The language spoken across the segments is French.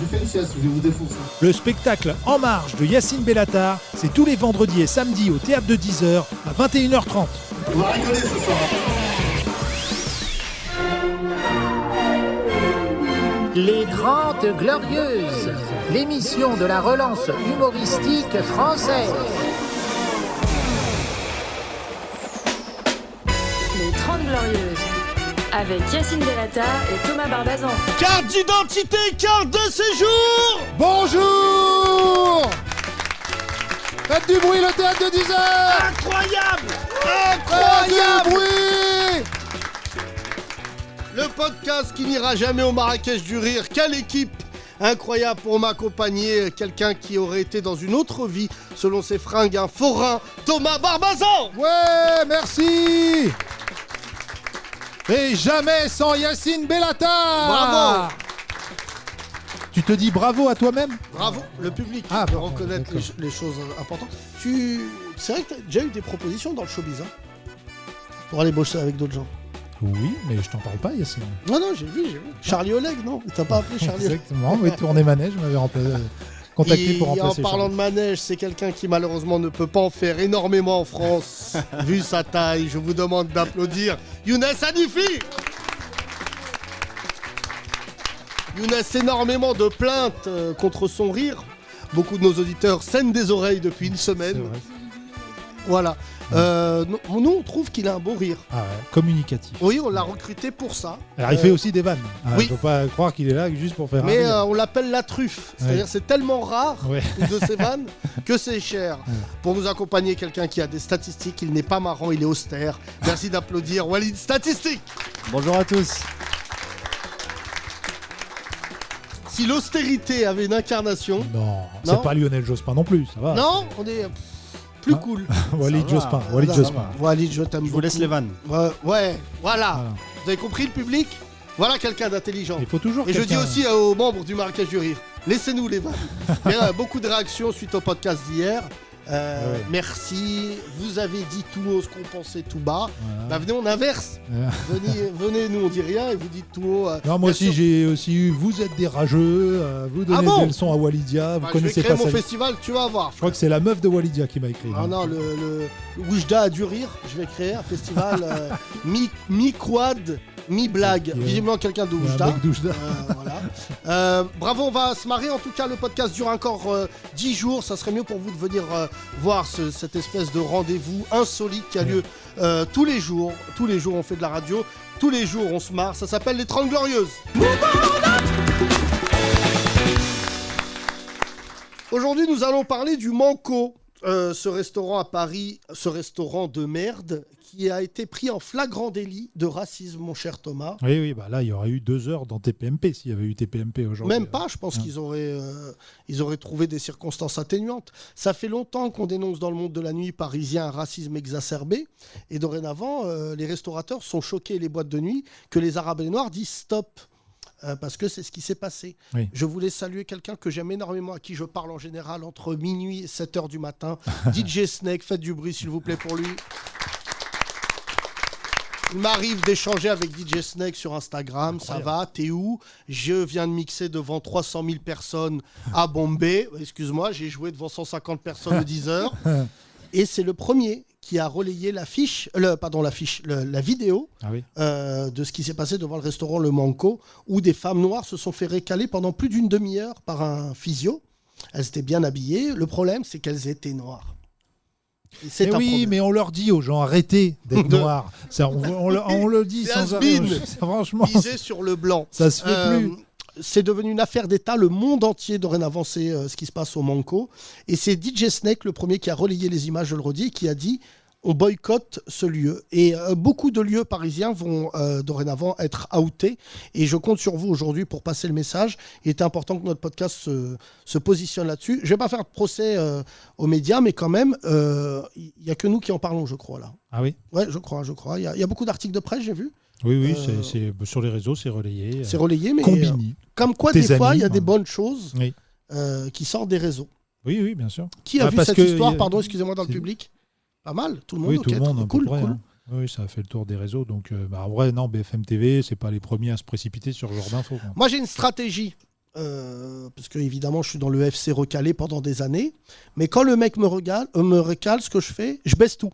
Felicias, je vais vous défoncer. Le spectacle En Marche de Yacine Bellatar, c'est tous les vendredis et samedis au Théâtre de 10h à 21h30. On va rigoler ce soir. Les Grandes Glorieuses, l'émission de la relance humoristique française. Les 30 Glorieuses, avec Yacine Bellatar et Thomas Barbazan. Carte d'identité, carte de séjour. Bonjour. Faites du bruit, le Théâtre de 10h. Incroyable. Faites du bruit. Le podcast qui n'ira jamais au Marrakech du Rire. Quelle équipe incroyable pour m'accompagner. Quelqu'un qui aurait été dans une autre vie, selon ses fringues, un forain. Thomas Barbazan. Ouais, merci. Et jamais sans Yacine Bellatar. Bravo. Tu te dis bravo à toi-même? Bravo, le public Ah, peut pardon, reconnaître les choses importantes. C'est vrai que tu as déjà eu des propositions dans le showbiz, hein, pour aller bosser avec d'autres gens. Oui, mais je t'en parle pas, Yacine. Non, j'ai vu. Charlie Oleg, non? T'as pas appelé Charlie Oleg? Exactement, oui, tourner manège, je m'avais contacté pour remplacer. En parlant de manège, c'est quelqu'un qui malheureusement ne peut pas en faire énormément en France, vu sa taille. Je vous demande d'applaudir Younes Hanifi. Younes, énormément de plaintes contre son rire. Beaucoup de nos auditeurs saignent des oreilles depuis une semaine. Voilà. Nous, on trouve qu'il a un beau rire. Ah ouais, communicatif. Oui, on l'a recruté pour ça. Alors, il fait aussi des vannes. Oui. Il ne faut pas croire qu'il est là juste pour faire Mais un rire. on l'appelle la truffe. C'est-à-dire c'est tellement rare de ces vannes que c'est cher. Pour nous accompagner, quelqu'un qui a des statistiques, il n'est pas marrant, il est austère. Merci d'applaudir Walid Statistique. Bonjour à tous. Si l'austérité avait une incarnation... Non, c'est pas Lionel Jospin non plus, ça va. Non, on est plus cool. Walid Jospin. Walid, je t'aime beaucoup. Je vous laisse les vannes. Ouais, voilà. Vous avez compris le public? Voilà quelqu'un d'intelligent. Il faut toujours Et je dis aussi aux membres du Marrakech du Rire, laissez-nous les vannes. Il y a beaucoup de réactions suite au podcast d'hier. Merci. Vous avez dit tout haut ce qu'on pensait tout bas. Bah, venez, on inverse. Venez, nous on dit rien et vous dites tout haut. Non, moi aussi j'ai aussi eu. Vous êtes des rageux. Vous donnez des leçons à Walidia. Vous connaissez je vais pas créer mon festival, tu vas voir. Je crois que c'est la meuf de Walidia qui m'a écrit. Ah non, le Oujda a du rire. Je vais créer un festival mi-quad, mi-blague. Visiblement quelqu'un de Oujda. Voilà. Bravo, on va se marrer. En tout cas, le podcast dure encore 10 jours. Ça serait mieux pour vous de venir voir cette espèce de rendez-vous insolite qui a lieu tous les jours. Tous les jours, on fait de la radio. Tous les jours, on se marre. Ça s'appelle les 30 Glorieuses. Aujourd'hui, nous allons parler du Manco. Ce restaurant à Paris, ce restaurant de merde qui a été pris en flagrant délit de racisme, mon cher Thomas. Oui, bah là, il y aurait eu 2 heures dans TPMP s'il y avait eu TPMP aujourd'hui. Même pas, je pense qu'ils auraient trouvé des circonstances atténuantes. Ça fait longtemps qu'on dénonce dans le monde de la nuit parisien un racisme exacerbé. Et dorénavant, les restaurateurs sont choqués, les boîtes de nuit, que les Arabes et les Noirs disent stop. Parce que c'est ce qui s'est passé. Oui. Je voulais saluer quelqu'un que j'aime énormément, à qui je parle en général entre minuit et 7h du matin. DJ Snake, faites du bruit s'il vous plaît pour lui. Il m'arrive d'échanger avec DJ Snake sur Instagram. Incroyable. Ça va, t'es où? Je viens de mixer devant 300 000 personnes à Bombay. Excuse-moi, j'ai joué devant 150 personnes de 10 heures. Et c'est le premier qui a relayé la vidéo de ce qui s'est passé devant le restaurant Le Manco, où des femmes noires se sont fait récaler pendant plus d'une demi-heure par un physio. Elles étaient bien habillées. Le problème, c'est qu'elles étaient noires. Oui, problème. Mais on leur dit aux gens, arrêtez d'être noirs. On le dit sans arrêt. Franchement, miser sur le blanc. Ça se fait plus. C'est devenu une affaire d'État. Le monde entier dorénavant sait ce qui se passe au Manco. Et c'est DJ Snake, le premier qui a relayé les images, je le redis, qui a dit on boycotte ce lieu. Et beaucoup de lieux parisiens vont dorénavant être outés. Et je compte sur vous aujourd'hui pour passer le message. Il est important que notre podcast se positionne là-dessus. Je ne vais pas faire de procès aux médias, mais quand même, il n'y a que nous qui en parlons, je crois. Là. Ah oui? Ouais, je crois. Il y a beaucoup d'articles de presse, j'ai vu. Oui, c'est sur les réseaux, c'est relayé. C'est relayé, mais Combini. Comme quoi, des fois, il y a des bonnes choses qui sortent des réseaux. Oui, bien sûr. Qui a vu cette histoire, pardon, excusez-moi, dans le public? Pas mal, tout le monde. Oui, tout le monde, cool. Hein. Oui, ça a fait le tour des réseaux. Donc, en vrai, non, BFM TV, c'est pas les premiers à se précipiter sur ce genre d'infos. Moi, j'ai une stratégie parce que évidemment je suis dans le FC recalé pendant des années, mais quand le mec me recale, ce que je fais, je baisse tout.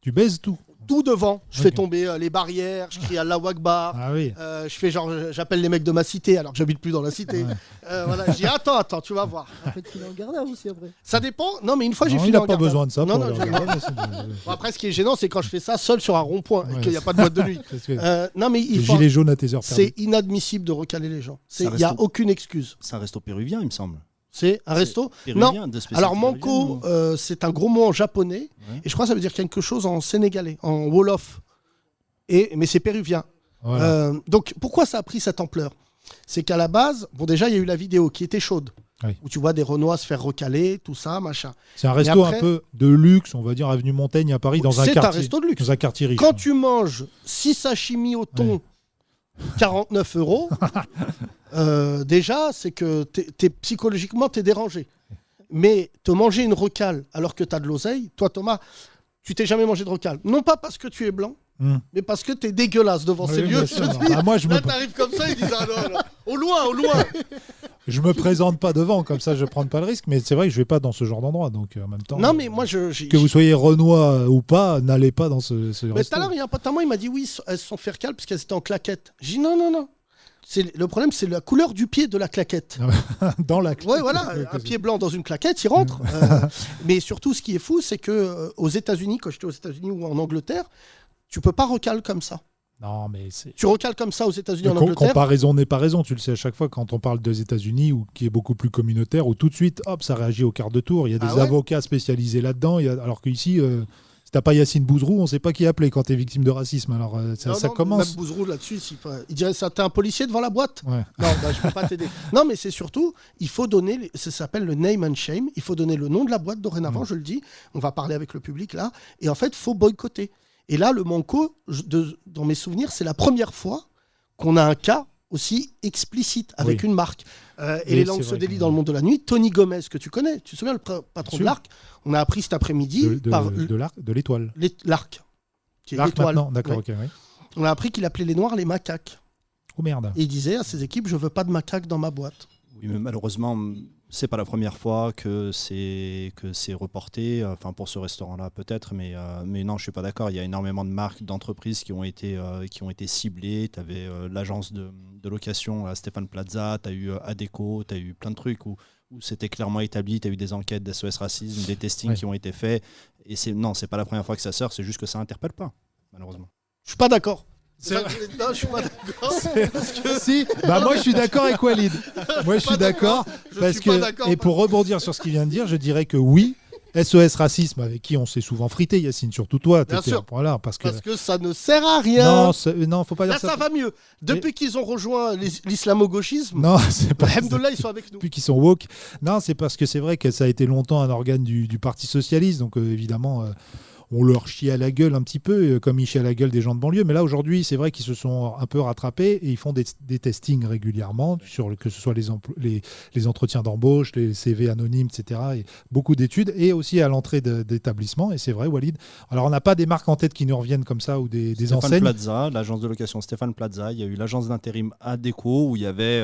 Tu baises tout. Tout devant, je fais tomber les barrières, je crie Allahu Akbar, Ah oui. je fais genre, j'appelle les mecs de ma cité alors que j'habite plus dans la cité. Voilà, je dis attends, tu vas voir. Après, tu filer en garde à vous aussi après. Ça dépend. Non, mais une fois j'ai Non, filé il en n'a pas garde à besoin vue. de ça. Non, pour non, le regarder, c'est Bon, après, ce qui est gênant, c'est quand je fais ça seul sur un rond-point et qu'il n'y a pas de boîte de nuit. Parce que Non, mais le gilet jaune à tes heures perdues. c'est inadmissible de recaler les gens. Ça Il n'y a reste aucune excuse. C'est un resto péruvien, il me semble. C'est un resto Péruvien, de spécialité Alors, manco, péruvienne, c'est un gros mot en japonais. Ouais. Et je crois que ça veut dire quelque chose en sénégalais, en wolof. Mais c'est péruvien. Voilà. Donc, pourquoi ça a pris cette ampleur? C'est qu'à la base, bon, déjà, il y a eu la vidéo qui était chaude. Oui. Où tu vois des Renois se faire recaler, tout ça, machin. C'est un resto après- un peu de luxe, on va dire, avenue Montaigne à Paris, dans un C'est un quartier. resto de luxe. Dans un quartier riche. Quand tu manges 6 sashimi au thon, 49 €, déjà, c'est que psychologiquement, tu es dérangé. Mais te manger une recale alors que tu as de l'oseille, toi, Thomas, tu t'es jamais mangé de recale. Non pas parce que tu es blanc, mais parce que tu es dégueulasse devant Oui, ces bien lieux. sûr. Ah, moi, je Là, me- t'arrives comme ça, ils disent ah non, non. Au loin. Je me présente pas devant, comme ça je prends pas le risque, mais c'est vrai que je vais pas dans ce genre d'endroit, donc en même temps. Non, mais moi, Que vous soyez Renois ou pas, n'allez pas dans ce Mais tout resto. à l'heure, il y a un pote à moi, il m'a dit oui, elles se sont fait recale parce qu'elles étaient en claquette. J'ai dit non. Le problème, c'est la couleur du pied de la claquette. Dans la Ouais, voilà, un pied blanc dans une claquette, il rentre. Mais surtout, ce qui est fou, c'est que aux États-Unis, quand j'étais aux États-Unis ou en Angleterre, tu peux pas recaler comme ça. Non, mais c'est. Tu recales comme ça aux États-Unis, en Mais Angleterre. comparaison n'est pas raison, tu le sais à chaque fois quand on parle des États-Unis ou qui est beaucoup plus communautaire, où tout de suite, hop, ça réagit au quart de tour. Il y a des ouais avocats spécialisés là-dedans, alors qu'ici, si t'as pas Yacine Bouzrou, on sait pas qui appeler quand t'es victime de racisme. Alors ça Non, commence. Même Bouzrou là-dessus, il dirait ça, t'es un policier devant la boîte. Ouais. Non, bah, je peux pas t'aider. Non, mais c'est surtout, il faut donner, ça s'appelle le name and shame, il faut donner le nom de la boîte dorénavant, je le dis, on va parler avec le public là, et en fait, il faut boycotter. Et là, le Manco, dans mes souvenirs, c'est la première fois qu'on a un cas aussi explicite avec une marque. Et les langues se délient dans le monde de la nuit. Tony Gomez, que tu connais, tu te souviens, le patron de l'Arc, on a appris cet après-midi de l'étoile. L'Arc. Qui est L'Arc l'étoile. maintenant, d'accord, Ouais. ok, oui. On a appris qu'il appelait les Noirs les macaques. Oh merde. Et il disait à ses équipes, je veux pas de macaques dans ma boîte. Oui, mais malheureusement, c'est pas la première fois que c'est reporté. Enfin, pour ce restaurant-là, peut-être, mais non, je suis pas d'accord. Il y a énormément de marques, d'entreprises qui ont été ciblées. Tu avais l'agence de location Stéphane Plaza, tu as eu Adecco, tu as eu plein de trucs où c'était clairement établi. Tu as eu des enquêtes d'SOS Racisme, des testings qui ont été faits. Et non, c'est pas la première fois que ça sort. C'est juste que ça interpelle pas, malheureusement. Je suis pas d'accord. C'est vrai. Non, je suis pas d'accord. Si, bah moi je suis d'accord avec Walid. Moi je suis d'accord parce suis pas d'accord, que et pour rebondir sur ce qu'il vient de dire, je dirais que oui, SOS Racisme avec qui on s'est souvent frité, Yacine, surtout toi, Bien sûr. Voilà, parce que ça ne sert à rien. Non, faut pas dire Là, ça. ça va mieux. Depuis qu'ils ont rejoint l'islamo-gauchisme, Non, c'est pas. alhamdoulilah, ils sont avec nous. Depuis qu'ils sont woke. Non, c'est parce que c'est vrai que ça a été longtemps un organe du Parti Socialiste, donc évidemment. On leur chie à la gueule un petit peu, comme ils chient à la gueule des gens de banlieue. Mais là, aujourd'hui, c'est vrai qu'ils se sont un peu rattrapés et ils font des testings régulièrement, que ce soit les entretiens d'embauche, les CV anonymes, etc. Et beaucoup d'études et aussi à l'entrée d'établissements. Et c'est vrai, Walid. Alors, on n'a pas des marques en tête qui nous reviennent comme ça ou des Stéphane enseignes. Plaza, l'agence de location Stéphane Plaza. Il y a eu l'agence d'intérim Adecco où il y avait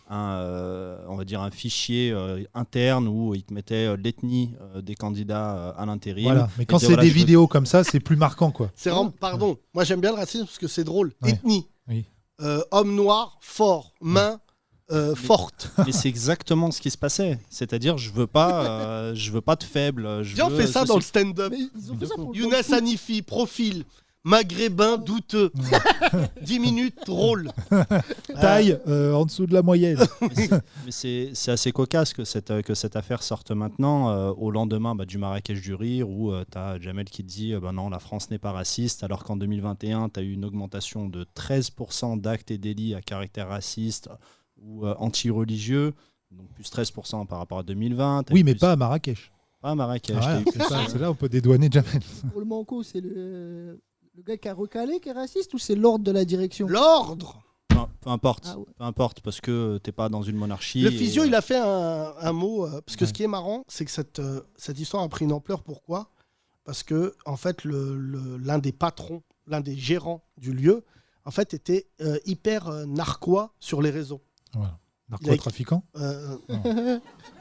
on va dire un fichier interne où ils te mettaient l'ethnie des candidats à l'intérim. Voilà. Mais quand c'est des vidéos comme ça, c'est plus marquant, quoi. Pardon, moi j'aime bien le racisme parce que c'est drôle. Ouais. Ethnie, Oui. homme noir, fort, main forte. Et c'est exactement ce qui se passait. C'est-à-dire, je veux pas de faible. Viens, on fait ça dans le stand-up. Ils ont fait ça pour le Younes temps de foot. Hanifi, profil. Maghrébin douteux. 10 minutes, drôle. Taille en dessous de la moyenne. Mais c'est assez cocasse que cette affaire sorte maintenant, au lendemain du Marrakech du Rire, où tu as Jamel qui te dit non, la France n'est pas raciste, alors qu'en 2021, tu as eu une augmentation de 13% d'actes et délits à caractère raciste ou anti-religieux, donc plus 13% par rapport à 2020. Oui, mais pas à Marrakech. Pas à Marrakech. Ah, t'as eu plus c'est là où on peut dédouaner Jamel. Pour le Manco, c'est le gars qui a recalé qui est raciste ou c'est l'ordre de la direction? L'ordre. Peu importe, Ah ouais. peu importe, parce que t'es pas dans une monarchie. Le physio, il a fait un mot. Parce que ce qui est marrant, c'est que cette histoire a pris une ampleur. Pourquoi? Parce que, en fait, l'un des patrons, l'un des gérants du lieu, en fait, était hyper narquois sur les réseaux. Voilà. Narcotrafiquant.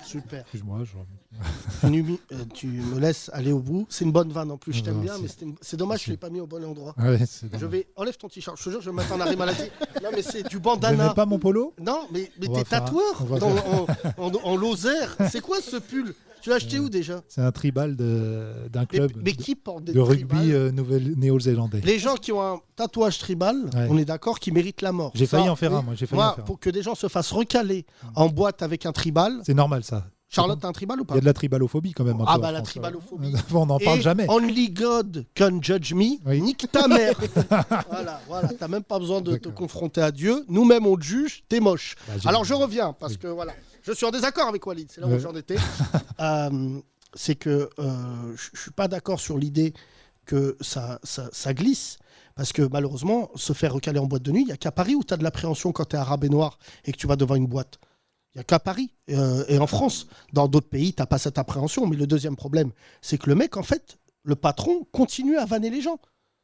Super. Excuse-moi. Tu me laisses aller au bout. C'est une bonne vanne en plus, je t'aime Non, bien, mais c'est dommage que je ne l'ai pas mis au bon endroit. Ouais, c'est dommage. Enlève ton t-shirt, je te jure, je vais me mettre en arrêt maladie. Non, mais c'est du Vous bandana. n'aimez pas mon polo? Non, mais On va t'es faire un- tatoueur on va en Lozère. C'est quoi ce pull? Tu l'as acheté où déjà? C'est un tribal d'un club Mais qui porte des de rugby tribales néo-zélandais. Les gens qui ont un tatouage tribal, Ouais. on est d'accord, qui méritent la mort. J'ai Ça, failli en faire oui. un, moi. J'ai failli en faire un. Pour que des gens se fassent recaler en boîte avec un tribal. C'est normal, ça. Charlotte, t'as un tribal ou Il pas? y a de la tribalophobie quand même. un Ah peu bah en la France. tribalophobie. On n'en parle Et jamais. Only God can judge me. Oui. Nique ta mère. voilà. T'as même pas besoin de te confronter à Dieu. Nous-mêmes on te juge. T'es moche. Bah, j'ai- Alors je reviens parce que voilà, je suis en désaccord avec Walid. C'est là où Ouais. j'en étais. C'est que je suis pas d'accord sur l'idée que ça glisse. Parce que malheureusement, se faire recaler en boîte de nuit, il n'y a qu'à Paris où tu as de l'appréhension quand tu es arabe et noir et que tu vas devant une boîte. Il n'y a qu'à Paris et en France. Dans d'autres pays, tu n'as pas cette appréhension. Mais le deuxième problème, c'est que le mec, en fait, le patron, continue à vanner les gens.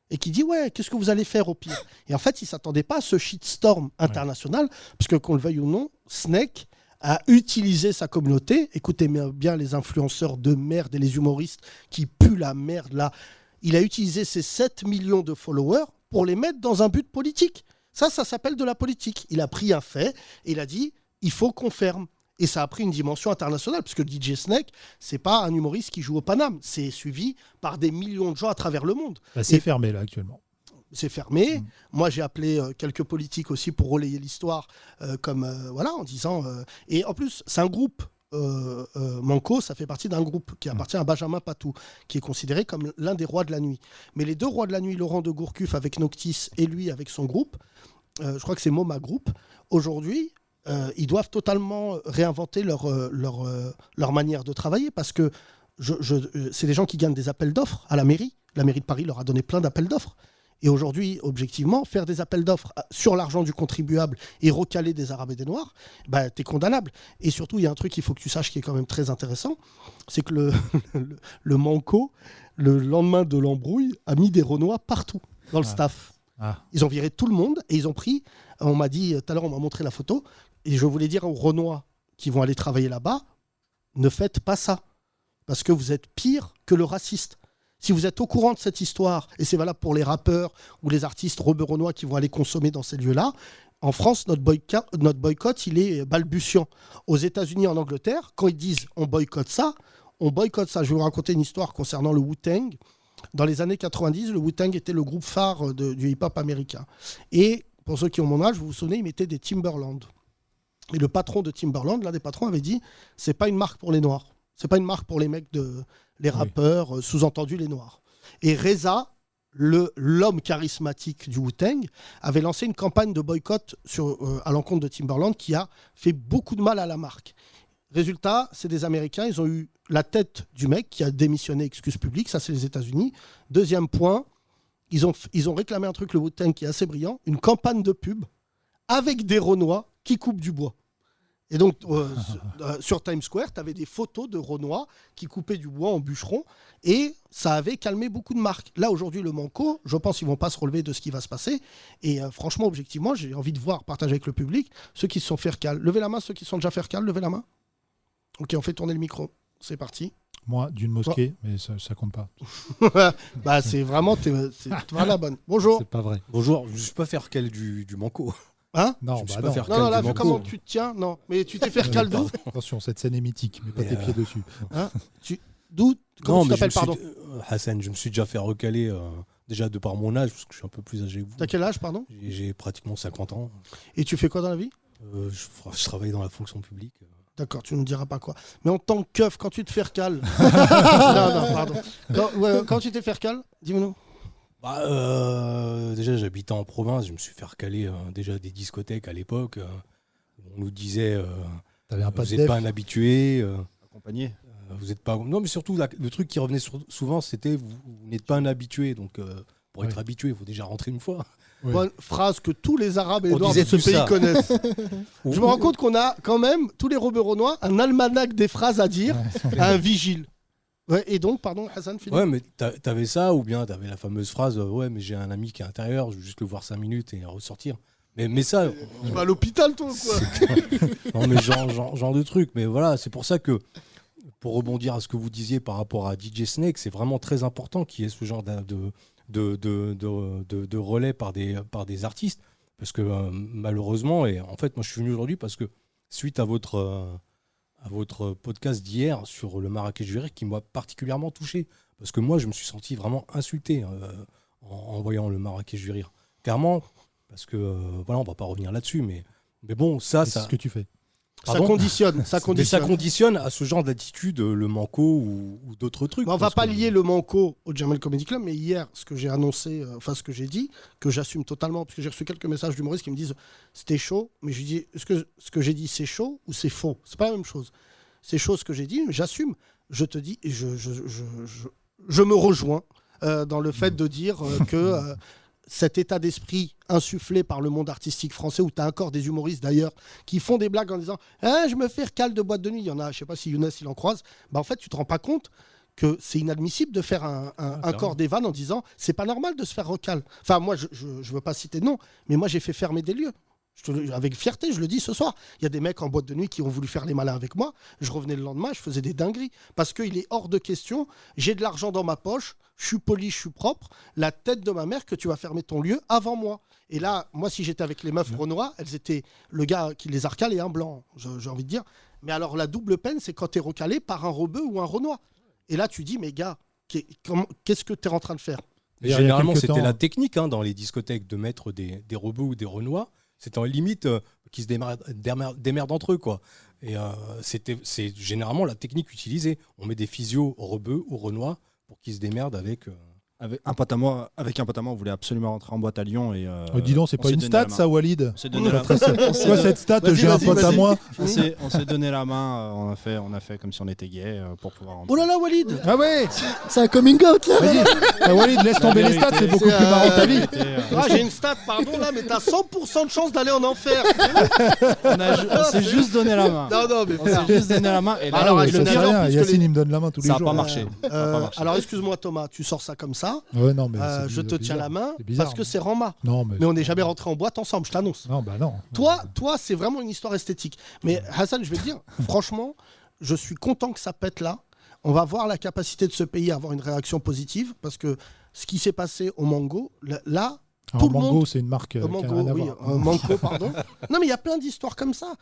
Et qui dit, ouais, qu'est-ce que vous allez faire au pire? Et en fait, il ne s'attendait pas à ce shitstorm international. Parce que qu'on le veuille ou non, Snake a utilisé sa communauté. Écoutez bien les influenceurs de merde et les humoristes qui puent la merde là. Il a utilisé ses 7 millions de followers pour les mettre dans un but politique. Ça s'appelle de la politique. Il a pris un fait et il a dit il faut qu'on ferme. Et ça a pris une dimension internationale, parce que DJ Snake, c'est pas un humoriste qui joue au Paname. C'est suivi par des millions de gens à travers le monde. Bah, c'est fermé là actuellement. C'est fermé. Moi, j'ai appelé quelques politiques aussi pour relayer l'histoire, en disant. Et en plus, c'est un groupe. Manco, ça fait partie d'un groupe qui appartient à Benjamin Patou, qui est considéré comme l'un des rois de la nuit. Mais les deux rois de la nuit, Laurent de Gourcuff avec Noctis et lui avec son groupe, je crois que c'est MoMA Group, aujourd'hui, ils doivent totalement réinventer leur manière de travailler, parce que c'est des gens qui gagnent des appels d'offres à la mairie. La mairie de Paris leur a donné plein d'appels d'offres. Et aujourd'hui, objectivement, faire des appels d'offres sur l'argent du contribuable et recaler des Arabes et des Noirs, bah, t'es condamnable. Et surtout, il y a un truc qu'il faut que tu saches qui est quand même très intéressant, c'est que le Manco, le lendemain de l'embrouille, a mis des Renois partout dans le staff. Ils ont viré tout le monde et ils ont pris, on m'a dit, tout à l'heure on m'a montré la photo, et je voulais dire aux Renois qui vont aller travailler là-bas, ne faites pas ça, parce que vous êtes pire que le raciste. Si vous êtes au courant de cette histoire, et c'est valable pour les rappeurs ou les artistes renois qui vont aller consommer dans ces lieux-là, en France, notre boycott, il est balbutiant. Aux États-Unis, en Angleterre, quand ils disent on boycotte ça, on boycotte ça. Je vais vous raconter une histoire concernant le Wu-Tang. Dans les années 90, le Wu-Tang était le groupe phare du hip-hop américain. Et pour ceux qui ont mon âge, vous vous souvenez, ils mettaient des Timberland. Et le patron de Timberland, l'un des patrons, avait dit c'est pas une marque pour les Noirs. C'est pas une marque pour les mecs les rappeurs, sous-entendu les Noirs. Et Reza, l'homme charismatique du Wu-Tang, avait lancé une campagne de boycott à l'encontre de Timberland qui a fait beaucoup de mal à la marque. Résultat, c'est des Américains, ils ont eu la tête du mec qui a démissionné, excuse publique, ça c'est les États-Unis. Deuxième point, ils ont réclamé un truc, le Wu-Tang, qui est assez brillant, une campagne de pub avec des Renois qui coupent du bois. Et donc, sur Times Square, tu avais des photos de Renois qui coupaient du bois en bûcheron, et ça avait calmé beaucoup de marques. Là, aujourd'hui, le Manco, je pense qu'ils ne vont pas se relever de ce qui va se passer. Et franchement, objectivement, j'ai envie de voir, partager avec le public, ceux qui se sont fait recal. Levez la main, ceux qui se sont déjà fait recal, levez la main. Ok, on fait tourner le micro. C'est parti. Moi, d'une mosquée, mais ça compte pas. Bah, c'est vraiment... Voilà, bonne. Bonjour. C'est pas vrai. Bonjour, je ne suis pas faire quel du Manco. Hein? Non, je me suis bah pas non. faire Non, cal non, là, du Manco. comment tu te tiens? Non, mais tu t'es fait recal d'où? Attention, cette scène est mythique, mais pas tes pieds dessus. Hein? D'où? Comment Non, tu mais t'appelles, pardon? Hassan, je me suis déjà fait recaler, déjà de par mon âge, parce que je suis un peu plus âgé que vous. T'as quel âge, pardon? J'ai pratiquement 50 ans. Et tu fais quoi dans la vie? Je travaille dans la fonction publique. D'accord, tu ne me diras pas quoi. Mais en tant que keuf, quand tu te fais recal... non, pardon. Quand tu t'es fait recal, dis-moi. Déjà, j'habitais en province, je me suis fait recaler déjà des discothèques à l'époque. On nous disait T'avais un pas vous de n'êtes def. pas un habitué. Accompagné. Vous êtes pas... Non, mais surtout, le truc qui revenait souvent, c'était vous n'êtes pas un habitué. Donc, pour être habitué, il faut déjà rentrer une fois. Oui. Bonne phrase que tous les Arabes et On les Noirs de disait ce tout pays ça. connaissent. Je me rends compte qu'on a quand même, tous les Renois, un almanach des phrases à dire à un vigile. Ouais, et donc, pardon, Hassan, Philippe. Ouais, mais t'avais ça, ou bien t'avais la fameuse phrase ouais, mais j'ai un ami qui est à l'intérieur, je veux juste le voir 5 minutes et ressortir. Mais ça, Tu vas à l'hôpital, toi, quoi. non, mais genre de truc. Mais voilà, c'est pour ça que, pour rebondir à ce que vous disiez par rapport à DJ Snake, c'est vraiment très important qu'il y ait ce genre de relais par des artistes. Parce que malheureusement, et en fait, moi je suis venu aujourd'hui parce que suite à votre podcast d'hier sur le Marrakech du Rire qui m'a particulièrement touché. Parce que moi, je me suis senti vraiment insulté en voyant le Marrakech du Rire. Clairement, parce que, voilà, on va pas revenir là-dessus, mais bon, ça... C'est ce que tu fais. Pardon ? Ça conditionne. Mais ça conditionne à ce genre d'attitude, le Manco ou d'autres trucs. On va pas lier le Manco au Jamel Comedy Club, mais hier, ce que j'ai annoncé, ce que j'ai dit, que j'assume totalement, parce que j'ai reçu quelques messages d'humoristes qui me disent c'était chaud, mais je lui dis est-ce que ce que j'ai dit c'est chaud ou c'est faux ? C'est pas la même chose. C'est chaud ce que j'ai dit, mais j'assume. Je te dis, et je me rejoins dans le fait de dire que cet état d'esprit insufflé par le monde artistique français, où tu as encore des humoristes d'ailleurs qui font des blagues en disant je me fais recal de boîte de nuit. Il y en a, je sais pas si Younes il en croise. En fait, tu te rends pas compte que c'est inadmissible de faire un corps des vannes en disant c'est pas normal de se faire recal. Enfin, moi, je veux pas citer de nom, mais moi j'ai fait fermer des lieux. Avec fierté, je le dis ce soir. Il y a des mecs en boîte de nuit qui ont voulu faire les malins avec moi. Je revenais le lendemain, je faisais des dingueries. Parce qu'il est hors de question. J'ai de l'argent dans ma poche. Je suis poli, je suis propre. La tête de ma mère que tu vas fermer ton lieu avant moi. Et là, moi, si j'étais avec les meufs renois, elles étaient le gars qui les a recalées et un blanc, j'ai envie de dire. Mais alors, la double peine, c'est quand tu es recalé par un rebeu ou un renois. Et là, tu dis, mais gars, qu'est-ce que tu es en train de faire ? Généralement, c'était la technique dans les discothèques de mettre des rebeux ou des renois. C'était en limite qui se démerdent entre eux, quoi. Et c'est généralement la technique utilisée. On met des physios rebeux ou renois pour qu'ils se démerdent avec... Avec un pote à moi, on voulait absolument rentrer en boîte à Lyon. Et, dis donc, c'est pas une stat, ça, Walid ? C'est donné la main. Quoi, cette stat, j'ai un pote à moi. On s'est donné la main, on a fait comme si on était gay pour pouvoir rentrer. Oh là là, Walid ! Ah ouais. C'est un coming out, là. Vas-y, Walid, laisse tomber les stats, c'est beaucoup plus marrant ta vie. J'ai une stat, pardon, là, mais t'as 100% de chance d'aller en enfer. On s'est juste donné la main. Non, mais on s'est juste donné la main. Et là, alors, je sais rien, Yacine, il me donne la main tous les jours. Ça n'a pas marché. Alors, excuse-moi, Thomas, tu sors ça comme ça. Ouais, non, mais je te tiens la main bizarre, parce que c'est Rama. Non, mais on n'est jamais rentré en boîte ensemble, je t'annonce. Non, bah non. Toi, c'est vraiment une histoire esthétique. Mais Hassan, je vais te dire, franchement, je suis content que ça pète là. On va voir la capacité de ce pays à avoir une réaction positive parce que ce qui s'est passé au Mango, là. Alors, tout Mango, c'est une marque. Mango, pardon. Non, mais il y a plein d'histoires comme ça.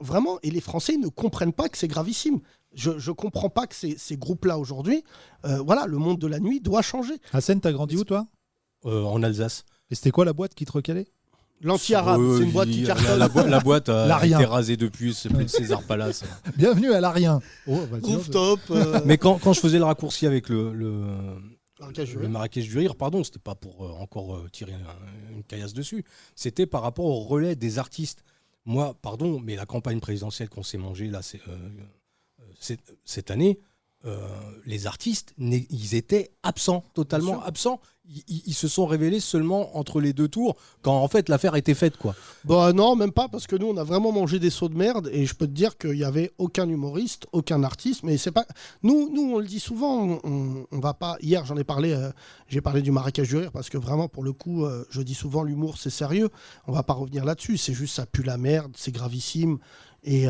Vraiment, et les Français ne comprennent pas que c'est gravissime. Je ne comprends pas que ces groupes-là aujourd'hui, le monde de la nuit doit changer. Hassan, t'as grandi où, toi ? En Alsace. Et c'était quoi la boîte qui te recalait ? L'anti-arabe, c'est une boîte qui cartonne. La boîte a été rasée depuis, c'est plus César Palace. Bienvenue à l'Arien. Rooftop. Mais quand je faisais le raccourci avec le Marrakech du Rire, pardon, c'était pas pour encore tirer une caillasse dessus, c'était par rapport au relais des artistes. Moi, pardon, mais la campagne présidentielle qu'on s'est mangée là, cette année, les artistes, ils étaient absents, totalement absents. Ils se sont révélés seulement entre les deux tours, quand en fait l'affaire était faite, quoi. Bah non, même pas, parce que nous on a vraiment mangé des sauts de merde, et je peux te dire qu'il n'y avait aucun humoriste, aucun artiste, mais c'est pas. Nous on le dit souvent, on va pas. Hier j'en ai parlé, j'ai parlé du Marrakech du Rire, parce que vraiment pour le coup, je dis souvent l'humour c'est sérieux, on va pas revenir là-dessus, c'est juste ça pue la merde, c'est gravissime, et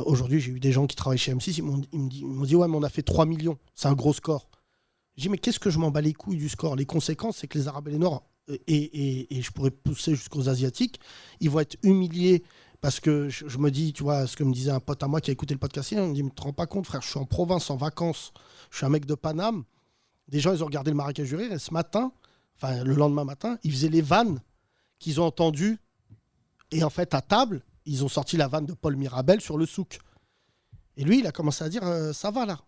aujourd'hui j'ai eu des gens qui travaillent chez M6, ils m'ont dit ouais mais on a fait 3 millions, c'est un gros score. J'ai dit mais qu'est-ce que je m'en bats les couilles du score ? Les conséquences, c'est que les Arabes et les Noirs, et je pourrais pousser jusqu'aux Asiatiques, ils vont être humiliés parce que je me dis, tu vois, ce que me disait un pote à moi qui a écouté le podcast, il me dit, mais tu te rends pas compte frère, je suis en province, en vacances, je suis un mec de Paname, des gens ils ont regardé le Marrakech du Rire et ce matin, enfin le lendemain matin, ils faisaient les vannes qu'ils ont entendues et en fait à table, ils ont sorti la vanne de Paul Mirabel sur le souk. Et lui, il a commencé à dire, ça va là.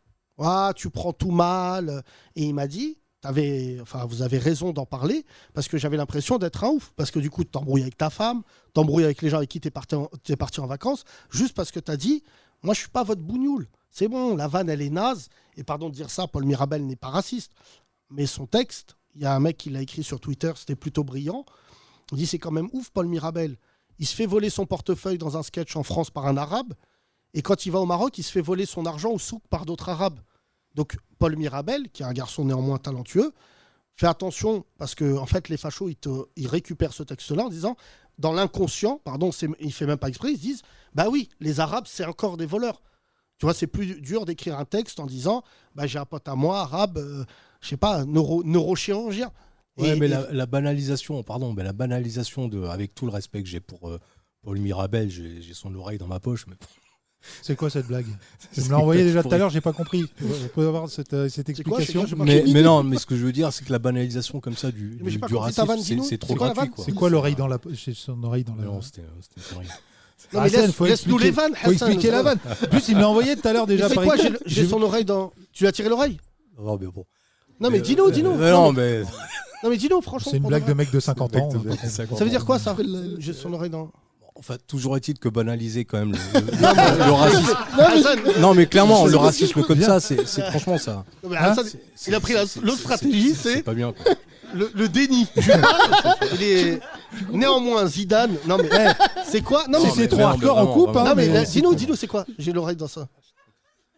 Ah, tu prends tout mal. Et il m'a dit, vous avez raison d'en parler, parce que j'avais l'impression d'être un ouf. Parce que du coup, tu t'embrouilles avec ta femme, t'embrouilles avec les gens avec qui t'es parti en vacances, juste parce que tu as dit, moi, je suis pas votre bougnoule. C'est bon, la vanne, elle est naze. Et pardon de dire ça, Paul Mirabel n'est pas raciste. Mais son texte, il y a un mec qui l'a écrit sur Twitter, c'était plutôt brillant. Il dit, c'est quand même ouf, Paul Mirabel. Il se fait voler son portefeuille dans un sketch en France par un arabe. Et quand il va au Maroc, il se fait voler son argent au souk par d'autres arabes. Donc Paul Mirabel, qui est un garçon néanmoins talentueux, fais attention, parce que en fait, les fachos, ils récupèrent ce texte-là en disant, dans l'inconscient, pardon, il ne fait même pas exprès, ils se disent, bah oui, les Arabes, c'est encore des voleurs. Tu vois, c'est plus dur d'écrire un texte en disant, bah, j'ai un pote à moi, arabe, je sais pas, neurochirurgien. Ouais, mais la banalisation, la banalisation avec tout le respect que j'ai pour Paul Mirabel, j'ai son oreille dans ma poche. Mais... C'est quoi cette blague? Tu me l'as envoyé déjà tout à l'heure, j'ai pas compris. On peut avoir cette explication. Mais non, mais ce que je veux dire, c'est que la banalisation comme ça du racisme, c'est trop gratuit. C'est quoi l'oreille dans la poche? Son oreille dans la. Non, c'était une connerie. Non, mais laisse-nous les vannes, faut expliquer la vanne. En plus, il me l'a envoyé tout à l'heure déjà. C'est quoi? J'ai son oreille dans. Tu lui as tiré l'oreille? Oh, mais bon. Non, mais dis-nous. Non, mais. Non, mais dis-nous, franchement. C'est une blague de mec de 50 ans. Ça veut dire quoi, ça? J'ai son oreille dans. Enfin, toujours est-il que banaliser quand même le racisme. Non, mais clairement, le racisme comme ça, c'est franchement ça. Non, mais Hassan, il a pris l'autre stratégie, c'est pas bien, quoi. Le déni. Il est néanmoins Zidane. Non mais c'est quoi? Non mais c'est trop hardcore, on coupe. Non mais dis-nous, c'est quoi? J'ai l'oreille dans ça.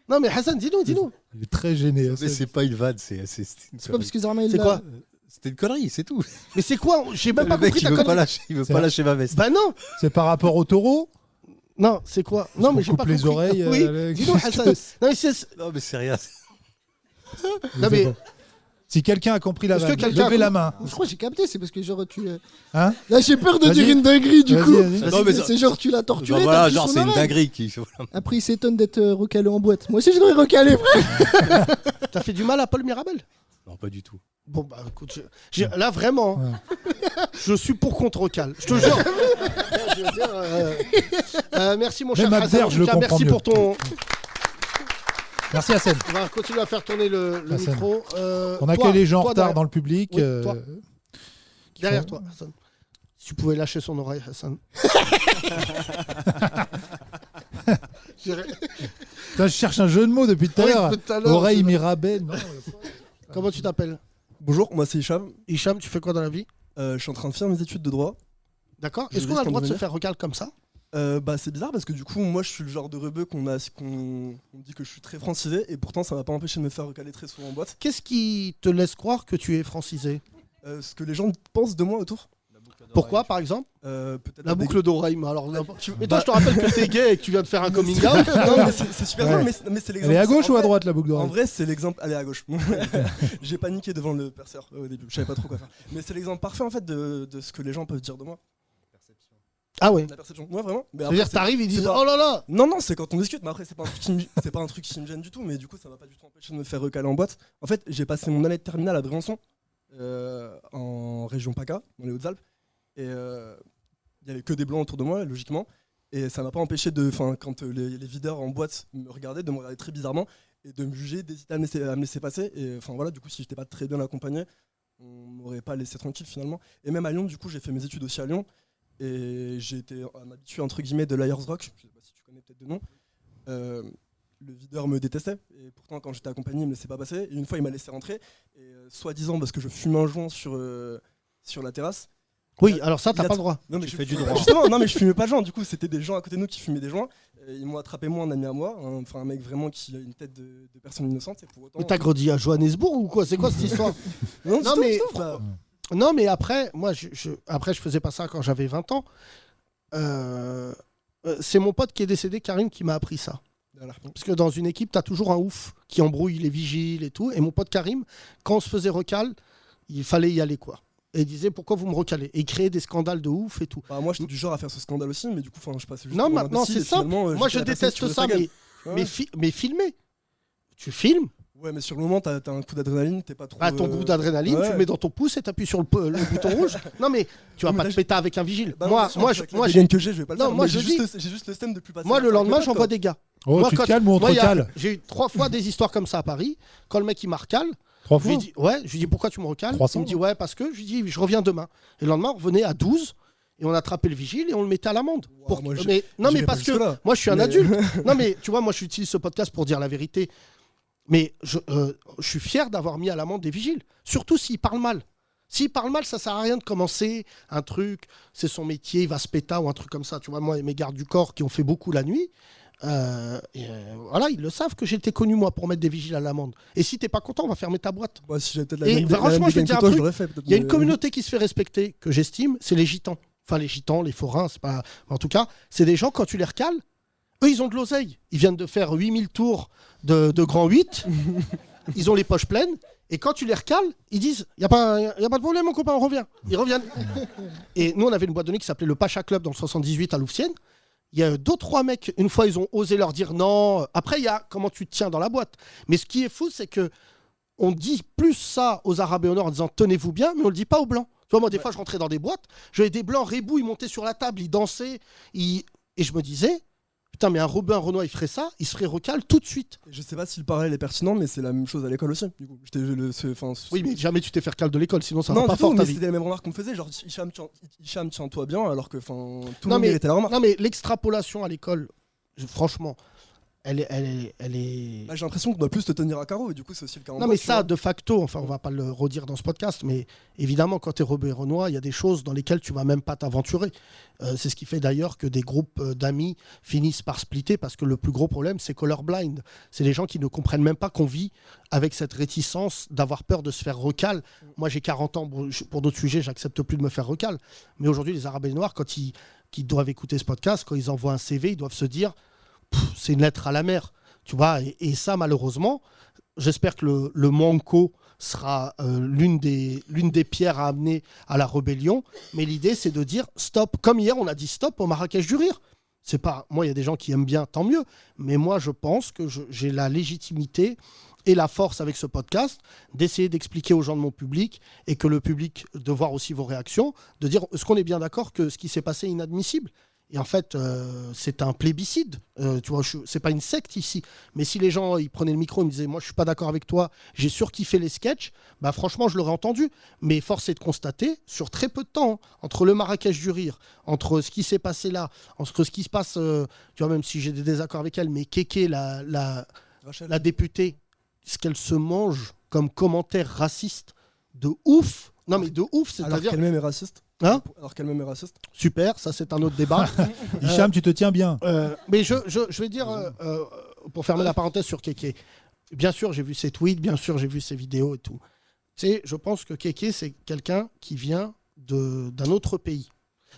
Non mais Hassan, dis-nous. Il est très gêné. Mais c'est pas une vanne, c'est pas parce que Zarma c'est quoi? C'était une connerie, c'est tout. Mais c'est quoi? J'ai même pas compris ta connerie. Il veut pas lâcher ma veste. Bah non. C'est par rapport au taureau? Non, c'est quoi? Non mais j'ai pas compris. Les oreilles. Oui. Dis-nous Hassan. Non mais c'est rien. Non mais. Si quelqu'un a compris la vanne, levez la main. Je crois que j'ai capté, c'est parce que genre tu. Hein? Là j'ai peur de dire une dinguerie du coup. Non, mais c'est genre tu l'as torturé. Voilà, genre c'est une dinguerie qui. Après il s'étonne d'être recalé en boîte. Moi aussi je devrais recaler, frère. T'as fait du mal à Paul Mirabel? Non, pas du tout. Bon bah écoute, là vraiment, je suis pour qu'on te recale. Je te jure. Je veux dire, merci mon cher Hassan. Merci pour ton. Merci Hassan. On va continuer à faire tourner le micro. On accueille les gens en retard dans le public. Oui, derrière toi, Hassan. Si tu pouvais lâcher son oreille, Hassan. Je cherche un jeu de mots depuis tout à l'heure. Oreille Mirabel. Comment tu t'appelles? Bonjour, moi c'est Hicham. Hicham, tu fais quoi dans la vie? Je suis en train de faire mes études de droit. D'accord. Est-ce qu'on a le droit de se faire recal comme ça? Bah c'est bizarre parce que du coup moi je suis le genre de rebeu qu'on dit que je suis très francisé et pourtant ça m'a pas empêché de me faire recaler très souvent en boîte. Qu'est-ce qui te laisse croire que tu es francisé? Ce que les gens pensent de moi autour. Pourquoi par exemple? Peut-être la boucle d'oreille. Mais alors, mais toi je te rappelle que t'es gay et que tu viens de faire un coming out. Non mais c'est super bien, mais c'est l'exemple. Elle est à gauche ou à droite la boucle d'oreille? En vrai c'est l'exemple, elle est à gauche. J'ai paniqué devant le perceur au début, je savais pas trop quoi faire. Mais c'est l'exemple parfait en fait de ce que les gens peuvent dire de moi. Ah ouais. La perception. Ouais vraiment. Mais c'est-à-dire t'arrives, ils disent oh là là. Non c'est quand on discute, mais après c'est pas un truc qui me gêne du tout, mais du coup ça m'a pas du tout empêché de me faire recaler en boîte. En fait j'ai passé mon année de terminale à Briançon, en région PACA, dans les Hautes-Alpes, et il y avait que des blancs autour de moi logiquement, et ça m'a pas empêché quand les videurs en boîte me regardaient, de me regarder très bizarrement et de me juger, d'hésiter à me laisser passer, et enfin voilà, du coup si j'étais pas très bien accompagné, on m'aurait pas laissé tranquille finalement. Et même à Lyon, du coup j'ai fait mes études aussi à Lyon. Et j'ai été un habitué entre guillemets de Liars Rock, je sais pas si tu connais peut-être de nom. Le videur me détestait et pourtant quand j'étais accompagné il me laissait pas passer. Et une fois il m'a laissé rentrer, et soi-disant parce que je fumais un joint sur la terrasse. Oui, alors ça t'as pas le droit. Non mais tu fais du droit. Justement, non mais je fumais pas de joint. Du coup c'était des gens à côté de nous qui fumaient des joints. Et ils m'ont attrapé moi, un ami à moi, un mec vraiment qui a une tête de personne innocente. Et pour autant. Mais t'as grandi à Johannesburg ou quoi? C'est quoi cette histoire? Non mais. Non, mais après, moi, je faisais pas ça quand j'avais 20 ans. C'est mon pote qui est décédé, Karim, qui m'a appris ça. Parce que dans une équipe, t'as toujours un ouf qui embrouille les vigiles et tout. Et mon pote Karim, quand on se faisait recal, il fallait y aller, quoi. Et il disait pourquoi vous me recalez? Et il créait des scandales de ouf et tout. Bah, moi, j'étais du genre à faire ce scandale aussi, mais du coup, je passais juste. Non, maintenant, c'est simple. Moi, je déteste ça, mais filmer. Tu filmes. Ouais, mais sur le moment, t'as un coup d'adrénaline, t'es pas trop. Ah, ton coup d'adrénaline, tu le mets dans ton pouce et t'appuies sur le bouton rouge. Non, mais tu vas pas te péter avec un vigile. Moi, j'ai que je vais pas le faire. Non, moi, j'ai juste le stem de plus passer. Moi, le lendemain, j'envoie des gars. Oh, tu te calmes ou on te cale? J'ai eu 3 fois des histoires comme ça à Paris. Quand le mec il me recale, 3 fois. Je lui dis pourquoi tu me recales? Il me dit ouais, parce que je lui dis je reviens demain. Et le lendemain, on revenait à 12. Et on attrapait le vigile et on le mettait à l'amende. Mais parce que moi je suis un adulte. Non mais tu vois, moi j'utilise ce podcast pour dire la vérité. Mais je suis fier d'avoir mis à l'amende des vigiles. Surtout s'ils parlent mal. S'ils parlent mal, ça sert à rien de commencer un truc, c'est son métier, il va se péter ou un truc comme ça. Tu vois, moi, mes gardes du corps qui ont fait beaucoup la nuit, Voilà, ils le savent que j'étais connu moi pour mettre des vigiles à l'amende. Et si t'es pas content, on va fermer ta boîte. Moi, si j'avais peut-être Et franchement, je vais te dire un toi, je truc. l'aurais fait, peut-être, Il y a une mais- communauté qui se fait respecter, que j'estime, c'est les gitans. Enfin, les gitans, les forains, c'est pas. En tout cas, c'est des gens, quand tu les recales, eux, ils ont de l'oseille. Ils viennent de faire 8000 tours de Grand 8. Ils ont les poches pleines. Et quand tu les recales, ils disent y a pas de problème, mon copain, on revient. Ils reviennent. Et nous, on avait une boîte de nuit qui s'appelait le Pacha Club dans le 78 à Louvciennes. Il y a 2-3 mecs, une fois, ils ont osé leur dire non. Après, il y a comment tu te tiens dans la boîte. Mais ce qui est fou, c'est que on dit plus ça aux Arabes et au Nord en disant tenez-vous bien, mais on le dit pas aux Blancs. Tu vois, moi, des fois, je rentrais dans des boîtes, j'avais des Blancs rébous, ils montaient sur la table, ils dansaient. Et je me disais, putain, mais un Robin Renoir, il ferait ça, il se ferait recal tout de suite. Je sais pas si le parallèle est pertinent, mais c'est la même chose à l'école aussi. Du coup. Oui, mais jamais tu t'es fait recal de l'école, sinon ça non, va pas du fort tout, ta mais vie. c'était les mêmes remarques qu'on me faisait, genre Hicham, tiens-toi bien, alors que tout le Non, monde mais, méritait la remarque. non, mais l'extrapolation à l'école, franchement, elle est. Bah, j'ai l'impression qu'on doit plus te tenir à carreau, et du coup, c'est aussi le cas en Non, boîte, mais tu ça, vois. de facto, enfin, on va pas le redire dans ce podcast, mais évidemment, quand tu es Robert Renoir, il y a des choses dans lesquelles tu vas même pas t'aventurer. C'est ce qui fait d'ailleurs que des groupes d'amis finissent par splitter, parce que le plus gros problème, c'est colorblind. C'est les gens qui ne comprennent même pas qu'on vit avec cette réticence d'avoir peur de se faire recal. Moi, j'ai 40 ans, pour d'autres sujets, j'accepte plus de me faire recal. Mais aujourd'hui, les Arabes et les Noirs, quand ils doivent écouter ce podcast, quand ils envoient un CV, ils doivent se dire, c'est une lettre à la mer. Tu vois, et ça, malheureusement, j'espère que le Manco sera l'une des pierres à amener à la rébellion. Mais l'idée, c'est de dire stop. Comme hier, on a dit stop au Marrakech du Rire. C'est pas, moi, il y a des gens qui aiment bien, tant mieux. Mais moi, je pense que j'ai la légitimité et la force avec ce podcast d'essayer d'expliquer aux gens de mon public et que le public, de voir aussi vos réactions, de dire est-ce qu'on est bien d'accord que ce qui s'est passé est inadmissible. Et en fait, c'est un plébiscite. Tu vois, c'est pas une secte ici. Mais si les gens ils prenaient le micro et me disaient, moi, je suis pas d'accord avec toi, j'ai surkiffé les sketchs, bah franchement, je l'aurais entendu. Mais force est de constater, sur très peu de temps, entre le Marrakech du Rire, entre ce qui s'est passé là, entre ce qui se passe, tu vois, même si j'ai des désaccords avec elle, mais Kéké, la députée, ce qu'elle se mange comme commentaire raciste de ouf. Non, mais de ouf, Alors c'est-à-dire. qu'elle-même est raciste. Hein Alors qu'elle-même est raciste. Super, ça c'est un autre débat. Hicham, tu te tiens bien. Mais je vais dire, pour fermer la parenthèse sur Kéké, bien sûr j'ai vu ses tweets, bien sûr j'ai vu ses vidéos et tout. Tu sais, je pense que Kéké c'est quelqu'un qui vient d'un autre pays.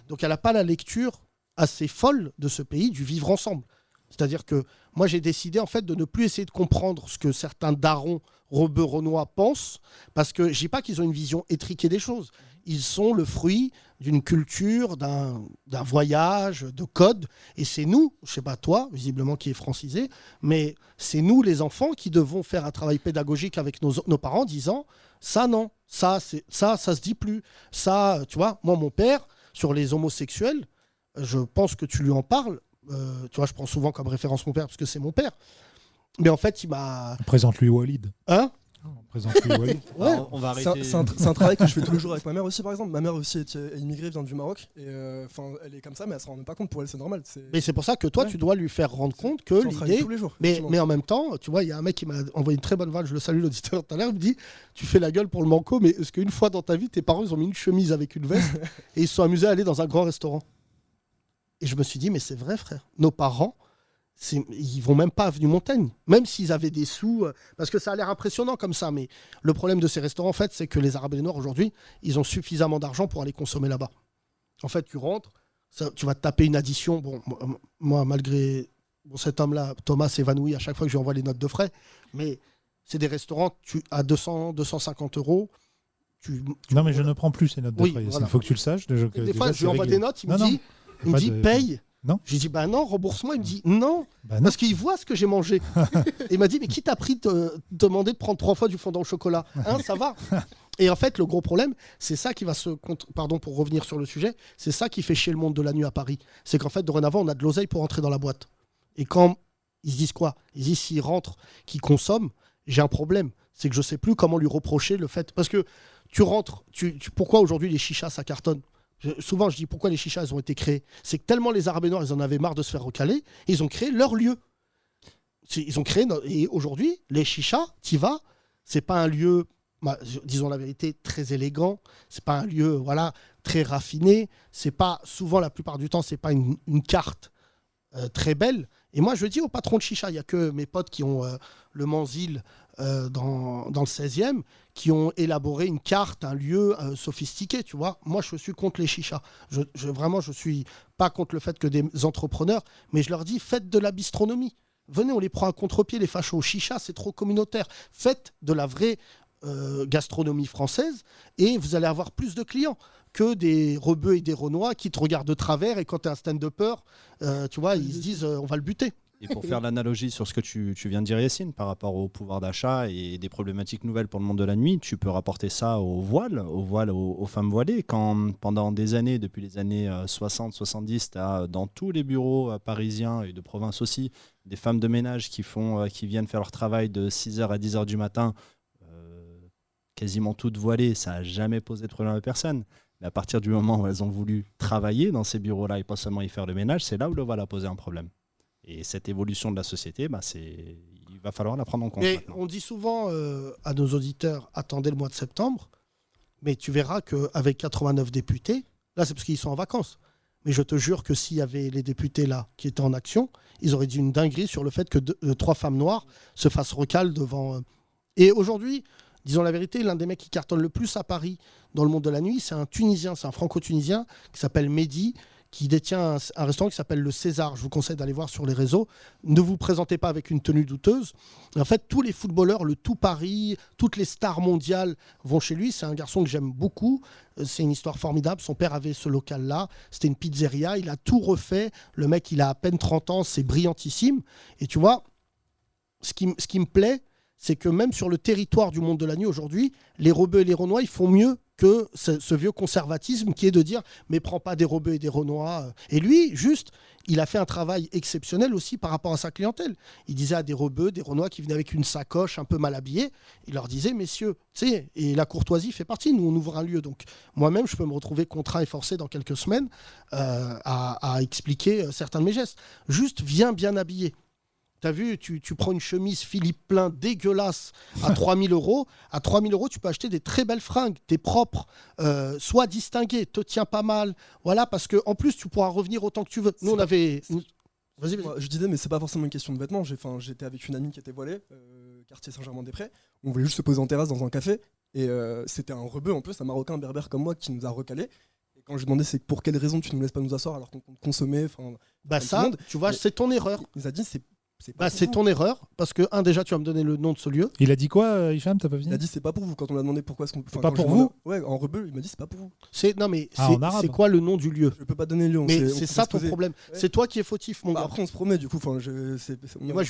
Donc elle n'a pas la lecture assez folle de ce pays, du vivre ensemble. C'est-à-dire que moi j'ai décidé en fait de ne plus essayer de comprendre ce que certains darons rebeu-renois pensent, parce que je dis pas qu'ils ont une vision étriquée des choses. Ils sont le fruit d'une culture, d'un voyage, de codes. Et c'est nous, je sais pas toi, visiblement qui est francisé, mais c'est nous les enfants qui devons faire un travail pédagogique avec nos parents, disant ça non, ça se dit plus. Ça, tu vois, moi mon père sur les homosexuels, je pense que tu lui en parles. Tu vois, je prends souvent comme référence mon père parce que c'est mon père. Mais en fait, il m'a. Présente-lui Walid. Hein? Présente-lui Walid. Ouais. On va arrêter. C'est un travail que je fais tous les jours avec ma mère aussi, par exemple. Ma mère aussi est immigrée, vient du Maroc. Et elle est comme ça, mais elle se rend même pas compte. Pour elle, c'est normal. Mais c'est pour ça que toi, Ouais. tu dois lui faire rendre compte que J'en travaille l'idée. tous les jours, Mais effectivement. en même temps, tu vois, il y a un mec qui m'a envoyé une très bonne vanne. Je le salue, l'auditeur tout à l'heure. Il me dit tu fais la gueule pour le Manco, mais est-ce qu'une fois dans ta vie, tes parents ils ont mis une chemise avec une veste et ils se sont amusés à aller dans un grand restaurant? Et je me suis dit mais c'est vrai, frère. Nos parents. Ils vont même pas à Avenue Montaigne, même s'ils avaient des sous, parce que ça a l'air impressionnant comme ça, mais le problème de ces restaurants, en fait, c'est que les Arabes et les Noirs, aujourd'hui, ils ont suffisamment d'argent pour aller consommer là-bas. En fait, tu rentres, tu vas te taper une addition. Bon, moi, malgré cet homme-là, Thomas s'évanouit à chaque fois que je lui envoie les notes de frais, mais c'est des restaurants à 200, 250 euros. Non, mais je ne prends plus ces notes de Oui, frais. voilà. Il faut que tu le saches. Déjà, Des fois, je lui envoie des notes, il me dit paye. Non. Je lui dis bah non, rembourse-moi. Il me dit non, Bah non. parce qu'il voit ce que j'ai mangé. Et il m'a dit mais qui t'a pris de demander de prendre 3 fois du fondant au chocolat, hein, ça va. Et en fait, le gros problème, c'est ça qui va pardon, pour revenir sur le sujet, c'est ça qui fait chier le monde de la nuit à Paris. C'est qu'en fait, dorénavant, on a de l'oseille pour entrer dans la boîte. Et quand ils se disent quoi? Ils disent s'ils rentrent, qu'ils consomment, j'ai un problème. C'est que je sais plus comment lui reprocher le fait. Parce que tu rentres, pourquoi aujourd'hui les chichas ça cartonne? Souvent, je dis pourquoi les chichas elles ont été créées. C'est que tellement les Arabes et Noirs, ils en avaient marre de se faire recaler, ils ont créé leur lieu. Ils ont créé, et aujourd'hui, les chichas, t'y vas, c'est pas un lieu, disons la vérité, très élégant, c'est pas un lieu, voilà, très raffiné, c'est pas, souvent, la plupart du temps, c'est pas une carte très belle. Et moi, je dis aux patrons de chicha, il n'y a que mes potes qui ont le Manzil dans le 16e, qui ont élaboré une carte, un lieu sophistiqué, tu vois. Moi, je suis contre les chichas. Vraiment, je suis pas contre le fait que des entrepreneurs, mais je leur dis, faites de la bistronomie. Venez, on les prend à contre-pied, les fachos. Chicha, c'est trop communautaire. Faites de la vraie gastronomie française et vous allez avoir plus de clients que des rebeux et des renois qui te regardent de travers et quand tu es un stand-upper, tu vois, ils se disent on va le buter. Et pour faire l'analogie sur ce que tu viens de dire, Yacine, par rapport au pouvoir d'achat et des problématiques nouvelles pour le monde de la nuit, tu peux rapporter ça au voile, aux femmes voilées. Quand pendant des années, depuis les années 60-70, tu as dans tous les bureaux parisiens et de province aussi, des femmes de ménage qui viennent faire leur travail de 6h à 10h du matin, quasiment toutes voilées, ça n'a jamais posé de problème à personne. Mais à partir du moment où elles ont voulu travailler dans ces bureaux-là et pas seulement y faire le ménage, c'est là où le voile a posé un problème. Et cette évolution de la société, il va falloir la prendre en compte. Mais on dit souvent à nos auditeurs, attendez le mois de septembre, mais tu verras qu'avec 89 députés, là c'est parce qu'ils sont en vacances, mais je te jure que s'il y avait les députés là qui étaient en action, ils auraient dit une dinguerie sur le fait que 3 femmes noires se fassent recal devant... Et aujourd'hui, disons la vérité, l'un des mecs qui cartonne le plus à Paris dans le monde de la nuit, c'est un Tunisien, c'est un Franco-Tunisien qui s'appelle Mehdi, qui détient un restaurant qui s'appelle le César. Je vous conseille d'aller voir sur les réseaux. Ne vous présentez pas avec une tenue douteuse. En fait, tous les footballeurs, le tout Paris, toutes les stars mondiales vont chez lui. C'est un garçon que j'aime beaucoup. C'est une histoire formidable. Son père avait ce local-là. C'était une pizzeria. Il a tout refait. Le mec, il a à peine 30 ans. C'est brillantissime. Et tu vois, ce qui me plaît, c'est que même sur le territoire du monde de la nuit aujourd'hui, les rebeux et les renois, ils font mieux que ce vieux conservatisme qui est de dire « mais prends pas des rebeux et des renois ». Et lui, juste, il a fait un travail exceptionnel aussi par rapport à sa clientèle. Il disait à des rebeux, des renois qui venaient avec une sacoche un peu mal habillée, il leur disait « messieurs », tu sais, et la courtoisie fait partie, nous on ouvre un lieu. Donc moi-même, je peux me retrouver contraint et forcé dans quelques semaines à expliquer certains de mes gestes. Juste, viens bien habillé. T'as vu, tu prends une chemise Philippe Plein dégueulasse à 3 000 €. À 3 000 €, tu peux acheter des très belles fringues, t'es propre, sois distingué, te tiens pas mal. Voilà, parce qu'en plus, tu pourras revenir autant que tu veux. Nous, on avait... Vas-y. Je disais, mais c'est pas forcément une question de vêtements. J'étais avec une amie qui était voilée, quartier Saint-Germain-des-Prés. On voulait juste se poser en terrasse dans un café. Et c'était un rebeu, en plus, un Marocain berbère comme moi qui nous a recalé. Et quand je lui demandais, c'est pour quelle raison tu nous laisses pas nous asseoir alors qu'on consommait. Bah ça, tu vois, c'est ton erreur. Il nous a dit, c'est ton erreur, parce que, déjà, tu vas me donner le nom de ce lieu. Il a dit quoi, Hicham, t'as pas fini ? Il a dit, c'est pas pour vous. Quand on a demandé pourquoi est-ce qu'on... C'est pas pour vous ? Ouais, en rebeu, il m'a dit, c'est pas pour vous. Non, mais c'est quoi le nom du lieu ? Je peux pas donner le nom. Mais c'est ça ton problème. Ouais. C'est toi qui es fautif, mon gars. Après, on se promet, du coup. Moi, je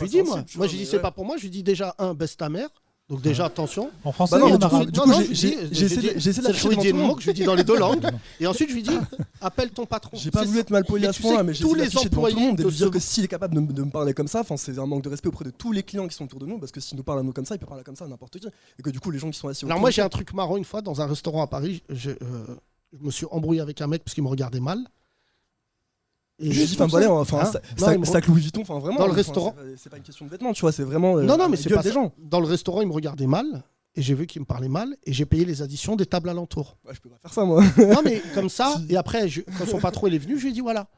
lui dis, je dis, c'est pas pour moi. Je lui dis déjà, baisse ta mère. Donc déjà, attention. En français, en arabe. Du coup, j'ai essayé de la choisir le mot que je lui dis dans les deux langues. Et ensuite, je lui dis, appelle ton patron. J'ai pas voulu être mal poli à ce point-là, mais j'ai essayé d'afficher devant tout le monde et de lui dire que s'il est capable de me parler comme ça, c'est un manque de respect auprès de tous les clients qui sont autour de nous, parce que s'il nous parle à nous comme ça, il peut parler comme ça à n'importe qui. Et que du coup, les gens qui sont assis autour... Alors moi, j'ai un truc marrant une fois, dans un restaurant à Paris, je me suis embrouillé avec un mec parce qu'il me regardait mal. Et juste sac Louis Vuitton, vraiment. Dans le restaurant. C'est pas une question de vêtements, tu vois, c'est vraiment. Non, mais c'est pas des gens. Dans le restaurant, il me regardait mal. Et j'ai vu qu'il me parlait mal. Et j'ai payé les additions des tables alentours. Ouais, je peux pas faire ça, moi. Non, mais comme ça. Et après, quand son patron il est venu, je lui ai dit voilà.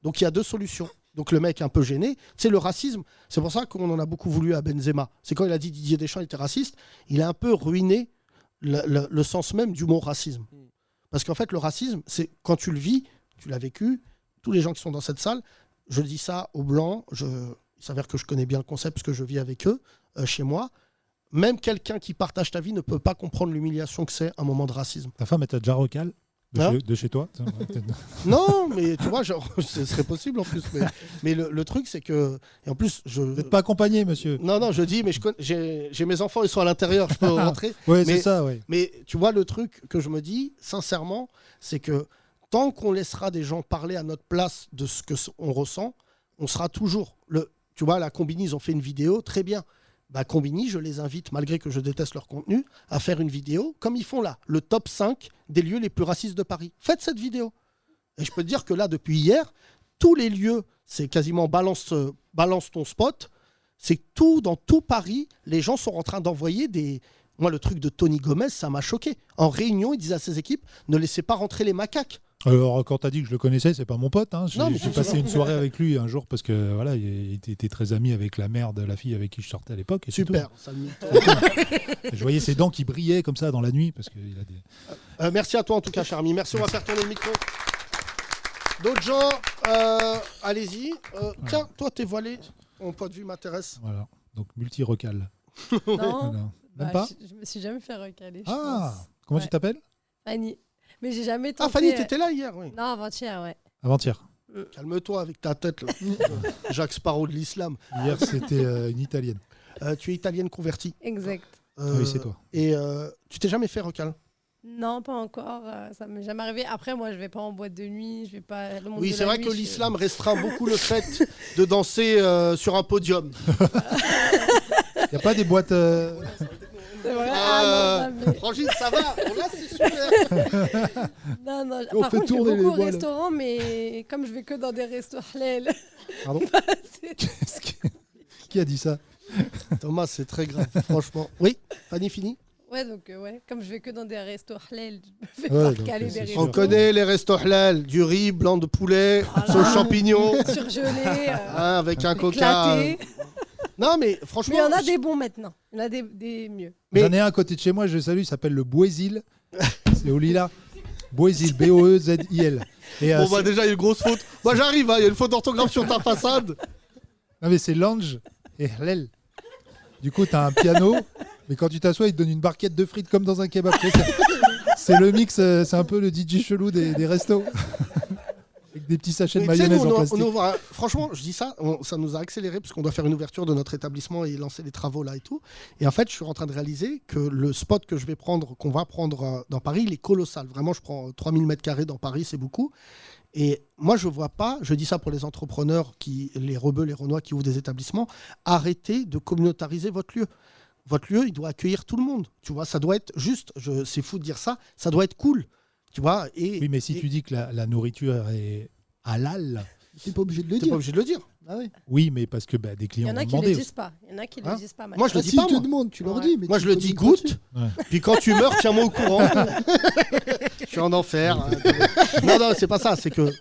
Donc il y a 2 solutions. Donc le mec est un peu gêné. Tu sais, le racisme, c'est pour ça qu'on en a beaucoup voulu à Benzema. C'est quand il a dit Didier Deschamps était raciste, il a un peu ruiné le sens même du mot racisme. Parce qu'en fait, le racisme, c'est quand tu le vis, tu l'as vécu. Tous les gens qui sont dans cette salle, je dis ça aux Blancs, il s'avère que je connais bien le concept parce que je vis avec eux, chez moi. Même quelqu'un qui partage ta vie ne peut pas comprendre l'humiliation que c'est un moment de racisme. Ta femme, elle t'a déjà recal de chez toi? Non, mais tu vois, genre, ce serait possible en plus. Mais le truc, c'est que... Et en plus, Vous n'êtes pas accompagné, monsieur. Non, je dis, mais j'ai mes enfants, ils sont à l'intérieur, je peux rentrer. Oui, c'est ça, oui. Mais tu vois, le truc que je me dis, sincèrement, c'est que tant qu'on laissera des gens parler à notre place de ce qu'on ressent, on sera toujours... Tu vois, la Combini, ils ont fait une vidéo, très bien. Combini, je les invite, malgré que je déteste leur contenu, à faire une vidéo, comme ils font là, le top 5 des lieux les plus racistes de Paris. Faites cette vidéo. Et je peux te dire que là, depuis hier, tous les lieux, c'est quasiment balance ton spot, c'est tout, dans tout Paris, les gens sont en train d'envoyer des... Moi, le truc de Tony Gomez, ça m'a choqué. En réunion, il disait à ses équipes, ne laissez pas rentrer les macaques. Alors, quand t'as dit que je le connaissais, c'est pas mon pote. Hein. Non, mais J'ai c'est passé sûr. une soirée avec lui un jour parce que voilà, il était très ami avec la mère de la fille avec qui je sortais à l'époque. Et c'est Super. tout. Ça me- Et je voyais ses dents qui brillaient comme ça dans la nuit parce qu'il a des. Merci à toi en tout cas, Charmy. Merci, on va faire tourner le micro. D'autres gens, allez-y. Tiens, toi, t'es voilé. Mon point de vue m'intéresse. Voilà. Donc multi-recal. Non, Voilà. Même bah, pas. je me suis jamais fait recaler. je Ah, pense. comment Ouais. tu t'appelles? Fanny. Mais j'ai jamais tenté. Ah, Fanny, t'étais là hier, oui. Non, avant-hier, ouais. Avant-hier. Calme-toi avec ta tête, là. Jacques Sparrow de l'islam. Hier, c'était une italienne. Tu es italienne convertie. Exact. Oui, c'est toi. Et tu t'es jamais fait recal? Non, pas encore. Ça m'est jamais arrivé. Après, moi, je vais pas en boîte de nuit. Je vais pas. Le monde Oui, de c'est la vrai nuit, que l'islam restreint beaucoup le fait de danser sur un podium. Il n'y a pas des boîtes. C'est vrai. Ah, non, jamais. Frangine, ça va. Bon, là, c'est super. Non, non. On Par fait contre, je vais tourner les beaucoup au bois, là. restaurant, mais comme je vais que dans des restos halal. Pardon. Qui a dit ça? Thomas, c'est très grave, franchement. Oui, Fanny, fini. Ouais, donc, ouais. Comme je vais que dans des restos halal, je me fais Ouais, pas donc, recaler c'est des sûr. On restos. connaît les restos halal, du riz, blanc de poulet, sauce champignon, Surgelés. avec un coca. éclatés. Non, mais franchement. Mais il y en a des bons maintenant. Il y en a des mieux. J'en ai un à côté de chez moi, je le salue, il s'appelle le Boésil. C'est au Lila. Boésil, B-O-E-Z-I-L. Et, Bon, bah, déjà, il y a une grosse faute. Moi, j'arrive, hein, il y a une faute d'orthographe sur ta façade. Non, mais c'est Lange et Hlel. Du coup, t'as un piano, mais quand tu t'assois, il te donne une barquette de frites comme dans un kebab. Tu sais, c'est le mix, c'est un peu le DJ chelou des restos. Avec des petits sachets de Mais tu sais, mayonnaise nous, en plastique. franchement, je dis ça, ça nous a accéléré parce qu'on doit faire une ouverture de notre établissement et lancer les travaux là et tout. Et en fait, je suis en train de réaliser que le spot que je vais prendre, qu'on va prendre dans Paris, il est colossal. Vraiment, je prends 3000 m² dans Paris, c'est beaucoup. Et moi, je vois pas, je dis ça pour les entrepreneurs, les rebeux, les renois qui ouvrent des établissements, arrêtez de communautariser votre lieu. Votre lieu, il doit accueillir tout le monde. Tu vois, ça doit être juste, c'est fou de dire ça, ça doit être cool. Tu vois, Oui, mais si tu dis que la nourriture est halal. T'es pas obligé de le T'es dire. pas obligé de le dire. Ah ouais. Oui, mais parce que des Il y clients en a ont qui demandé. le aussi. disent pas. Il y en a qui Hein le disent pas. Moi, je le dis Si pas, tu te moi. demandes, tu leur Ouais. dis. Mais Moi, tu je le te dis donnes pas dessus. goûte. Puis quand tu meurs, tiens-moi au courant. Je suis en enfer. Non, non, c'est pas ça. C'est que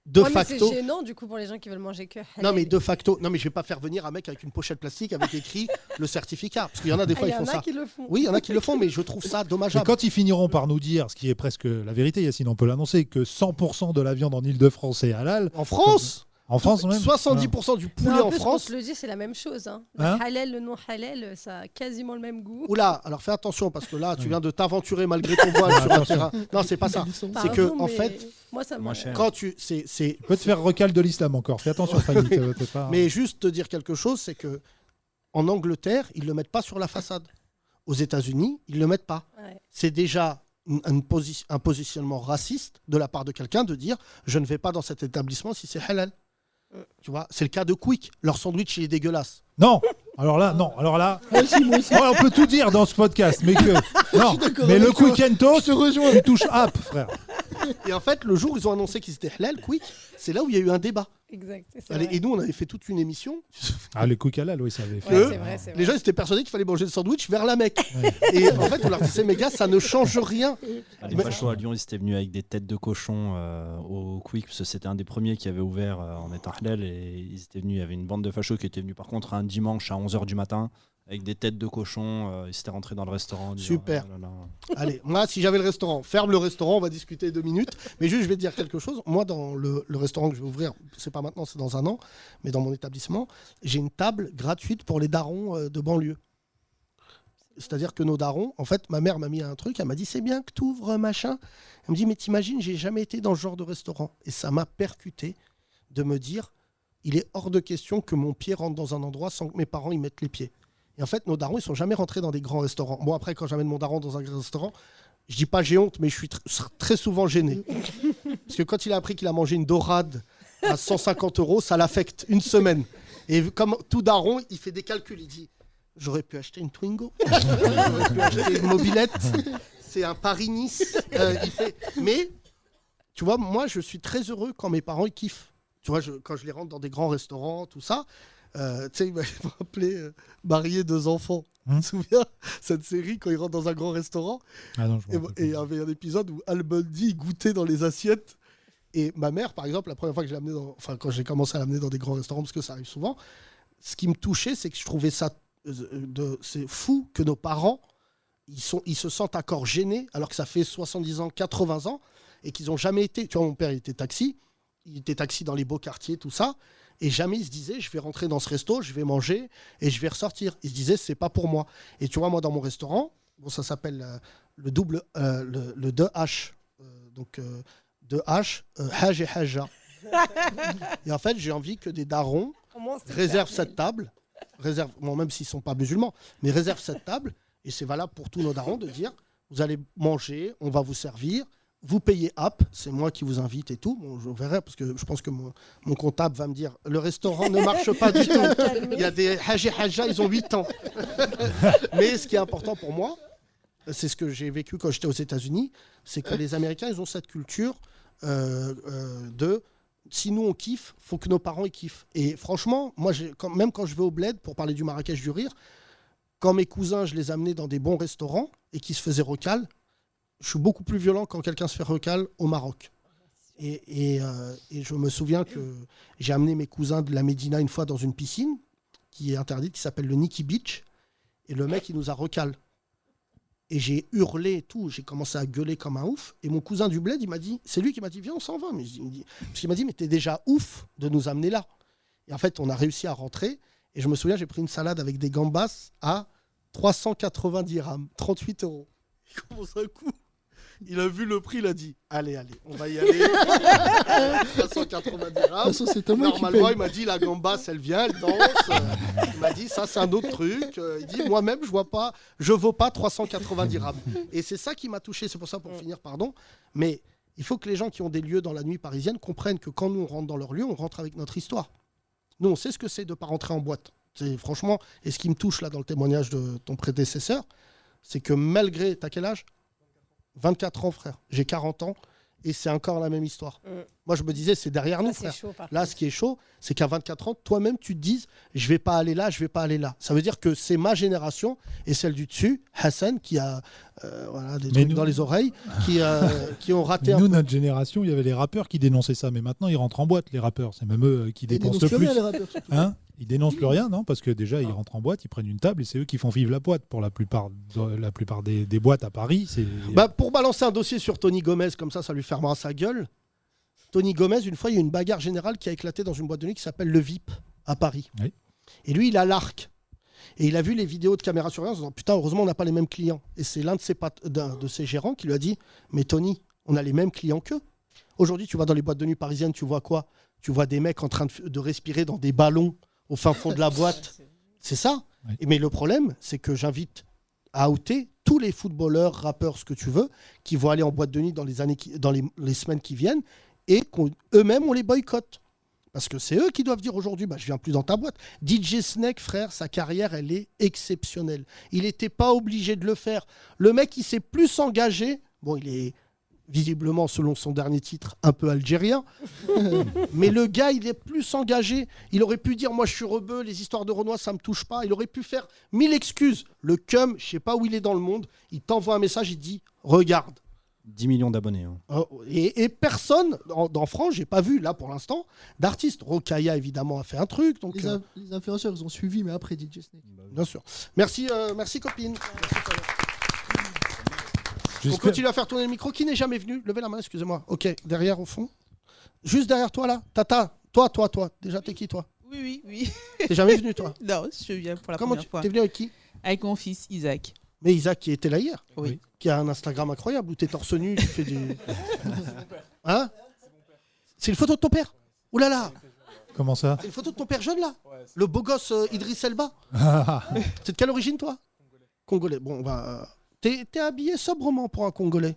de Ouais, mais facto. c'est gênant du coup pour les gens qui veulent manger que halal. Non, mais de facto. Non, mais je vais pas faire venir un mec avec une pochette plastique avec écrit le certificat. Parce qu'il y en a des fois, Il ils y font en a ça. qui le font. Oui, il y en a qui le font, mais je trouve ça Mais dommageable. quand ils finiront par nous dire, ce qui est presque la vérité, Yacine, on peut l'annoncer, que 100% de la viande en Ile-de-France est halal. En France, En France même. 70% du poulet Non, en plus, France. quand je le dis, c'est la même chose. Hein. Le Hein halal, le non halal, ça a quasiment le même goût. Oula, alors fais attention parce que là, tu viens de t'aventurer malgré ton voile sur un Attention. terrain. Non, c'est pas ça. C'est Pardon, que, en mais fait, moi, ça Moins m'a. cher. quand tu. C'est. Tu peux te faire recal de l'islam encore. Fais attention, Fanny. t'es pas- Mais juste te dire quelque chose, c'est que en Angleterre, ils le mettent pas sur la façade. Aux États-Unis, ils le mettent pas. Ouais. C'est déjà un positionnement raciste de la part de quelqu'un de dire je ne vais pas dans cet établissement si c'est halal. Tu vois, c'est le cas de Quick. Leur sandwich il est dégueulasse. Non. Alors là, non. Alors là, Moi aussi, moi aussi. ouais, on peut tout dire dans ce podcast, mais que non. d'accord Mais avec le toi. quick and toast, tu touches app, frère. Et en fait, le jour où ils ont annoncé qu'ils étaient halal, Quick, c'est là où il y a eu un débat. Exact. c'est Allez, vrai. et nous, on avait fait toute une émission. Ah, le quick halal, oui, ça avait fait. Ouais, Eux, c'est vrai, c'est Les vrai. gens ils étaient persuadés qu'il fallait manger le sandwich vers la Mecque. Et en fait, on leur disait, mais gars, ça ne change rien. Les fachos à Lyon, ils étaient venus avec des têtes de cochon au Quick, parce que c'était un des premiers qui avait ouvert en étant halal. Et ils étaient venus, il y avait une bande de fachos qui était venue par contre un dimanche à 11h du matin, avec des têtes de cochon. Ils s'étaient rentrés dans le restaurant. en disant, Super. ah là là. Allez, moi, si j'avais le restaurant, ferme le restaurant, on va discuter 2 minutes. Mais juste, je vais te dire quelque chose. Moi, dans le restaurant que je vais ouvrir, c'est pas maintenant, c'est dans un an, mais dans mon établissement, j'ai une table gratuite pour les darons de banlieue. C'est-à-dire que nos darons, en fait, ma mère m'a mis un truc, elle m'a dit c'est bien que tu ouvres machin. Elle me dit mais t'imagines, j'ai jamais été dans ce genre de restaurant. Et ça m'a percuté de me dire il est hors de question que mon pied rentre dans un endroit sans que mes parents y mettent les pieds. Et en fait, nos darons, ils sont jamais rentrés dans des grands restaurants. Bon, après, quand j'amène mon daron dans un grand restaurant, je dis pas j'ai honte, mais je suis très souvent gêné. Parce que quand il a appris qu'il a mangé une dorade à 150 €, ça l'affecte une semaine. Et comme tout daron, il fait des calculs. Il dit j'aurais pu acheter une Twingo, j'aurais pu acheter une mobilette, c'est un Paris-Nice. Mais, tu vois, moi, je suis très heureux quand mes parents ils kiffent. Tu vois, quand je les rentre dans des grands restaurants, tout ça. Tu sais, il m'a rappelé Marier 2 enfants. Tu te souviens cette série quand ils rentrent dans un grand restaurant? Ah non, je me Et rappelle il y avait un épisode où Al Bundy goûtait dans les assiettes Et ma mère, par exemple, la première fois que quand j'ai commencé à l'amener dans des grands restaurants, parce que ça arrive souvent, ce qui me touchait, c'est que je trouvais ça c'est fou que nos parents, ils se sentent encore gênés, alors que ça fait 70 ans, 80 ans, et qu'ils n'ont jamais été... Tu vois, mon père, il était taxi dans les beaux quartiers, tout ça, et jamais il se disait, je vais rentrer dans ce resto, je vais manger, et je vais ressortir. Il se disait, c'est pas pour moi. Et tu vois, moi, dans mon restaurant, bon, ça s'appelle le 2H, donc 2H, Haj et Haja. Et en fait, j'ai envie que des darons réservent cette table, même s'ils ne sont pas musulmans, mais réservent cette table, et c'est valable pour tous nos darons de dire, vous allez manger, on va vous servir, vous payez app, c'est moi qui vous invite et tout. Bon, je verrai, parce que je pense que mon comptable va me dire, le restaurant ne marche pas du tout. Il y a des Haj et Haja, ils ont 8 ans. Mais ce qui est important pour moi, c'est ce que j'ai vécu quand j'étais aux États-Unis, c'est que les Américains, ils ont cette culture de si nous on kiffe, faut que nos parents ils kiffent. Et franchement, moi, même quand je vais au bled pour parler du Marrakech du Rire, quand mes cousins, je les amenais dans des bons restaurants et qui se faisaient recal, je suis beaucoup plus violent quand quelqu'un se fait recal au Maroc. Et je me souviens que j'ai amené mes cousins de la Médina une fois dans une piscine qui est interdite, qui s'appelle le Nikki Beach, et le mec il nous a recal. Et j'ai hurlé et tout, j'ai commencé à gueuler comme un ouf. Et mon cousin du bled, c'est lui qui m'a dit, viens, on s'en va. Parce qu'il m'a dit, mais t'es déjà ouf de nous amener là. Et en fait, on a réussi à rentrer. Et je me souviens, j'ai pris une salade avec des gambas à 390 dirhams, 38 €. Il commence un coup. Il a vu le prix, il a dit, allez, on va y aller. 380 dirhams. Normalement, il m'a dit, la gambasse, elle vient, elle danse. Il m'a dit, ça, c'est un autre truc. Il dit, moi-même, je vaux pas 380 dirhams. Et c'est ça qui m'a touché. C'est pour ça, pour finir, pardon. Mais il faut que les gens qui ont des lieux dans la nuit parisienne comprennent que quand nous, on rentre dans leur lieu, on rentre avec notre histoire. Nous, on sait ce que c'est de ne pas rentrer en boîte. C'est franchement, et ce qui me touche là dans le témoignage de ton prédécesseur, c'est que malgré... T'as quel âge ? 24 ans, frère. J'ai 40 ans et c'est encore la même histoire. Moi, je me disais, c'est derrière nous, frère. Là, ce qui est chaud, c'est qu'à 24 ans, toi-même, tu te dises, je vais pas aller là, je vais pas aller là. Ça veut dire que c'est ma génération et celle du dessus, Hassan, qui a des trucs dans les oreilles, qui ont raté nous, notre génération, il y avait les rappeurs qui dénonçaient ça, mais maintenant, ils rentrent en boîte, les rappeurs. C'est même eux qui dépensent le plus. Ils dénoncent plus rien, non ? Parce que déjà, ils rentrent en boîte, ils prennent une table et c'est eux qui font vivre la boîte. Pour la plupart des boîtes à Paris, c'est... Pour balancer un dossier sur Tony Gomez, comme ça lui fermera sa gueule. Tony Gomez, une fois, il y a une bagarre générale qui a éclaté dans une boîte de nuit qui s'appelle Le VIP à Paris. Oui. Et lui, il a l'arc. Et il a vu les vidéos de caméra surveillance en disant, putain, heureusement, on n'a pas les mêmes clients. Et c'est l'un de ses gérants qui lui a dit, mais Tony, on a les mêmes clients qu'eux. Aujourd'hui, tu vas dans les boîtes de nuit parisiennes, tu vois quoi ? Tu vois des mecs en train de respirer dans des ballons au fin fond de la boîte. C'est ça. Oui. Mais le problème, c'est que j'invite à outer tous les footballeurs, rappeurs, ce que tu veux, qui vont aller en boîte de nuit dans les semaines qui viennent et qu'eux-mêmes, on les boycotte. Parce que c'est eux qui doivent dire aujourd'hui, je viens plus dans ta boîte. DJ Snake, frère, sa carrière, elle est exceptionnelle. Il n'était pas obligé de le faire. Le mec, il s'est plus engagé. Bon, il est visiblement, selon son dernier titre, un peu algérien. Mais le gars, il est plus engagé. Il aurait pu dire, moi, je suis rebeu, les histoires de Renoir, ça me touche pas. Il aurait pu faire 1000 excuses. Le cum, je sais pas où il est dans le monde, il t'envoie un message, il dit, regarde. 10 millions d'abonnés. Hein. Et personne, en France, j'ai pas vu, là, pour l'instant, d'artistes. Rokhaya, évidemment, a fait un truc. Donc, les influenceurs, ils ont suivi, mais après DJ Snake. Bien sûr. Merci copine. On continue à faire tourner le micro. Qui n'est jamais venu ? Levez la main, excusez-moi. Ok, derrière, au fond. Juste derrière toi, là. Tata, toi. Déjà, t'es qui, toi ? Oui. T'es jamais venu, toi ? Non, je viens pour la première fois. T'es venu avec qui ? Avec mon fils, Isaac. Mais Isaac qui était là hier ? Oui. Qui a un Instagram incroyable où t'es torse nu, tu fais du... Hein ? C'est une photo de ton père ? Ouh là là ! Comment ça ? C'est une photo de ton père jeune, là ? Le beau gosse Idriss Elba ? C'est de quelle origine, toi ? Congolais. Bon, on va... T'es habillé sobrement pour un Congolais.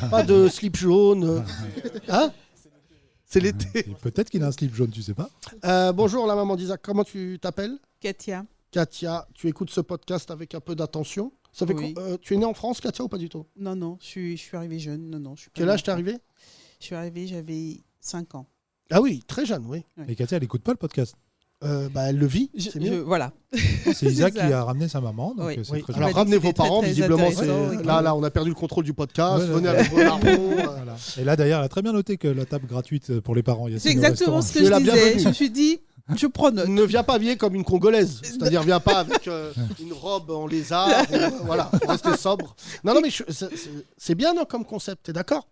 Pas de slip jaune. Hein ? C'est l'été. Peut-être qu'il a un slip jaune, tu sais pas. Bonjour la maman d'Isaac, comment tu t'appelles ? Katia. Katia, tu écoutes ce podcast avec un peu d'attention. Ça fait oui. Tu es née en France, Katia, ou pas du tout ? Non, je suis arrivée jeune. Non, je suis pas. Quel âge t'es arrivée ? Je suis arrivée, j'avais 5 ans. Ah oui, très jeune, oui. Et Katia, elle écoute pas le podcast ? elle le vit. C'est mieux. Voilà. C'est Isaac ça. qui a ramené sa maman. Donc Oui. c'est Oui. très Alors dit que ramenez vos c'était très, parents, très visiblement. intéressant. Là, on a perdu le contrôle du podcast. Ouais, Venez ouais. avec vos larrons. Voilà. Et là, d'ailleurs, elle a très bien noté que la table gratuite pour les parents. C'est exactement ce que Tu es je la disais. bienvenue. Je me suis dit, je prends note. Ne viens pas habillée comme une Congolaise. C'est-à-dire, viens pas avec une robe en lézard. Voilà, faut rester sobre. Non, mais c'est bien non, comme concept, t'es d'accord?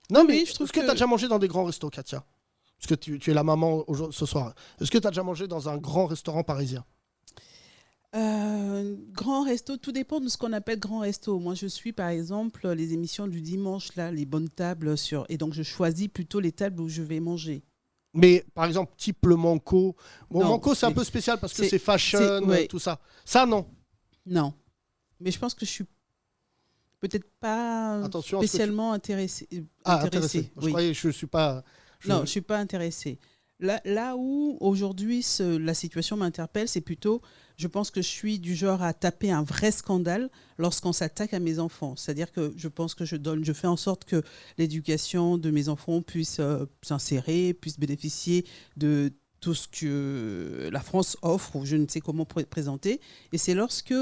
Non, mais je trouve est-ce que tu as déjà mangé dans des grands restos, Katia? Parce que tu es la maman ce soir. Est-ce que tu as déjà mangé dans un grand restaurant parisien? Grand resto, tout dépend de ce qu'on appelle grand resto. Moi, je suis par exemple les émissions du dimanche, là, les bonnes tables et donc je choisis plutôt les tables où je vais manger. Mais par exemple, type le Manco. Bon, Non, Manco, c'est un peu spécial parce que c'est fashion, ouais. tout ça. Ça, non. Non. Mais je pense que je suis peut-être pas spécialement intéressée. Intéressée. Je croyais que je ne suis pas. Non, je ne suis pas intéressée. Là où aujourd'hui la situation m'interpelle, c'est plutôt, je pense que je suis du genre à taper un vrai scandale lorsqu'on s'attaque à mes enfants. C'est-à-dire que je pense que je fais en sorte que l'éducation de mes enfants puisse s'insérer, puisse bénéficier de tout ce que la France offre, ou je ne sais comment présenter. Et c'est lorsque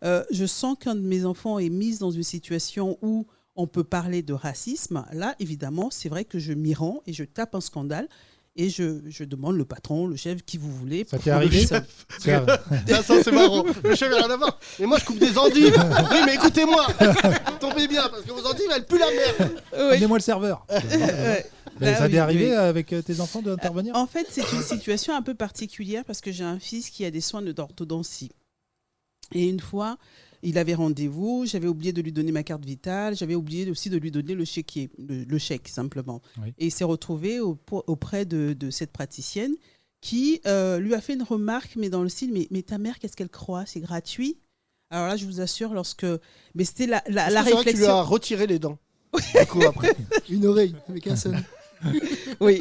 je sens qu'un de mes enfants est mis dans une situation où on peut parler de racisme. Là, évidemment, c'est vrai que je m'y rends et je tape un scandale. Et je demande le patron, le chef, qui vous voulez. Ça t'est arrivé? Ça, c'est marrant. Le chef, il n'a rien à voir. Mais moi, je coupe des endives. Oui, mais écoutez-moi. Tombez bien, parce que vos endives, elles puent la merde. Amenez-moi le serveur. Mais ça t'est arrivé avec tes enfants d'intervenir? En fait, c'est une situation un peu particulière parce que j'ai un fils qui a des soins d'orthodontie. Et une fois, il avait rendez-vous, j'avais oublié de lui donner ma carte vitale, j'avais oublié aussi de lui donner le chéquier, le chèque simplement. Oui. Et il s'est retrouvé auprès de cette praticienne qui lui a fait une remarque, mais dans le style, mais ta mère, qu'est-ce qu'elle croit? C'est gratuit? Alors là, je vous assure, mais c'était la réflexion. Vrai que tu lui as retiré les dents. Du coup, après. Une oreille avec un seul. Oui.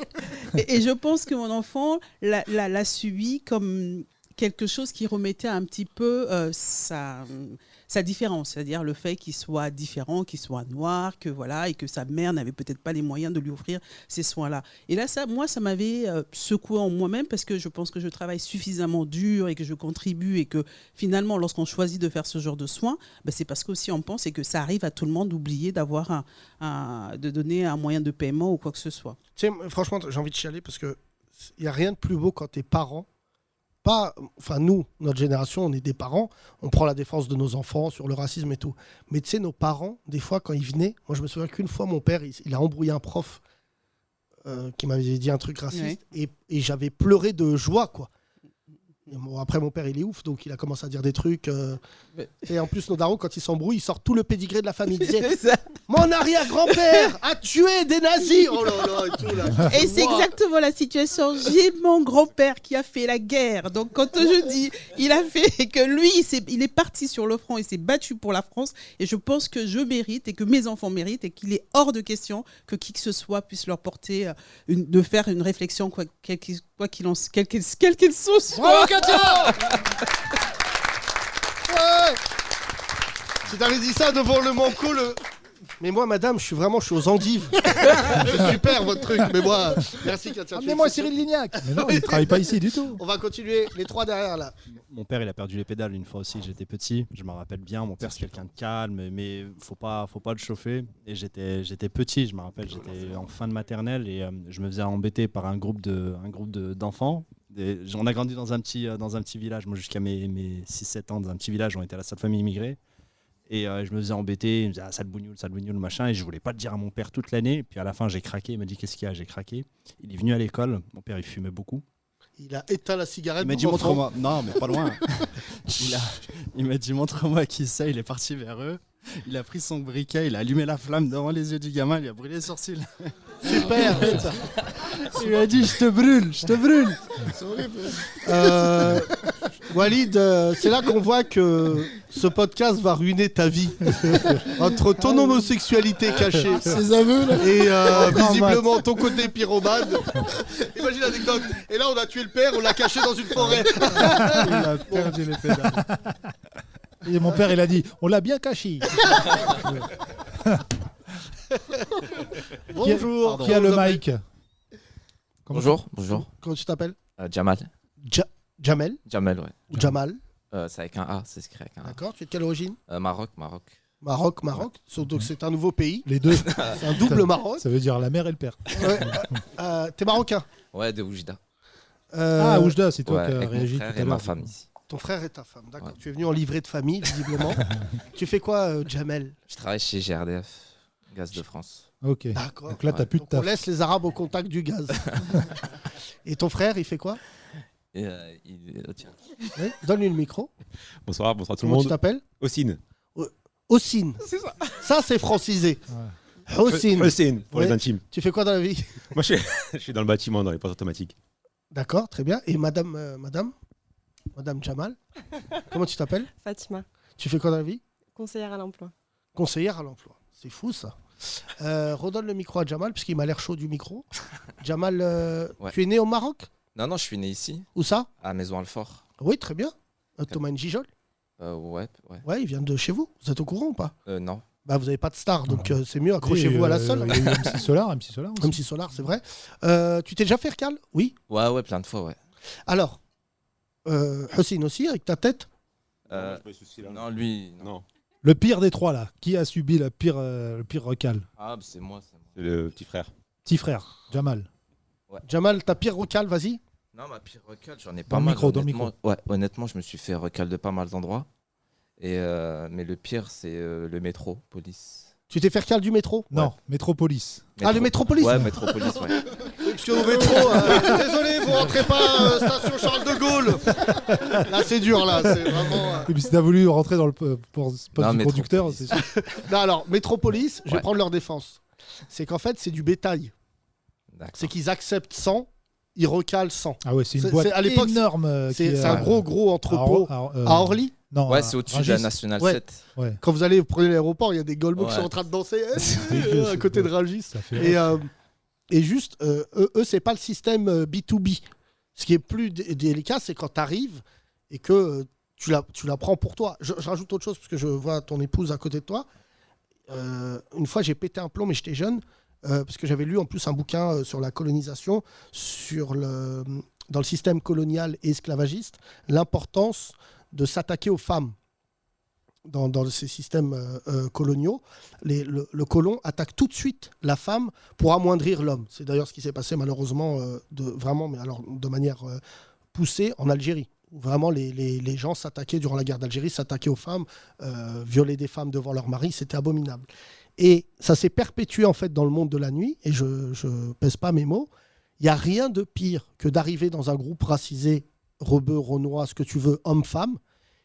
Et je pense que mon enfant l'a subi comme quelque chose qui remettait un petit peu sa différence, c'est-à-dire le fait qu'il soit différent, qu'il soit noir, que voilà, et que sa mère n'avait peut-être pas les moyens de lui offrir ces soins-là. Et là, ça m'avait secoué en moi-même parce que je pense que je travaille suffisamment dur et que je contribue et que finalement, lorsqu'on choisit de faire ce genre de soins, c'est parce qu'aussi on pense et que ça arrive à tout le monde d'oublier d'avoir de donner un moyen de paiement ou quoi que ce soit. Tu sais, franchement, j'ai envie de chialer parce qu'il n'y a rien de plus beau quand tes parents. Nous, notre génération, on est des parents, on prend la défense de nos enfants sur le racisme et tout. Mais tu sais, nos parents, des fois, quand ils venaient, moi je me souviens qu'une fois, mon père, il a embrouillé un prof qui m'avait dit un truc raciste et j'avais pleuré de joie, quoi. Et bon, après, mon père, il est ouf, donc il a commencé à dire des trucs. Et en plus, nos darons, quand ils s'embrouillent, ils sortent tout le pédigré de la famille. Ils disaient, mon arrière-grand-père a tué des nazis. Oh là là, et tout là. Et c'est exactement la situation. J'ai mon grand-père qui a fait la guerre. Donc quand je dis, il a fait que lui, il est parti sur le front, il s'est battu pour la France. Et je pense que je mérite et que mes enfants méritent et qu'il est hors de question que qui que ce soit puisse leur porter de faire une réflexion quel qu'il soit. Bravo, Katia. Ouais. Si t'avais dit ça devant le Manco, Mais moi, madame, je suis aux endives. C'est super, votre truc. Mais moi, merci, Katia. Amenez-moi Cyril Lignac. Mais non, il ne travaille pas ici du tout. On va continuer. Les trois derrière, là. Mon père, il a perdu les pédales une fois aussi. J'étais petit, je me rappelle bien. Mon père, c'est quelqu'un de calme, mais faut pas le chauffer. Et j'étais petit, je me rappelle. J'étais en fin de maternelle et je me faisais embêter par un groupe d'enfants. On a grandi dans un petit village. Moi, jusqu'à mes 6-7 ans, dans un petit village, on était à la seule famille immigrée. Et je me faisais embêter, il me disait sale bougnoule, machin. Et je voulais pas le dire à mon père toute l'année. Puis à la fin, j'ai craqué. Il m'a dit qu'est-ce qu'il y a? J'ai craqué. Il est venu à l'école. Mon père, il fumait beaucoup. Il a éteint la cigarette. Il m'a dit montre-moi. Non, mais pas loin. Il m'a dit montre-moi qui c'est. Il est parti vers eux. Il a pris son briquet, il a allumé la flamme devant les yeux du gamin, il a brûlé les sourcils. Super. Il lui a dit je te brûle. C'est horrible. Walid, c'est là qu'on voit que ce podcast va ruiner ta vie. Entre ton homosexualité cachée, ses aveux là. Et visiblement ton côté pyromane. Imagine l'anecdote. Et là, on a tué le père, on l'a caché dans une forêt. Il a perdu les pédales. Et mon père, il a dit on l'a bien caché. Bonjour. Qui a le mic? Bonjour. Comment tu t'appelles? Jamal. Jamel Jamel, ouais. ou Jamal? C'est avec un A, c'est écrit avec un A. D'accord, tu es de quelle origine? Maroc. Maroc. Donc c'est un nouveau pays. Les deux. C'est un double Maroc. Ça veut dire la mère et le père. Ouais. T'es marocain? Ouais, de Oujda. Oujda, c'est toi qui as avec réagi mon tout frère à et ma l'heure. femme ici. Ton frère et ta femme, d'accord. Tu es venu en livret de famille, visiblement. Tu fais quoi, Jamel? Je travaille chez GRDF, Gaz de France. Ok. D'accord. Donc là, t'as plus de Donc on taf. laisse les Arabes au contact du gaz. Et ton frère, il fait quoi? Tiens. Ouais, donne-lui le micro. Bonsoir tout le Comment monde. tu t'appelles? Ossine. Ossine. C'est ça. Ça, c'est francisé. Ossine. Ossine, pour les Ouais. intimes. Tu fais quoi dans la vie? Moi, je suis dans le bâtiment, dans les portes automatiques. D'accord, très bien. Et madame Jamal, comment tu t'appelles? Fatima, Tu fais quoi dans la vie? conseillère à l'emploi. Conseillère à l'emploi. C'est fou, ça. Redonne le micro à Jamal, puisqu'il m'a l'air chaud du micro. Jamal, Ouais. tu es né au Maroc? Non, je suis né ici. Où ça? À Maison-Alfort. Oui, très bien. Thomas Njijol? Ouais. Ouais, il vient de chez vous. Vous êtes au courant ou pas? Non. Bah, vous n'avez pas de star, donc c'est mieux, accrochez-vous à la seule. Il y a eu MC Solar aussi. MC Solar, c'est vrai. Tu t'es déjà fait recal? Oui. Ouais, plein de fois, ouais. Alors, Hossein aussi, avec ta tête? Non, lui, non. Le pire des trois, là. Qui a subi le pire recal? Ah, bah, c'est moi. C'est le petit frère. Petit frère, Jamal. Ouais. Jamal, ta pire recal, vas-y. Non, ma pire recal, j'en ai Dans pas le mal. micro, dans le micro. Ouais, honnêtement, je me suis fait recal de pas mal d'endroits. Mais le pire, c'est le métro, police. Tu t'es fait recal du métro? Non, Métropolis. Ah, le Métropolis? Ouais, Métropolis, ouais. Parce que au métro, désolé, vous rentrez pas station Charles de Gaulle. Là, c'est dur, là. C'est vraiment. Et puis si t'as voulu rentrer dans le poste Non, du conducteur, c'est sûr. Non, alors, Métropolis, je vais Ouais. prendre leur défense. C'est qu'en fait, c'est du bétail. C'est qu'ils acceptent 100, ils recalent 100. Ah ouais, c'est une boîte à l'époque, énorme. C'est un gros entrepôt à Orly. Non, Ouais, c'est au-dessus de la Nationale Ouais. 7. Ouais. Quand vous allez, vous prenez l'aéroport, il y a des golemons qui Ouais. sont en train de danser dégueu, à côté de Rungis. Ça fait Et juste, eux, c'est pas le système B2B. Ce qui est plus délicat, c'est quand tu arrives et que tu la prends pour toi. Je rajoute autre chose parce que je vois ton épouse à côté de toi. Une fois, j'ai pété un plomb, mais j'étais jeune, parce que j'avais lu en plus un bouquin sur la colonisation, dans le système colonial et esclavagiste, l'importance de s'attaquer aux femmes. Dans ces systèmes coloniaux, le colon attaque tout de suite la femme pour amoindrir l'homme. C'est d'ailleurs ce qui s'est passé malheureusement de manière poussée en Algérie. Où vraiment les gens s'attaquaient durant la guerre d'Algérie, s'attaquaient aux femmes, violaient des femmes devant leur mari, c'était abominable. Et ça s'est perpétué en fait dans le monde de la nuit, et je pèse pas mes mots. Il n'y a rien de pire que d'arriver dans un groupe racisé, rebeu, renois, ce que tu veux, homme-femme,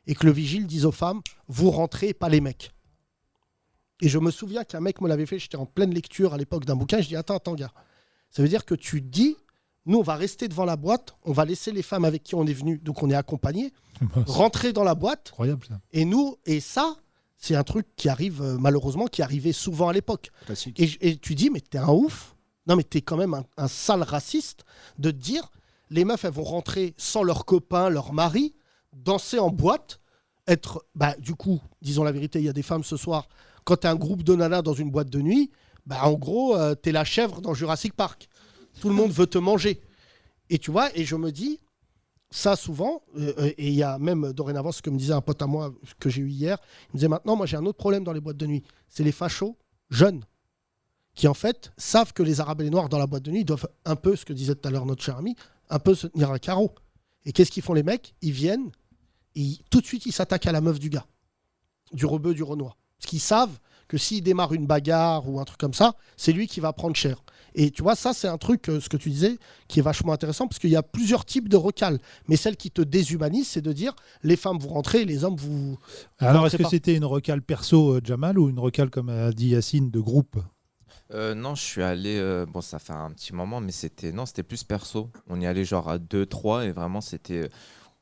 et que le vigile dise aux femmes, vous rentrez, pas les mecs. Et je me souviens qu'un mec me l'avait fait, j'étais en pleine lecture à l'époque d'un bouquin, je dis, attends gars, ça veut dire que tu dis, nous on va rester devant la boîte, on va laisser les femmes avec qui on est venu, donc on est accompagnés, rentrer dans la boîte, incroyable ça. Et ça, c'est un truc qui arrive malheureusement, qui arrivait souvent à l'époque. Et tu dis, mais t'es un ouf, non mais t'es quand même un sale raciste de te dire, les meufs elles vont rentrer sans leurs copains, leur mari, danser en boîte, du coup, disons la vérité, il y a des femmes ce soir, quand t'es un groupe de nanas dans une boîte de nuit, en gros, t'es la chèvre dans Jurassic Park. Tout le monde veut te manger. Et tu vois, et je me dis, ça souvent, et il y a même dorénavant, ce que me disait un pote à moi que j'ai eu hier, il me disait maintenant, moi j'ai un autre problème dans les boîtes de nuit, c'est les fachos jeunes, qui en fait savent que les Arabes et les Noirs dans la boîte de nuit doivent un peu, ce que disait tout à l'heure notre cher ami, un peu se tenir à carreau. Et qu'est-ce qu'ils font les mecs? Ils viennent, tout de suite ils s'attaquent à la meuf du gars, du rebeu, du renois. Parce qu'ils savent que s'il démarre une bagarre ou un truc comme ça, c'est lui qui va prendre cher. Et tu vois, ça c'est un truc, ce que tu disais, qui est vachement intéressant, parce qu'il y a plusieurs types de recales. Mais celle qui te déshumanise, c'est de dire, les femmes vous rentrez, les hommes vous... Alors est-ce que c'était une recale perso, Jamal, ou une recale, comme a dit Yacine, de groupe? Non, je suis allé, ça fait un petit moment, mais c'était plus perso. On y allait genre à 2-3 et vraiment c'était,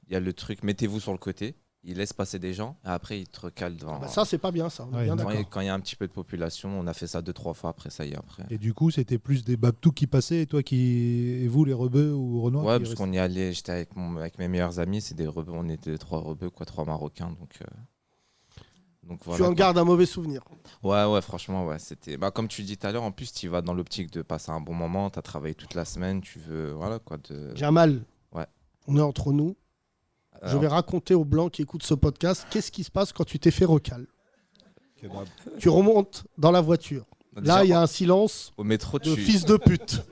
il y a le truc, mettez-vous sur le côté, il laisse passer des gens et après il te recale devant. Ça c'est pas bien ça, on est bien d'accord. Quand il y a un petit peu de population, on a fait ça 2-3 fois, après ça y est après. Et du coup c'était plus des babtous qui passaient et vous les rebeux ou renois? Ouais, parce qu'on y allait, j'étais avec mes meilleurs amis, c'est des rebeux, on était 3 rebeux, 3 Marocains, donc voilà, tu en gardes un mauvais souvenir. Ouais, franchement, ouais, c'était. Comme tu dis tout à l'heure, en plus, tu vas dans l'optique de passer un bon moment, tu as travaillé toute la semaine, tu veux. Voilà quoi. Jamal, ouais. on est entre nous. Je vais raconter aux Blancs qui écoutent ce podcast qu'est-ce qui se passe quand tu t'es fait recal. Tu remontes dans la voiture. Déjà, Là, il y a un silence au métro, de fils de pute.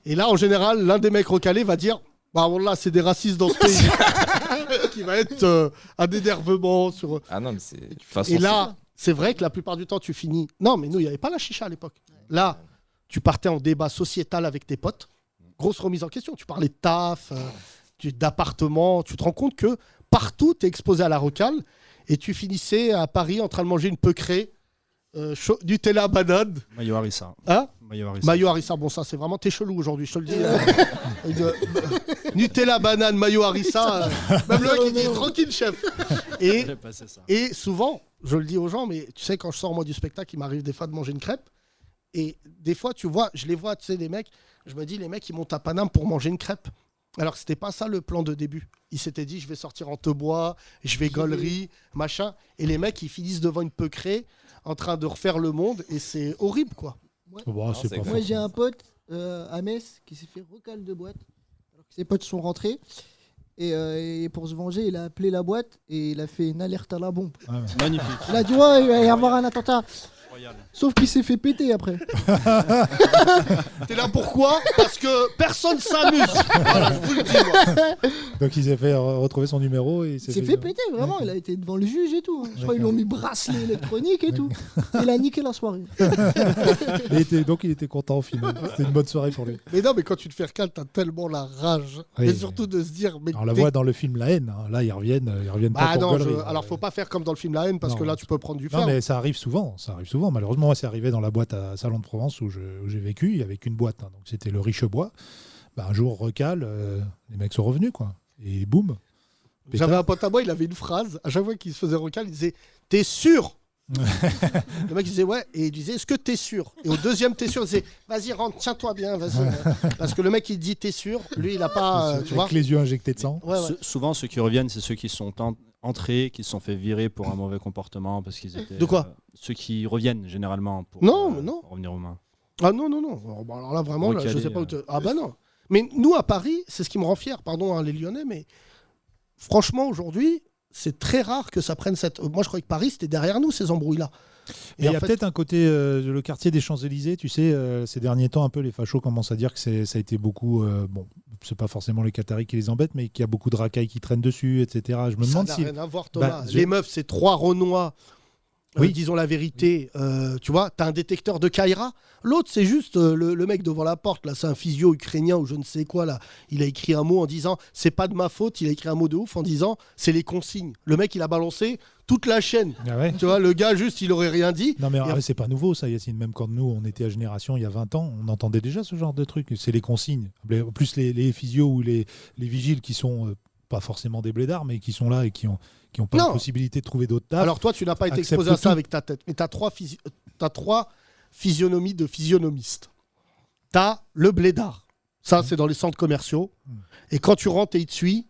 Et là, en général, l'un des mecs recalés va dire bah voilà, c'est des racistes dans ce pays. Qui va être un énervement sur. Ah non, mais c'est. de toute façon, Et là, c'est vrai que la plupart du temps, tu finis. Non, mais nous, il n'y avait pas la chicha à l'époque. Là, tu partais en débat sociétal avec tes potes. Grosse remise en question. Tu parlais de taf, d'appartement. Tu te rends compte que partout, tu es exposé à la recale. Et tu finissais à Paris en train de manger une peucrée, Nutella banane. Mayo harissa. Hein Mayo harissa. Mayo harissa. Bon, ça, c'est vraiment. T'es chelou aujourd'hui, je te le dis. Nutella banane, mayo harissa. Même le mec, il dit tranquille, chef. Et souvent, je le dis aux gens, mais tu sais, quand je sors moi du spectacle, il m'arrive des fois de manger une crêpe. Et des fois, tu vois, je les vois, tu sais, les mecs, je me dis, les mecs, ils montent à Paname pour manger une crêpe. Alors que c'était pas ça le plan de début. Ils s'étaient dit, je vais sortir en te-bois, je vais gaulerie, machin. Et les mecs, ils finissent devant une peucrée, en train de refaire le monde, et c'est horrible, quoi. Moi, j'ai un pote à Metz qui s'est fait recal de boîte, alors que ses potes sont rentrés. Et pour se venger, il a appelé la boîte et il a fait une alerte à la bombe. Ah ouais. Magnifique. Il a dit ouais, il va y avoir un attentat. Sauf qu'il s'est fait péter après. T'es là pourquoi ? Parce que personne s'amuse. Voilà, je vous le dis, moi. Donc il s'est fait retrouver son numéro et il s'est fait péter, vraiment. Il a été devant le juge et tout. Je crois qu'ils lui ont mis bracelet électronique et tout. Il a niqué la soirée. Donc il était content au final. C'était une bonne soirée pour lui. Mais non, mais quand tu te fais recal, t'as tellement la rage. Oui, et surtout de se dire. Mais on la voit dans le film La Haine. Hein. Là, ils reviennent pas pour gaulerie. Alors faut pas faire comme dans le film La Haine parce que là, tu peux prendre du fer. Non, mais ça arrive souvent. Malheureusement, moi, c'est arrivé dans la boîte à Salon de Provence où j'ai vécu. Il y avait qu'une boîte. Hein. Donc c'était le Richebois. Un jour, recal, les mecs sont revenus, quoi. Et boum. J'avais un pote à moi, il avait une phrase. À chaque fois qu'il se faisait recal, il disait t'es sûr ? Le mec il disait ouais, et il disait est-ce que t'es sûr ? Et au deuxième t'es sûr, il disait vas-y rentre, tiens-toi bien, vas-y. Parce que le mec il dit t'es sûr, lui il a pas, tu vois. Avec les yeux injectés de sang. Ouais. Souvent ceux qui reviennent, c'est ceux qui sont entrés, qui se sont fait virer pour un mauvais comportement parce qu'ils étaient. De quoi ? Ceux qui reviennent généralement pour, pour revenir aux mains. Ah non. Alors là vraiment, là, je sais pas où Ah bah non. Mais nous à Paris, c'est ce qui me rend fier, pardon les Lyonnais, mais franchement aujourd'hui. C'est très rare que ça prenne cette. Moi, je croyais que Paris, c'était derrière nous, ces embrouilles-là. Et il y a peut-être un côté, le quartier des Champs-Élysées, tu sais, ces derniers temps, un peu les fachos commencent à dire que ça a été beaucoup. Bon, c'est pas forcément les Qataris qui les embêtent, mais qu'il y a beaucoup de racailles qui traînent dessus, etc. Je me demande ça si. n'a rien à voir, Thomas. Les meufs, c'est 3 Renois. Oui. Disons la vérité, tu vois, t'as un détecteur de Kaira. L'autre, c'est juste le mec devant la porte. Là, c'est un physio ukrainien ou je ne sais quoi. Là, il a écrit un mot en disant c'est pas de ma faute. Il a écrit un mot de ouf en disant c'est les consignes. Le mec, il a balancé toute la chaîne. Ah ouais. Tu vois, le gars, juste, il aurait rien dit. Non, mais c'est pas nouveau, ça, Yacine. Même quand nous, on était à Génération il y a 20 ans, on entendait déjà ce genre de truc. C'est les consignes. En plus, les physios ou les vigiles qui sont pas forcément des blédards, mais qui sont là et qui ont pas la possibilité de trouver d'autres tafs. Alors toi, tu n'as pas été exposé à ça avec ta tête, mais tu as 3 physionomies de physionomistes. Tu as le blédard. Ça, c'est dans les centres commerciaux. Et quand tu rentres et il te suit,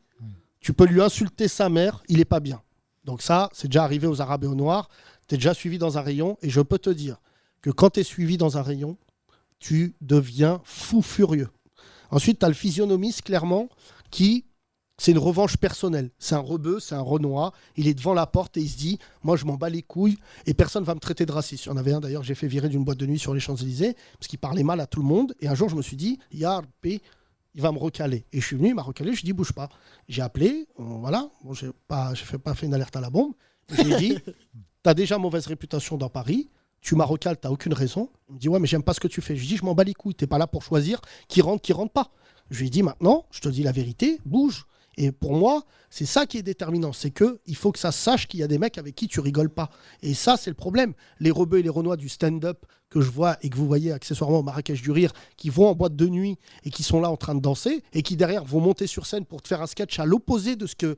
tu peux lui insulter sa mère, il est pas bien. Donc ça, c'est déjà arrivé aux Arabes et aux Noirs. Tu es déjà suivi dans un rayon. Et je peux te dire que quand tu es suivi dans un rayon, tu deviens fou furieux. Ensuite, tu as le physionomiste, clairement, qui... C'est une revanche personnelle. C'est un rebeu, c'est un Renoir. Il est devant la porte et il se dit moi, je m'en bats les couilles et personne ne va me traiter de raciste. Il y en avait un d'ailleurs, j'ai fait virer d'une boîte de nuit sur les Champs-Élysées parce qu'il parlait mal à tout le monde. Et un jour, je me suis dit Yarp, il va me recaler. Et je suis venu, il m'a recalé. Je lui ai dit bouge pas. J'ai appelé, voilà. Bon, j'ai pas fait une alerte à la bombe. Je lui ai dit t'as déjà mauvaise réputation dans Paris. Tu m'as recalé, t'as aucune raison. Il me dit ouais, mais j'aime pas ce que tu fais. Je lui ai dit je m'en bats les couilles. T'es pas là pour choisir qui rentre pas. Je lui ai dit maintenant, je te dis la vérité, bouge. Et pour moi, c'est ça qui est déterminant. C'est qu'il faut que ça sache qu'il y a des mecs avec qui tu rigoles pas. Et ça, c'est le problème. Les rebeux et les Renois du stand-up que je vois et que vous voyez accessoirement au Marrakech du Rire, qui vont en boîte de nuit et qui sont là en train de danser et qui derrière vont monter sur scène pour te faire un sketch à l'opposé de ce que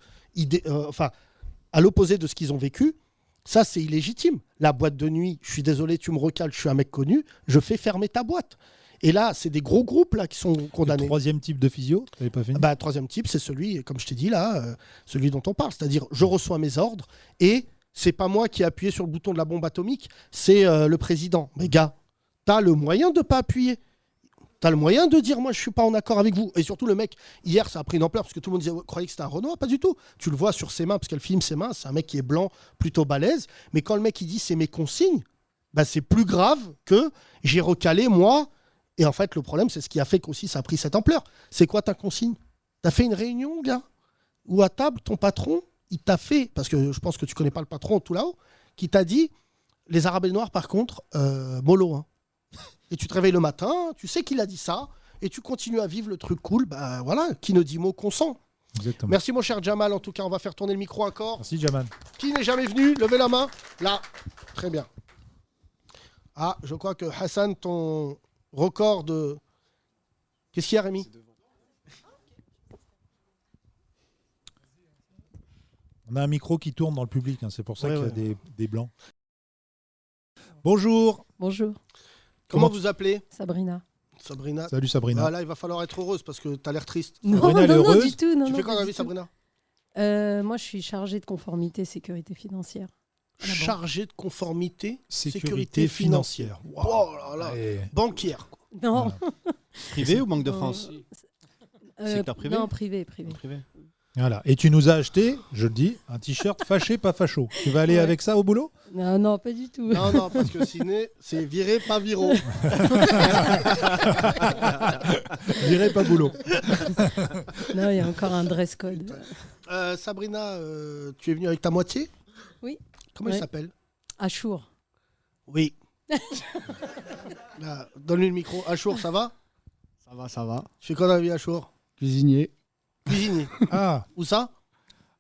à l'opposé de ce qu'ils ont vécu. Ça, c'est illégitime. La boîte de nuit, je suis désolé, tu me recales, je suis un mec connu, je fais fermer ta boîte. Et là, c'est des gros groupes là qui sont condamnés. Le troisième type de physio, t'avais pas fini ? Troisième type, c'est celui, comme je t'ai dit là, celui dont on parle. C'est-à-dire, je reçois mes ordres et c'est pas moi qui ai appuyé sur le bouton de la bombe atomique, c'est le président. Mais gars, t'as le moyen de pas appuyer. T'as le moyen de dire, moi, je suis pas en accord avec vous. Et surtout, le mec, hier, ça a pris une ampleur parce que tout le monde croyait que c'était un Renoir. Pas du tout. Tu le vois sur ses mains parce qu'elle filme ses mains. C'est un mec qui est blanc, plutôt balèze. Mais quand le mec, il dit, c'est mes consignes, bah, c'est plus grave que j'ai recalé, moi. Et en fait, le problème, c'est ce qui a fait qu'aussi ça a pris cette ampleur. C'est quoi ta consigne? T'as fait une réunion, gars? Ou à table, ton patron, il t'a fait, parce que je pense que tu connais pas le patron tout là-haut, qui t'a dit, les Arabes et les Noirs, par contre, mollo, hein. Et tu te réveilles le matin, tu sais qu'il a dit ça, et tu continues à vivre le truc cool. Bah voilà, qui ne dit mot consent. Exactement. Merci mon cher Jamal, en tout cas, on va faire tourner le micro encore. Merci Jamal. Qui n'est jamais venu? Levez la main. Là. Très bien. Ah, je crois que Hassan, ton record de... Qu'est-ce qu'il y a, Rémi? On a un micro qui tourne dans le public, hein, c'est pour ça qu'il y a des blancs. Bonjour. Bonjour. Comment vous appelez? Sabrina. Sabrina. Salut Sabrina. Ah, là, il va falloir être heureuse parce que tu as l'air triste. Non, Sabrina, non, non, du tout. Non, tu non, fais quoi dans la du vie, tout. Sabrina? Moi, je suis chargée de conformité sécurité financière. Chargée de conformité sécurité financière. Wow. Oh là là. Ouais. Banquière. Non. Privé ou Banque de France? Secteur privé? Non, privé. Voilà. Et tu nous as acheté, je le dis, un t-shirt fâché, pas facho. Tu vas aller avec ça au boulot? Non, non, pas du tout. Non, parce que ciné, c'est viré, pas viro. Viré, pas boulot. Non, il y a encore un dress code. Sabrina, tu es venue avec ta moitié? Oui. Comment il s'appelle? Achour. Oui. Là, donne-lui le micro. Achour, ça va? Ça va. Tu fais quoi dans la vie, Achour? Cuisinier. Cuisinier. Ah. Où ça?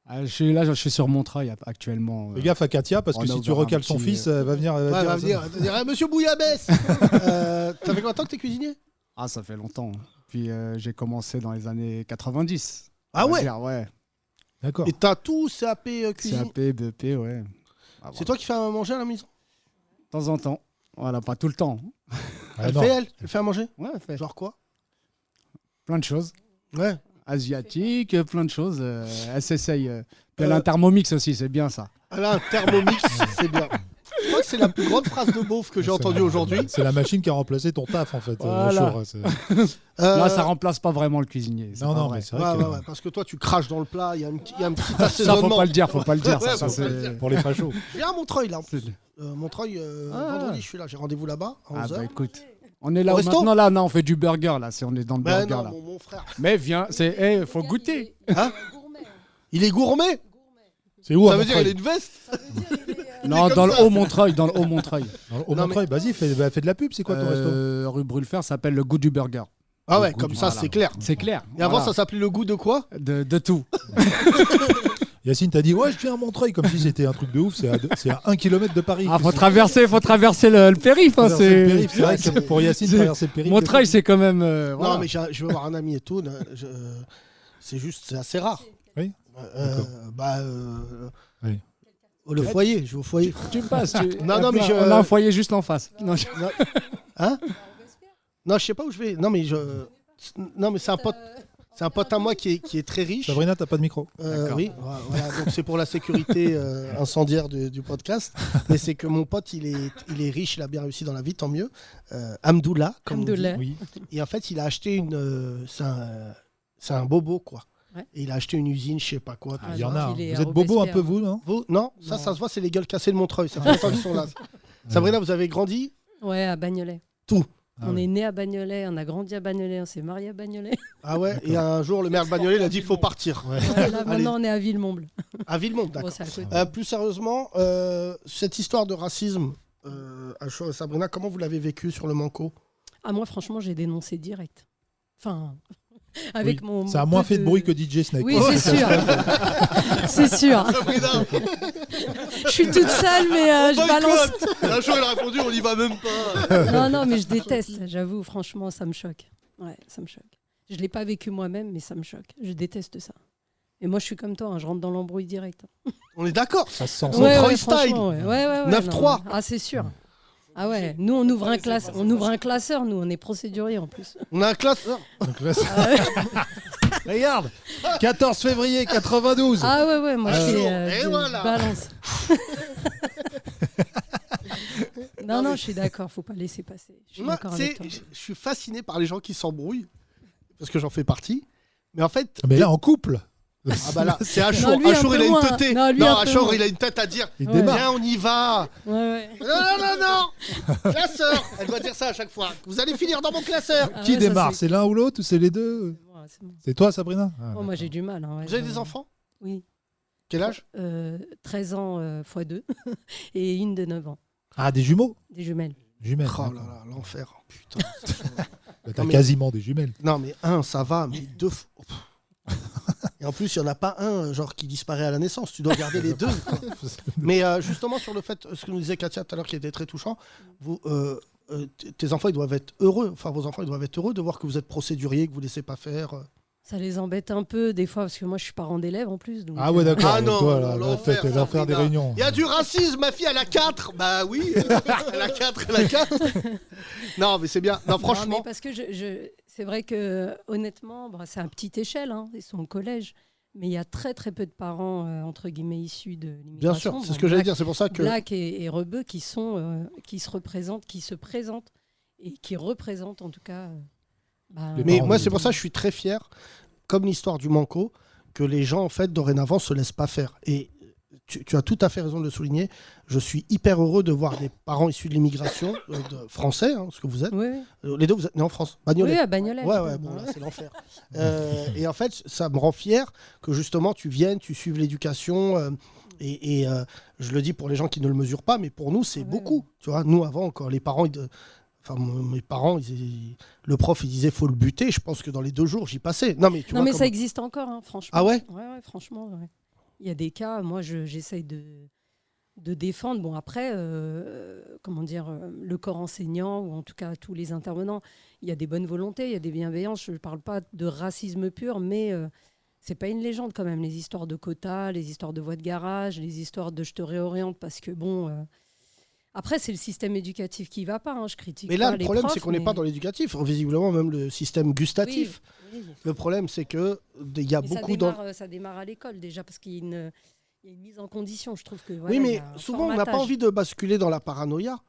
Je suis sur Montreuil actuellement. Fais gaffe à Katia, parce que si tu recales son fils, elle va venir. Elle va venir. Monsieur Bouillabaisse. Ça fait combien de temps que tu es cuisinier? Ah, ça fait longtemps. Puis j'ai commencé dans les années 90. Ah ouais? Ouais. D'accord. Et t'as tout CAP cuisine? CAP, BEP, ouais. Ah, c'est toi qui fais à manger à la maison? De temps en temps. Voilà, pas tout le temps. Elle fait à manger? Ouais, elle fait. Genre quoi? Plein de choses. Ouais. Asiatique, plein de choses. Elle s'essaye. Elle a un thermomix aussi, c'est bien ça. Elle a un thermomix, c'est bien. Je crois que c'est la plus grande phrase de beauf que j'ai entendue aujourd'hui. C'est la machine qui a remplacé ton taf, en fait. Voilà. Là, ça remplace pas vraiment le cuisinier. Non, mais c'est vrai. Ouais, parce que toi, tu craches dans le plat, il y a un petit Ça, assaisonnement. faut pas le dire, faut pas le dire. Ouais, ça, c'est pour les fachos. Je viens à Montreuil, là, en plus. Montreuil, vendredi, je suis là. J'ai rendez-vous là-bas, à 11h. Bah écoute, on est là maintenant, là, non, on fait du burger, là. On est dans le burger, non, là. mon frère. Mais viens, faut goûter. Hein? Il est gourmet? C'est où? Ça veut dire il a une veste? Non, dans le Haut-Montreuil. Dans le Haut-Montreuil. Vas-y, fais de la pub, c'est quoi ton resto? Rue Brulfer, ça s'appelle le goût du burger. Ah ouais, comme ça, c'est clair. C'est clair. Et avant, ça s'appelait le goût de quoi? De tout. Yacine t'a dit, ouais, je viens à Montreuil, comme si c'était un truc de ouf, c'est à 1 km de Paris. Ah, faut traverser le périph'. Hein, c'est vrai que pour Yacine, traverser le périph'. Montreuil, c'est quand même. Non, mais je veux voir un ami et tout. C'est assez rare. Oui. Oui. Le foyer, je vais au foyer. Tu me passes. Non, mais on a un foyer juste en face. Non, Hein? Non, je sais pas où je vais. Non, mais c'est un pote. C'est un pote à moi qui est très riche. Sabrina, t'as pas de micro. Oui, voilà, donc c'est pour la sécurité incendiaire du podcast. Mais c'est que mon pote, il est riche, il a bien réussi dans la vie, tant mieux. Hamdoullah, comme on dit. Oui. Et en fait, il a acheté c'est un bobo, quoi. Ouais. Et il a acheté une usine, je sais pas quoi. Il y en a. Vous êtes bobo un peu, vous, non? Non, ça se voit, c'est les gueules cassées de Montreuil. Ça fait longtemps qu'ils sont là. Sabrina, vous avez grandi? Ouais, à Bagnolet. Tout. On est né à Bagnolet, on a grandi à Bagnolet, on s'est marié à Bagnolet. Ah ouais. Et un jour, le maire de Bagnolet, il a dit il faut partir. Ouais, là, maintenant, on est à Villemomble. À Villemomble, d'accord. Bon, c'est à côté. Plus sérieusement, cette histoire de racisme, Achour et Sabrina, comment vous l'avez vécu sur le Manco? Ah, moi, franchement, j'ai dénoncé direct. Enfin, avec mon. Ça a moins fait de bruit que DJ Snake. Oui, c'est sûr. C'est sûr. Je suis toute seule, mais je balance. Achour, il a répondu on y va même pas. Non, mais je déteste, j'avoue, franchement, ça me choque. Ouais, ça me choque. Je ne l'ai pas vécu moi-même, mais ça me choque. Je déteste ça. Et moi, je suis comme toi, hein, je rentre dans l'embrouille direct. On est d'accord. Ça se sent. Ouais, style. Ouais, 9-3. Ah, c'est sûr. Ah ouais, nous on ouvre un classeur, nous on est procédurier en plus. On a un classeur. Regarde, 14 février 92. Ah ouais, moi je voilà. balance. Non, je suis d'accord, faut pas laisser passer. Je suis Moi, d'accord tu sais, avec toi. je suis fasciné par les gens qui s'embrouillent, parce que j'en fais partie. Mais en fait. Mais là, en couple. Ah bah là, c'est Achour. Non, lui, un Achour, peu il a une moins. teuté. Non, lui, Non, un peu Achour, moins. il a une tête à dire. Il Ouais. démarre. Viens, on y va. Ouais. Non. Classeur. Elle doit dire ça à chaque fois. Vous allez finir dans mon classeur. Ah Qui ouais, ça, démarre? c'est- C'est l'un ou l'autre ou c'est les deux? Ouais, c'est bon. C'est toi, Sabrina? Oh, moi, j'ai du mal. Hein, ouais, Vous avez je- des enfants? Oui. Quel âge? 13 ans x 2 et une de 9 ans. Ah, des jumeaux? Des jumelles. Jumelles. Oh là d'accord. là, l'enfer. Putain. Bah, t'as Non, mais- quasiment des jumelles. Non, mais un, ça va, mais deux. Et en plus, il n'y en a pas un genre qui disparaît à la naissance. Tu dois garder les deux. quoi. Mais justement, sur le fait, ce que nous disait Katia tout à l'heure qui était très touchant, vous, tes enfants, ils doivent être heureux. Enfin, vos enfants, ils doivent être heureux de voir que vous êtes procédurier, que vous ne laissez pas faire. Ça les embête un peu des fois parce que moi je suis parent d'élève en plus. Donc, Ah ouais, d'accord. Ah non, Toi, là, l'enfer, l'enfer des Sabrina. réunions. Il y a du racisme, ma fille, elle a 4. Bah oui, elle a 4, elle a 4. Non, mais c'est bien. Non, Non, franchement. mais parce que c'est vrai que honnêtement, c'est à petite échelle, hein, ils sont au collège, mais il y a très très peu de parents entre guillemets issus de l'immigration. Bien sûr, c'est ce que j'allais dire. C'est pour ça que. Black et Rebeu qui se présentent et qui représentent en tout cas. Mais moi, c'est pour ça que je suis très fier, comme l'histoire du Manco, que les gens, en fait, dorénavant, se laissent pas faire. Et tu as tout à fait raison de le souligner. Je suis hyper heureux de voir des parents issus de l'immigration, français, hein, ce que vous êtes. Oui. Les deux, vous êtes nés en France. Bagnolet. Oui, à Bagnolet. Ouais, bon, là, c'est l'enfer. Et en fait, ça me rend fier que justement, tu viennes, tu suives l'éducation. Et je le dis pour les gens qui ne le mesurent pas, mais pour nous, c'est beaucoup. Tu vois, nous, avant, quand les parents. Enfin, mes parents, le prof, il disait faut le buter. Je pense que dans les 2 jours, j'y passais. Non, mais, Non, mais ça existe encore, hein, franchement. Ah ouais? Ouais, franchement. Ouais. Il y a des cas, moi, j'essaye de défendre. Bon, après, comment dire, le corps enseignant, ou en tout cas tous les intervenants, il y a des bonnes volontés, il y a des bienveillances. Je ne parle pas de racisme pur, mais c'est pas une légende quand même. Les histoires de quotas, les histoires de voies de garage, les histoires de je te réoriente parce que, bon. Après, c'est le système éducatif qui ne va pas, hein. Je critique Mais là, pas le problème, les c'est profs, qu'on n'est mais- pas dans l'éducatif. Visiblement, même le système gustatif. Oui. Le problème, c'est que il y a Mais beaucoup ça démarre à l'école déjà, parce qu'il y a une mise en condition, je trouve que. Voilà, oui, il mais y a un souvent, on n'a pas formatage. envie de basculer dans la paranoïa.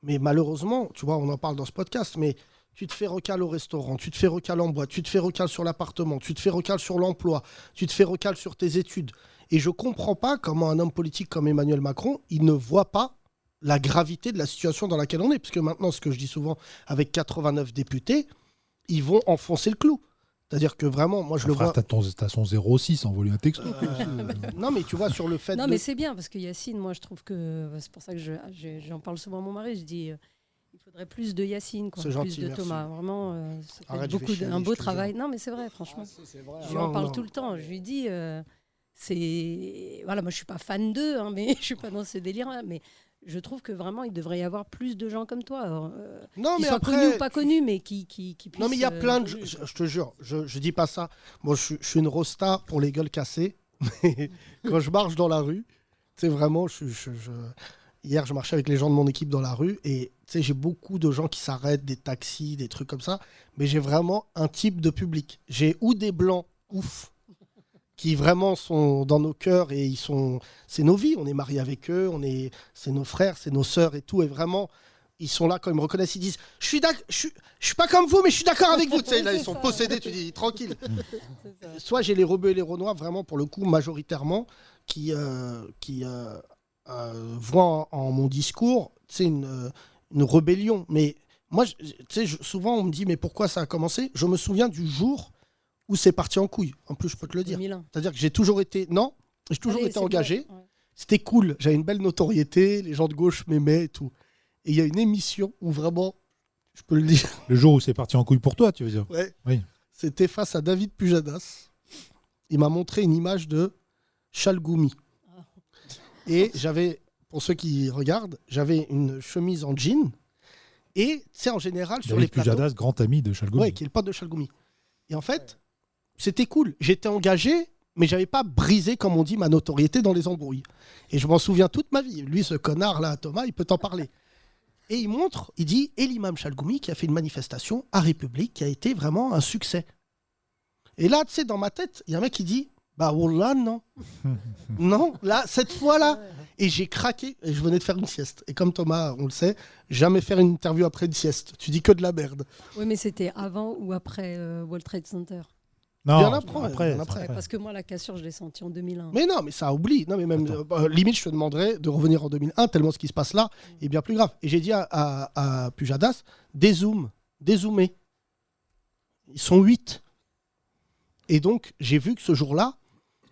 Mais malheureusement, tu vois, on en parle dans ce podcast, mais tu te fais recal au restaurant, tu te fais recal en boîte, tu te fais recal sur l'appartement, tu te fais recal sur l'emploi, tu te fais recal sur tes études. Et je ne comprends pas comment un homme politique comme Emmanuel Macron, il ne voit pas la gravité de la situation dans laquelle on est. Parce que maintenant, ce que je dis souvent, avec 89 députés, ils vont enfoncer le clou. C'est-à-dire que vraiment, moi je le vois. T'as son 06, envoie-lui un texto. Non, mais tu vois, sur le fait Non, de. mais c'est bien, parce que Yacine, moi, je trouve que. C'est pour ça que j'en parle souvent à mon mari. Je dis il faudrait plus de Yacine, quoi, C'est plus gentil, de merci. Thomas. Vraiment, ça fait Arrête, je vais chialer, un beau je te travail. jure. Non, mais c'est vrai, franchement. c'est vrai. Je lui Non, en parle non. tout le temps. Je lui dis c'est. Voilà, moi, je suis pas fan d'eux, hein, mais je suis pas dans ce délire-là. Mais je trouve que vraiment, il devrait y avoir plus de gens comme toi. Alors, Non, qui mais soient après, connus ou pas connus, mais qui puissent. Non, mais il y a plein de. Je te jure, je dis pas ça. Moi, je suis une rosta pour les gueules cassées. Mais quand je marche dans la rue, tu sais, vraiment, hier, je marchais avec les gens de mon équipe dans la rue et tu sais, j'ai beaucoup de gens qui s'arrêtent, des taxis, des trucs comme ça. Mais j'ai vraiment un type de public. J'ai ou des blancs, ouf, qui vraiment sont dans nos cœurs et c'est nos vies. On est mariés avec eux, c'est nos frères, c'est nos sœurs et tout. Et vraiment, ils sont là quand ils me reconnaissent, ils disent je suis pas comme vous, mais je suis d'accord avec vous. Tu sais, là, ils sont possédés, tu dis tranquille. Soit j'ai les rebeux et les renois, vraiment pour le coup, majoritairement, qui voient en mon discours une rébellion. Mais moi, souvent, on me dit mais pourquoi ça a commencé? Je me souviens du jour où c'est parti en couille. En plus, je peux te le dire. 2001. C'est-à-dire que j'ai toujours été engagé. Bon, ouais. C'était cool. J'avais une belle notoriété. Les gens de gauche m'aimaient et tout. Et il y a une émission où vraiment, je peux le dire. Le jour où c'est parti en couille pour toi, tu veux dire? Ouais. Oui. C'était face à David Pujadas. Il m'a montré une image de Chalgoumi. Et j'avais, pour ceux qui regardent, j'avais une chemise en jean. Et tu sais, en général, sur les David plateaux. Pujadas, grand ami de Chalgoumi. Ouais, qui est le pote de Chalgoumi. Et en fait, c'était cool. J'étais engagé, mais j'avais pas brisé, comme on dit, ma notoriété dans les embrouilles. Et je m'en souviens toute ma vie. Lui, ce connard-là, Thomas, il peut t'en parler. Et il montre, il dit, et l'imam Chalgoumi qui a fait une manifestation à République qui a été vraiment un succès. Et là, tu sais, dans ma tête, il y a un mec qui dit, Bah, Wallah, non. Non, là, cette fois-là. Et j'ai craqué et je venais de faire une sieste. Et comme Thomas, on le sait, jamais faire une interview après une sieste. Tu dis que de la merde. Oui, mais c'était avant ou après World Trade Center? Non, Bien après. Parce que moi, la cassure, je l'ai sentie en 2001. Mais non, mais ça oublie. Non, mais même limite, je te demanderais de revenir en 2001, tellement ce qui se passe là est bien plus grave. Et j'ai dit à Pujadas, dézoomer. Ils sont 8. Et donc, j'ai vu que ce jour-là,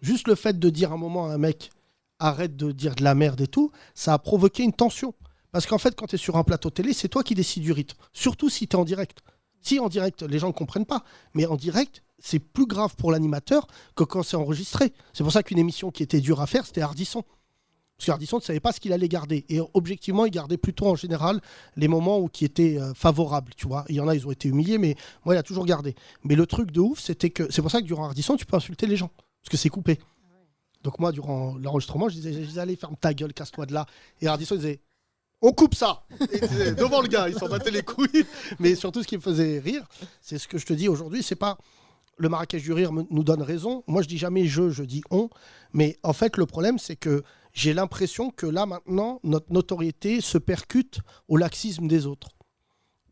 juste le fait de dire à un moment à un mec, arrête de dire de la merde et tout, ça a provoqué une tension. Parce qu'en fait, quand tu es sur un plateau télé, c'est toi qui décides du rythme. Surtout si tu es en direct. Si en direct, les gens ne comprennent pas. Mais en direct, c'est plus grave pour l'animateur que quand c'est enregistré. C'est pour ça qu'une émission qui était dure à faire, c'était Ardisson. Parce qu'Ardisson ne savait pas ce qu'il allait garder. Et objectivement, il gardait plutôt en général les moments qui étaient favorables. Tu vois, il y en a, ils ont été humiliés, mais moi, il a toujours gardé. Mais le truc de ouf, c'était que c'est pour ça que durant Ardisson, tu peux insulter les gens. Parce que c'est coupé. Donc moi, durant l'enregistrement, je disais, allez, ferme ta gueule, casse-toi de là. Et Ardisson, il disait, on coupe ça. Et il disait, devant le gars, il s'en battait les couilles. Mais surtout, ce qui me faisait rire, c'est ce que je te dis aujourd'hui, c'est pas... Le Marrakech du Rire nous donne raison. Moi, je dis jamais je dis on. Mais en fait, le problème, c'est que j'ai l'impression que là, maintenant, notre notoriété se percute au laxisme des autres.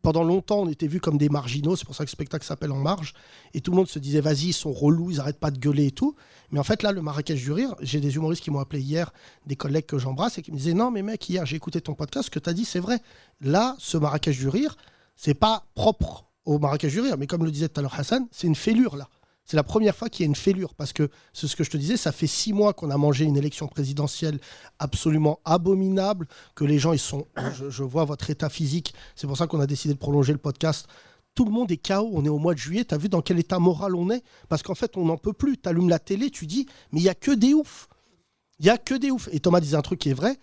Pendant longtemps, on était vus comme des marginaux. C'est pour ça que le spectacle s'appelle En Marge. Et tout le monde se disait, vas-y, ils sont relous, ils n'arrêtent pas de gueuler et tout. Mais en fait, là, le Marrakech du Rire, j'ai des humoristes qui m'ont appelé hier, des collègues que j'embrasse, et qui me disaient, non, mais mec, hier, j'ai écouté ton podcast, ce que tu as dit, c'est vrai. Là, ce Marrakech du Rire, c'est pas propre au Marrakech du Rire. Mais comme le disait tout à l'heure Hassan, c'est une fêlure, là. C'est la première fois qu'il y a une fêlure, parce que c'est ce que je te disais, ça fait 6 mois qu'on a mangé une élection présidentielle absolument abominable, que les gens, ils sont, je vois votre état physique, c'est pour ça qu'on a décidé de prolonger le podcast. Tout le monde est KO, on est au mois de juillet, t'as vu dans quel état moral on est? Parce qu'en fait, on n'en peut plus. T'allumes la télé, tu dis, mais il n'y a que des oufs. Il n'y a que des oufs. Et Thomas disait un truc qui est vrai,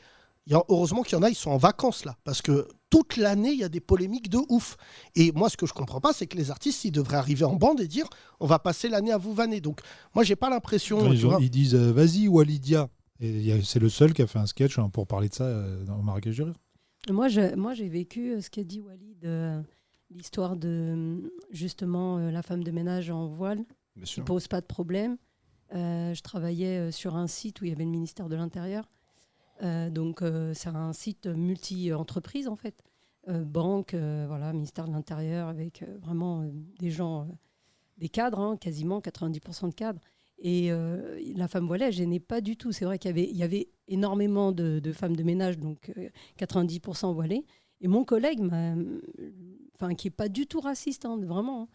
heureusement qu'il y en a, ils sont en vacances là, parce que toute l'année, il y a des polémiques de ouf. Et moi, ce que je comprends pas, c'est que les artistes, ils devraient arriver en bande et dire, on va passer l'année à vous vanner. Donc, moi, j'ai pas l'impression... Ils disent, vas-y, Walidia. Et c'est le seul qui a fait un sketch pour parler de ça dans Marrakech du Rire. Moi, j'ai vécu ce qu'a dit Walid, l'histoire de, justement, la femme de ménage en voile, qui pose pas de problème. Je travaillais sur un site où il y avait le ministère de l'Intérieur. Donc c'est un site multi-entreprise en fait, banque, voilà, ministère de l'Intérieur avec vraiment des gens, des cadres, hein, quasiment 90% de cadres. Et la femme voilée, elle gênait pas du tout. C'est vrai qu'il y avait énormément de femmes de ménage, donc 90% voilées. Et mon collègue, qui est pas du tout raciste, hein, vraiment,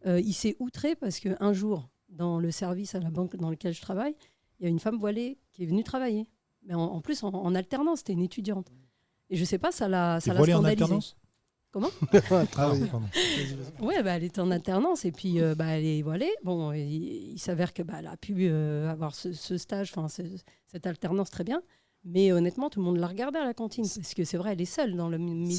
hein, il s'est outré parce qu'un jour, dans le service à la banque dans lequel je travaille, il y a une femme voilée qui est venue travailler. Mais en plus, en alternance, c'était une étudiante. Et je sais pas, ça l'a scandalisée. En alternance ? Comment ? Oui, elle était en alternance et puis elle est voilée. Bon, il s'avère qu'elle a pu avoir ce stage, cette alternance très bien. Mais honnêtement, tout le monde la regardait à la cantine parce que c'est vrai, elle est seule dans le milieu.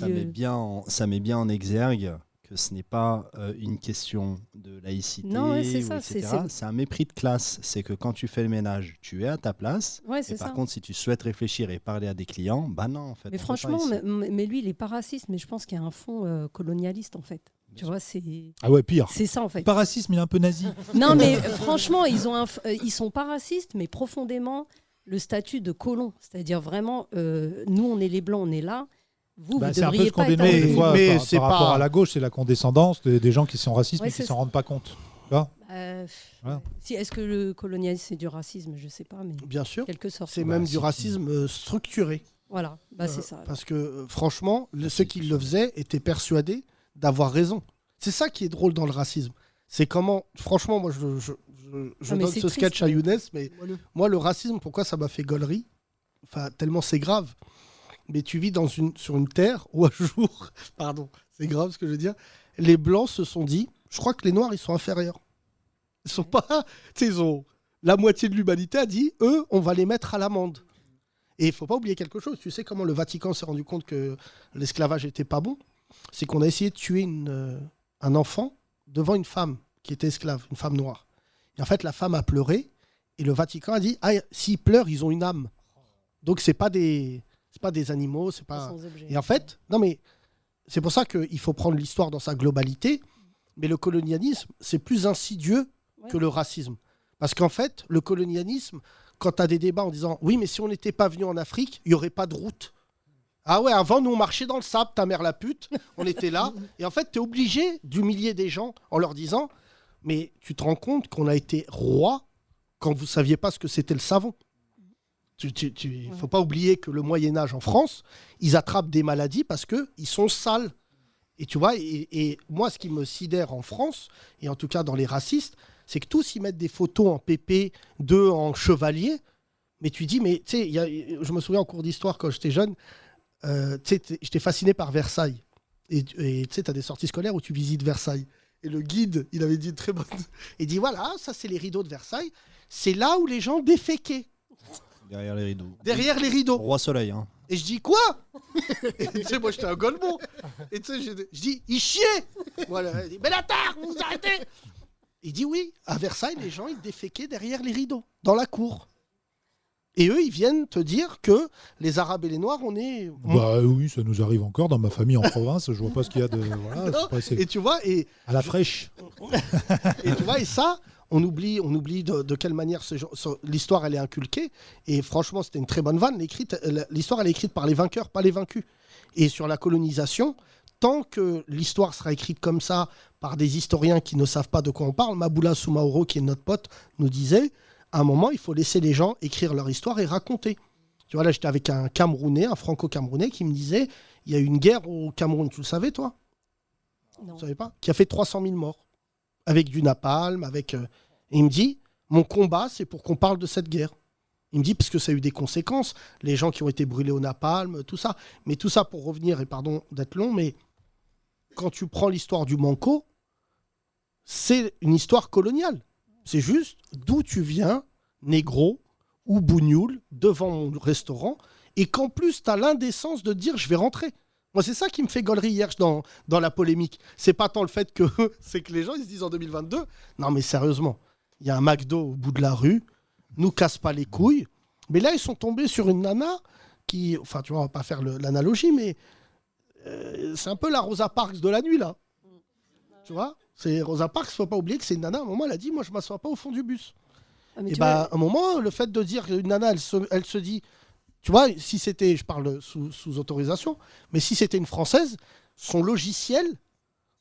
Ça met bien en exergue que ce n'est pas une question de laïcité, non, ouais, c'est ça, etc. C'est un mépris de classe. C'est que quand tu fais le ménage, tu es à ta place. Ouais, et par contre, si tu souhaites réfléchir et parler à des clients, bah non, en fait. Mais franchement, mais lui, il n'est pas raciste, mais je pense qu'il y a un fond colonialiste, en fait. Tu vois, c'est... Ah ouais, pire. C'est ça, en fait. Pas raciste, mais il est un peu nazi. Non, mais franchement, ils sont pas racistes, mais profondément le statut de colon. C'est-à-dire vraiment, nous, on est les Blancs, on est là. Vous devriez pas être... Des fois, par rapport à la gauche, c'est la condescendance des gens qui sont racistes mais qui ne s'en rendent pas compte. Voilà. Est-ce que le colonialisme, c'est du racisme ? Je ne sais pas, mais bien sûr, quelque sorte. C'est même du racisme structuré. Voilà, c'est ça. Parce que franchement, ceux qui le faisaient étaient persuadés d'avoir raison. C'est ça qui est drôle dans le racisme. C'est comment, franchement, moi je donne ce sketch à Younes, mais moi le racisme, pourquoi ça m'a fait gaulerie ? Enfin, tellement c'est grave. Mais tu vis sur une terre où un jour, pardon, c'est grave ce que je veux dire, les Blancs se sont dit, je crois que les Noirs, ils sont inférieurs. Ils sont pas, ils ont, la moitié de l'humanité a dit, eux, on va les mettre à l'amende. Et il faut pas oublier quelque chose, tu sais comment le Vatican s'est rendu compte que l'esclavage était pas bon ? C'est qu'on a essayé de tuer un enfant devant une femme qui était esclave, une femme noire. Et en fait, la femme a pleuré, et le Vatican a dit, s'ils pleurent, ils ont une âme. Donc c'est pas des animaux, c'est pas... Et en fait, non mais c'est pour ça qu'il faut prendre l'histoire dans sa globalité, mais le colonialisme, c'est plus insidieux que le racisme. Parce qu'en fait, le colonialisme, quand tu as des débats en disant oui, mais si on n'était pas venu en Afrique, il n'y aurait pas de route. Ah ouais, avant, nous, on marchait dans le sable, ta mère la pute, on était là. Et en fait, tu es obligé d'humilier des gens en leur disant mais tu te rends compte qu'on a été roi quand vous ne saviez pas ce que c'était le savon. Il ne faut pas oublier que le Moyen-Âge en France, ils attrapent des maladies parce qu'ils sont sales. Et tu vois, et moi, ce qui me sidère en France, et en tout cas dans les racistes, c'est que tous ils mettent des photos en pépé, d'eux en chevalier. Mais tu dis, mais tu sais, je me souviens en cours d'histoire quand j'étais jeune, j'étais fasciné par Versailles. Et tu sais, tu as des sorties scolaires où tu visites Versailles. Et le guide, il avait dit une très bonne. Il dit voilà, ça c'est les rideaux de Versailles. C'est là où les gens déféquaient. Derrière les rideaux. Derrière les rideaux. Roi Soleil. Hein. Et je dis quoi? Et tu sais, moi j'étais un golemon. Et tu sais, je dis il chiait. Voilà. Il dit mais l'attard, vous vous arrêtez. Il dit oui, à Versailles, les gens ils déféquaient derrière les rideaux, dans la cour. Et eux, ils viennent te dire que les Arabes et les Noirs, on est. Bah oui, ça nous arrive encore dans ma famille en province. Je vois pas ce qu'il y a de. Voilà, Non, c'est et tu vois, et à la fraîche. Et tu vois, et ça, on oublie de quelle manière l'histoire elle est inculquée. Et franchement, c'était une très bonne vanne. L'histoire elle est écrite par les vainqueurs, pas les vaincus. Et sur la colonisation, tant que l'histoire sera écrite comme ça par des historiens qui ne savent pas de quoi on parle, Maboula Soumaoro, qui est notre pote, nous disait, à un moment, il faut laisser les gens écrire leur histoire et raconter. Tu vois, là, j'étais avec un Camerounais, un Franco-Camerounais, qui me disait, il y a eu une guerre au Cameroun, tu le savais, toi? Non. Tu savais pas? Qui a fait 300 000 morts. Avec du napalm, avec... Et il me dit, mon combat, c'est pour qu'on parle de cette guerre. Il me dit, parce que ça a eu des conséquences, les gens qui ont été brûlés au napalm, tout ça. Mais tout ça pour revenir, et pardon d'être long, mais quand tu prends l'histoire du Manco, c'est une histoire coloniale. C'est juste d'où tu viens, négro ou bougnoul, devant mon restaurant, et qu'en plus, tu as l'indécence de dire, je vais rentrer. Moi, c'est ça qui me fait gaulerie hier dans la polémique. C'est pas tant le fait que c'est que les gens ils se disent en 2022, non mais sérieusement, il y a un McDo au bout de la rue, nous casse pas les couilles. Mais là, ils sont tombés sur une nana qui, enfin, tu vois, on va pas faire l'analogie, mais c'est un peu la Rosa Parks de la nuit là. Tu vois, c'est Rosa Parks. Faut pas oublier que c'est une nana. À un moment, elle a dit, moi, je m'assois pas au fond du bus. Et bah, à un moment, le fait de dire qu'une nana, elle se dit. Tu vois, si c'était, je parle sous autorisation, mais si c'était une Française, son logiciel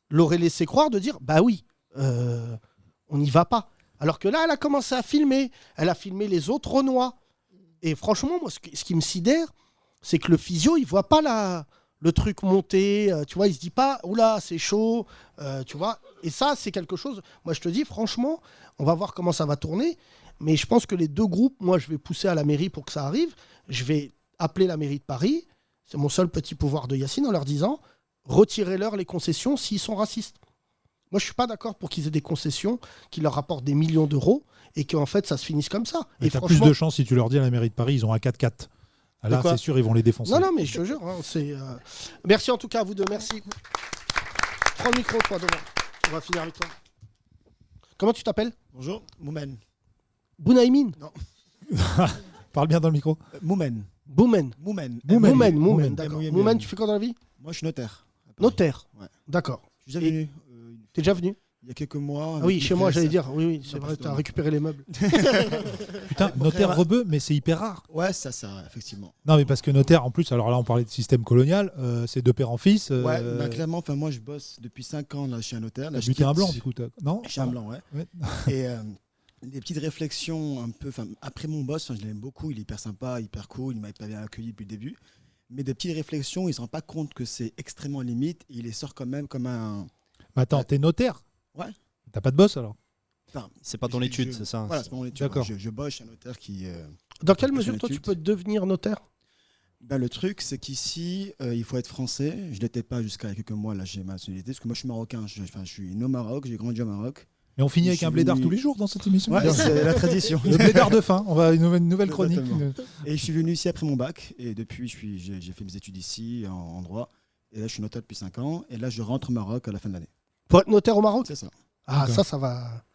l'aurait laissé croire de dire, bah oui, on n'y va pas. Alors que là, elle a commencé à filmer. Elle a filmé les autres Renois. Et franchement, moi, ce qui me sidère, c'est que le physio, il voit pas le truc monter. Tu vois, il se dit pas, oula, c'est chaud. Tu vois. Et ça, c'est quelque chose. Moi, je te dis, franchement, on va voir comment ça va tourner. Mais je pense que les deux groupes, moi, je vais pousser à la mairie pour que ça arrive. Je vais appeler la mairie de Paris. C'est mon seul petit pouvoir de Yacine en leur disant retirez-leur les concessions s'ils sont racistes. Moi, je suis pas d'accord pour qu'ils aient des concessions qui leur rapportent des millions d'euros et qu'en fait, ça se finisse comme ça. Mais et t'as plus de chance si tu leur dis à la mairie de Paris, ils ont un 4x4. Ah, là, c'est sûr, ils vont les défoncer. Non, mais je te jure. Merci en tout cas à vous deux. Merci. Prends le micro, toi, demain. On va finir avec toi. Comment tu t'appelles? Bonjour, Moumen. Bounaïmin? Non. Parle bien dans le micro. Moumen. Moumen. Moumen, d'accord. Moumen, tu fais quoi dans la vie? Moi, je suis notaire. Notaire? Ouais. D'accord. Je suis déjà venu. T'es déjà venu? Il y a quelques mois. Ah oui, chez moi, j'allais dire. Oui, c'est vrai, t'as récupéré les meubles. Putain, notaire rebeu, mais c'est hyper rare. Ouais, ça, effectivement. Non, mais parce que notaire, en plus, alors là, on parlait de système colonial, c'est de père en fils. Ouais, bah, clairement, moi, je bosse depuis 5 ans là, chez un notaire. Là, T'as buté un blanc, du coup. Non? Chez un blanc, ouais. Et des petites réflexions un peu. Après mon boss, je l'aime beaucoup, il est hyper sympa, hyper cool, il m'a pas bien accueilli depuis le début. Mais des petites réflexions, il se rend pas compte que c'est extrêmement limite, et il les sort quand même comme un. Mais attends, t'es notaire? Ouais. T'as pas de boss alors? Enfin, c'est pas ton étude, c'est ça? Voilà, c'est pas mon étude. D'accord. Je bosse chez un notaire qui. Dans quelle mesure, toi, tu peux devenir notaire? Ben, le truc, c'est qu'ici, il faut être français. Je ne l'étais pas jusqu'à quelques mois, là, j'ai ma nationalité, parce que moi, je suis marocain. Je suis né au Maroc, j'ai grandi au Maroc. Mais on finit avec un blédard tous les jours dans cette émission. Ouais, c'est la tradition. Le blédard de fin, on va une nouvelle chronique. Et je suis venu ici après mon bac, et depuis, j'ai fait mes études ici, en droit. Et là, je suis notaire depuis 5 ans, et là, je rentre au Maroc à la fin de l'année. Pour être notaire au Maroc? C'est ça. Ah, ça va.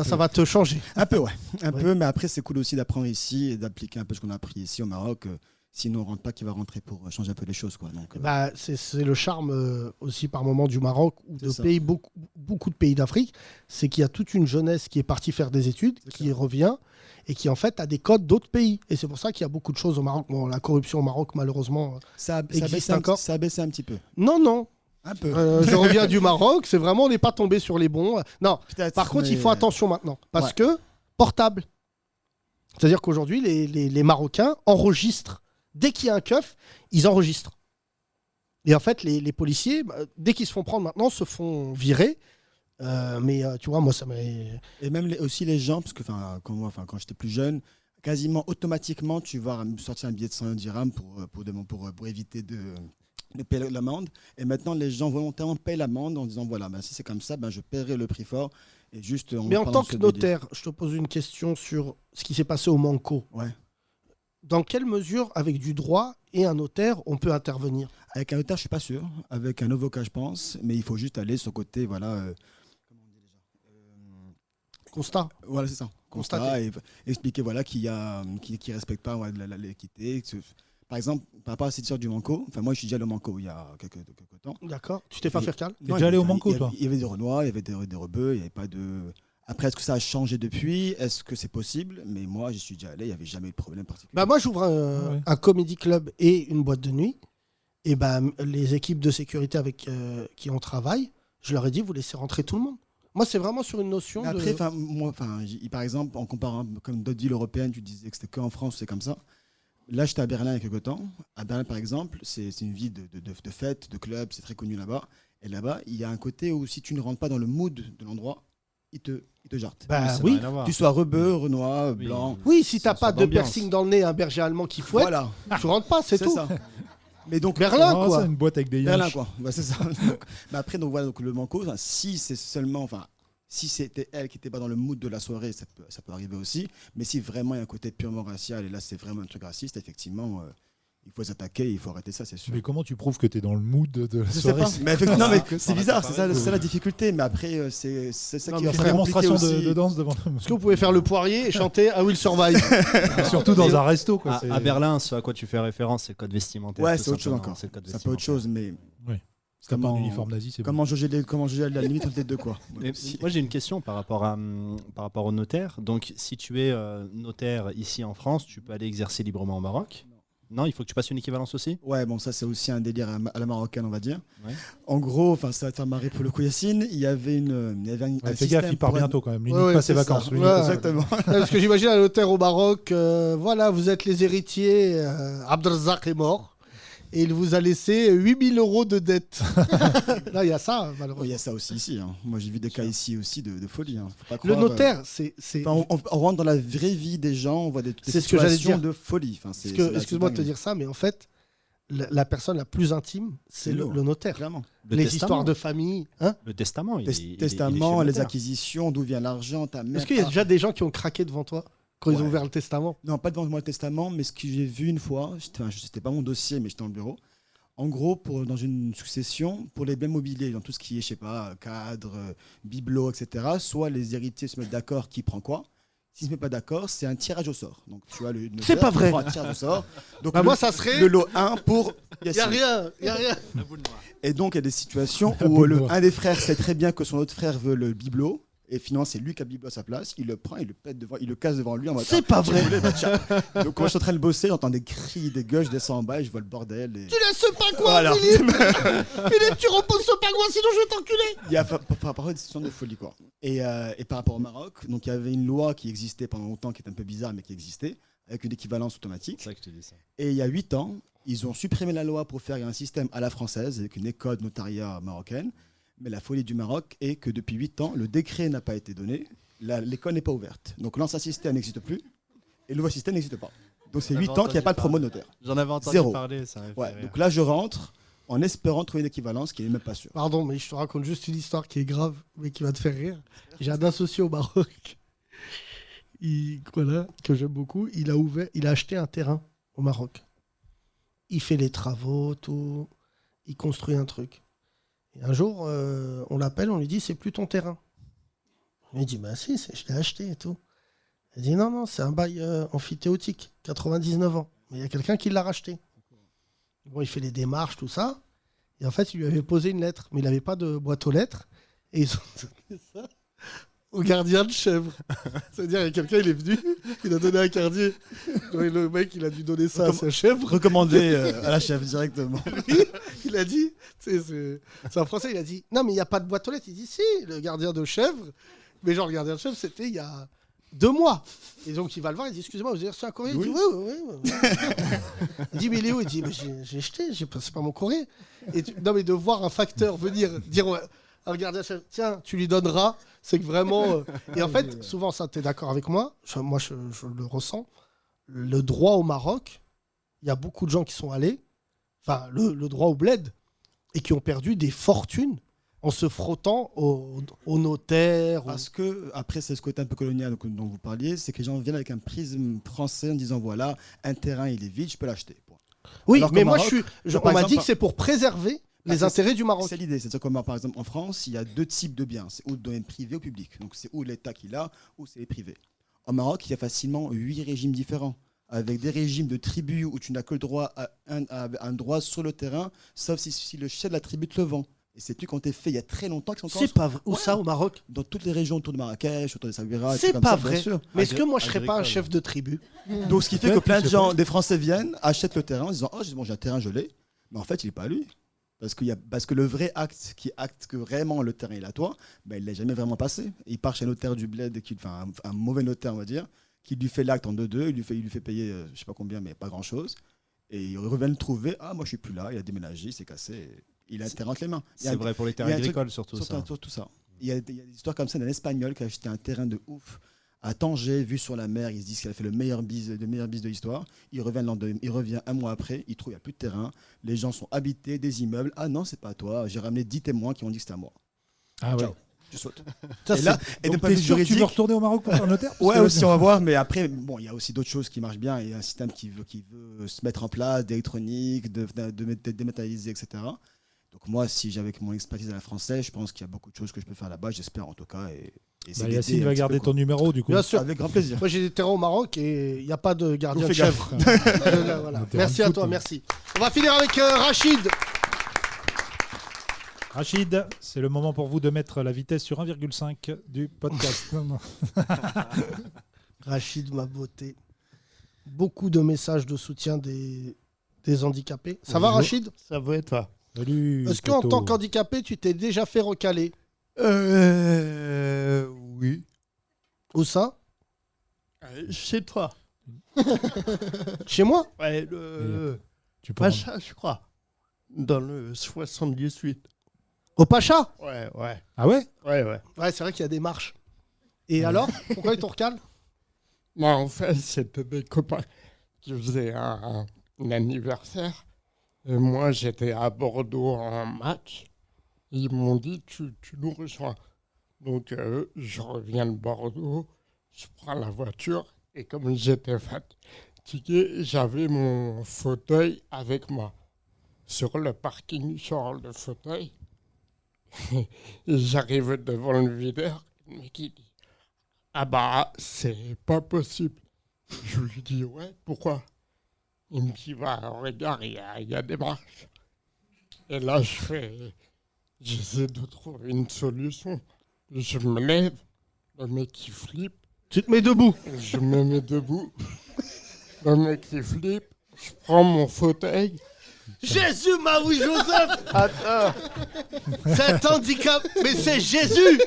Ça va te changer. Un peu, ouais. Un peu, mais après, c'est cool aussi d'apprendre ici et d'appliquer un peu ce qu'on a appris ici au Maroc. Sinon, on rentre pas qui va rentrer pour changer un peu les choses, quoi. Donc, Bah, c'est le charme aussi par moment du Maroc ou de ça. pays, beaucoup de pays d'Afrique, c'est qu'il y a toute une jeunesse qui est partie faire des études, qui revient et qui en fait a des codes d'autres pays. Et c'est pour ça qu'il y a beaucoup de choses au Maroc. Bon, la corruption au Maroc, malheureusement, existe encore. Ça a baissé un petit peu. Non. Un peu. Je reviens du Maroc, c'est vraiment, on n'est pas tombé sur les bons. Non, Peut-être, par contre, il mais- faut attention maintenant. Parce Ouais. que, portable. C'est-à-dire qu'aujourd'hui, les Marocains enregistrent. Dès qu'il y a un keuf, ils enregistrent. Et en fait, les policiers, dès qu'ils se font prendre maintenant, se font virer. Mais tu vois, moi, ça m'a. Et même aussi les gens, parce que quand j'étais plus jeune, quasiment automatiquement, tu vas me sortir un billet de 100 dirhams pour éviter de payer l'amende. Et maintenant, les gens volontairement payent l'amende en disant voilà, si c'est comme ça, je paierai le prix fort. Et juste, Mais en tant que notaire, je te pose une question sur ce qui s'est passé au Manco. Ouais. Dans quelle mesure, avec du droit et un notaire, on peut intervenir? Avec un notaire, je suis pas sûr. Avec un avocat, je pense. Mais il faut juste aller sur le côté, constat. Voilà, c'est ça. Constat et expliquer qui respecte pas l'équité. Par exemple, par rapport à cette histoire du Manco, moi je suis déjà allé au Manco il y a quelques temps. D'accord. Tu t'es pas fait cal? T'es déjà allé au Manco, toi? Il y avait des Renois, il y avait des Rebeux, il n'y avait pas de. Après, est-ce que ça a changé depuis? Est-ce que c'est possible? Mais moi, j'y suis déjà allé, il n'y avait jamais eu de problème particulier. Bah moi, j'ouvre un comedy club et une boîte de nuit. Et les équipes de sécurité avec qui on travaille, je leur ai dit, vous laissez rentrer tout le monde. Moi, c'est vraiment sur une notion Après, de... par exemple, en comparant comme d'autres villes européennes, tu disais que c'était qu'en France, c'est comme ça. Là, j'étais à Berlin il y a quelques temps. À Berlin, par exemple, c'est une ville de fêtes, de clubs, c'est très connu là-bas. Et là-bas, il y a un côté où si tu ne rentres pas dans le mood de l'endroit, il te jarte. Bah oui. Tu sois rebeu, renois, blanc. Oui, si t'as pas de piercing dans le nez, un berger allemand qui fouette, tu rentres pas, c'est tout. Ça. Mais donc Berlin, quoi. C'est une boîte avec des Berlin, yinches. quoi. C'est ça. Mais après, donc le Manco, si c'est seulement, si c'était elle qui n'était pas dans le mood de la soirée, ça peut arriver aussi. Mais si vraiment il y a un côté purement racial, et là c'est vraiment un truc raciste, effectivement, il faut s'attaquer, il faut arrêter ça, c'est sûr. Mais comment tu prouves que tu es dans le mood de la Je sais soirée? pas. Mais effectivement, mais c'est bizarre, c'est ça la difficulté. Mais après, c'est ça qui va faire faire démonstration aussi. de danse devant. Est-ce que vous pouvez faire le poirier et chanter I Will Survive? Surtout dans un resto, quoi. À Berlin, ce à quoi tu fais référence, c'est le code vestimentaire. Ouais, tout c'est autre chose simplement, encore. c'est le code Ça peut autre chose, mais. Oui. Si t'as pas un uniforme nazi, c'est comment jauger la limite entre les deux, quoi. Mais moi j'ai une question par rapport au notaire. Donc si tu es notaire ici en France, tu peux aller exercer librement au Maroc? Non, il faut que tu passes une équivalence aussi? Ouais, bon, ça c'est aussi un délire à la marocaine, on va dire. Ouais. En gros, ça va te faire marrer pour le coup, Yacine. Il y avait un fais gaffe, il part bientôt quand même. Lui, il passe ses vacances. Lui, exactement. Parce que j'imagine un notaire au Maroc, voilà, vous êtes les héritiers, Abdelrazak est mort. Et il vous a laissé 8 000 € de dette. Là, il y a ça, malheureusement. Il y a ça aussi ici. Hein. Moi, j'ai vu des cas ici aussi de folie. Hein. Faut pas Le croire, notaire, c'est... on rentre dans la vraie vie des gens, on voit des C'est ce que j'allais situations dire. de folie. Excuse-moi de te dire ça, mais en fait, la personne la plus intime, c'est le notaire. Clairement. Les histoires de famille. Hein, le testament. Testament, les acquisitions, d'où vient l'argent. Est-ce qu'il y a déjà des gens qui ont craqué devant toi quand ils ont ouvert le testament? Non, pas devant moi le testament, mais ce que j'ai vu une fois, c'était pas mon dossier, mais j'étais dans le bureau. En gros, dans une succession, pour les biens mobiliers, dans tout ce qui est, je sais pas, cadre, bibelot, etc., soit les héritiers se mettent d'accord qui prend quoi. S'ils ne se mettent pas d'accord, c'est un tirage au sort. Donc, tu vois, c'est pas vrai. Un tirage au sort. Donc, moi, ça serait. Le lot 1 pour. Il n'y a rien. Et donc, il y a des situations où un des frères sait très bien que son autre frère veut le bibelot. Et finalement, c'est lui qui a le bibelot à sa place. Il le prend, il le pète devant, il le casse devant lui en mode. C'est pas vrai. Donc, quand je suis en train de bosser, j'entends des cris, des gueules, je descends en bas et je vois le bordel. Et... Tu laisses ce pingouin, Philippe. Philippe, tu reposes ce pingouin, sinon je vais t'enculer. Il y a par rapport à des situations de folie, quoi. Et par rapport au Maroc, donc il y avait une loi qui existait pendant longtemps, qui était un peu bizarre, mais qui existait, avec une équivalence automatique. C'est ça que je te dis ça. Et il y a 8 ans, ils ont supprimé la loi pour faire un système à la française, avec une école de notariat marocaine. Mais la folie du Maroc est que depuis 8 ans, le décret n'a pas été donné, l'école n'est pas ouverte. Donc l'ancien système n'existe plus, et le nouveau système n'existe pas. Donc c'est 8 ans qu'il n'y a pas de promo notaire. J'en avais entendu Zéro. parler, ça m'avait fait rire. Donc là, je rentre en espérant trouver une équivalence qui n'est même pas sûre. Pardon, mais je te raconte juste une histoire qui est grave, mais qui va te faire rire. J'ai un associé au Maroc, que j'aime beaucoup. Il a acheté un terrain au Maroc. Il fait les travaux, tout. Il construit un truc. Et un jour, on l'appelle, on lui dit, c'est plus ton terrain. Il dit, bah si, je l'ai acheté et tout. Il dit, non, c'est un bail amphithéotique, 99 ans. Mais il y a quelqu'un qui l'a racheté. Bon, il fait les démarches, tout ça. Et en fait, il lui avait posé une lettre, mais il n'avait pas de boîte aux lettres. Et ils ont donné ça au gardien de chèvre. C'est-à-dire, il y a quelqu'un, il est venu, il a donné un cardier. Et le mec, il a dû donner ça à sa chèvre. Recommandé à la chèvre directement. Lui, il a dit, c'est un Français, il a dit, non, mais il n'y a pas de boîte aux lettres. Il dit, si, le gardien de chèvre. Mais genre, le gardien de chèvre, c'était il y a 2 mois. Et donc, il va le voir, il dit, excusez-moi, vous avez reçu un courrier? Il dit, oui. Il dit, mais il est où? Il dit, mais j'ai jeté, c'est pas mon courrier. Non, mais de voir un facteur venir dire à un gardien de chèvre, tiens, tu lui donneras, c'est que vraiment. Et en fait, souvent, ça, tu es d'accord avec moi, moi, je le ressens. Le droit au Maroc, il y a beaucoup de gens qui sont allés, enfin, le droit au bled, et qui ont perdu des fortunes en se frottant au notaire. Parce que, après, c'est ce côté un peu colonial dont vous parliez, c'est que les gens viennent avec un prisme français en disant voilà, un terrain, il est vide, je peux l'acheter. Oui, alors mais moi, Maroc, on m'a dit que c'est pour préserver les intérêts du Maroc. C'est l'idée. C'est-à-dire que, par exemple, en France, il y a 2 types de biens. C'est ou le domaine privé ou public. Donc, c'est ou l'État qui l'a, ou c'est les privés. En Maroc, il y a facilement 8 régimes différents, avec des régimes de tribus où tu n'as que le droit à un droit sur le terrain, sauf si le chef de la tribu te le vend. Et c'est plus quand t'es fait il y a très longtemps qu'ils sont C'est pas vrai. Où ça, au Maroc? Dans toutes les régions autour de Marrakech, autour de Sabira. C'est pas vrai. Mais est-ce que moi, je serais pas un chef de tribu? Donc, ce qui fait que plein de gens, des Français viennent, achètent le terrain en disant oh, j'ai un terrain, je l'ai. Mais en fait, il n'est pas à lui. Parce que le vrai acte qui acte que vraiment le terrain est à toi, ben, il ne l'a jamais vraiment passé. Il part chez un notaire du bled, enfin un mauvais notaire, on va dire, qui lui fait l'acte en 2-2, il lui fait payer je ne sais pas combien, mais pas grand-chose. Et il revient le trouver, ah moi je suis plus là, il a déménagé, il s'est cassé, il a un terrain entre les mains. C'est vrai pour les terrains agricoles surtout ça. Tout ça. Il y a des histoires comme ça d'un Espagnol qui a acheté un terrain de ouf à Tanger, vu sur la mer, ils se disent qu'il a fait le meilleur bis de l'histoire. Il revient 1 mois après, il trouve qu'il n'y a plus de terrain, les gens sont habités, des immeubles. Ah non, c'est pas à toi. J'ai ramené 10 témoins qui ont dit que c'était à moi. Ah ouais. Je saute. Ça, et là, et donc de t'es sûr que tu veux retourner au Maroc pour faire notaire? Ouais, aussi, on va voir. Mais après, bon, il y a aussi d'autres choses qui marchent bien. Il y a un système qui veut se mettre en place, d'électronique, de dématérialiser, etc. Donc moi, si j'avais mon expertise à la française, je pense qu'il y a beaucoup de choses que je peux faire là-bas. J'espère en tout cas. Yacine va garder ton numéro du coup. Bien sûr. Avec grand plaisir. Moi j'ai des terrains au Maroc et il n'y a pas de gardien de gaffe. chèvre. Voilà. Merci à toi, merci. On va finir avec Rachid. Rachid, c'est le moment pour vous de mettre la vitesse sur 1,5 du podcast. Rachid, ma beauté. Beaucoup de messages de soutien des handicapés. Ça va Rachid? Ça va et toi? Salut. Est-ce qu'en tant qu'handicapé, tu t'es déjà fait recaler? Oui. Où ça? Chez toi. Chez moi? Ouais, tu peux Pacha, je crois. Dans le 78. Au Pacha? Ouais. Ah ouais? Ouais. Ouais, c'est vrai qu'il y a des marches. Et alors? Pourquoi ils t'ont recalé? Moi, en fait, c'était des copains qui faisaient un anniversaire. Et moi, j'étais à Bordeaux en match. Ils m'ont dit, tu nous rejoins. Donc, je reviens de Bordeaux, je prends la voiture. Et comme j'étais fatigué, j'avais mon fauteuil avec moi. Sur le parking, je sors le fauteuil. Et j'arrive devant le videur. Le mec, il dit, ah bah, c'est pas possible. Je lui dis, ouais, pourquoi? Il me dit, bah, regarde, il y a des marches. Et là, j'essaie de trouver une solution. Je me lève, le mec il flippe. Tu te mets debout? Je me mets debout. Le mec il flippe, je prends mon fauteuil. Jésus, Marie Joseph! Attends. Cet handicap, mais c'est Jésus!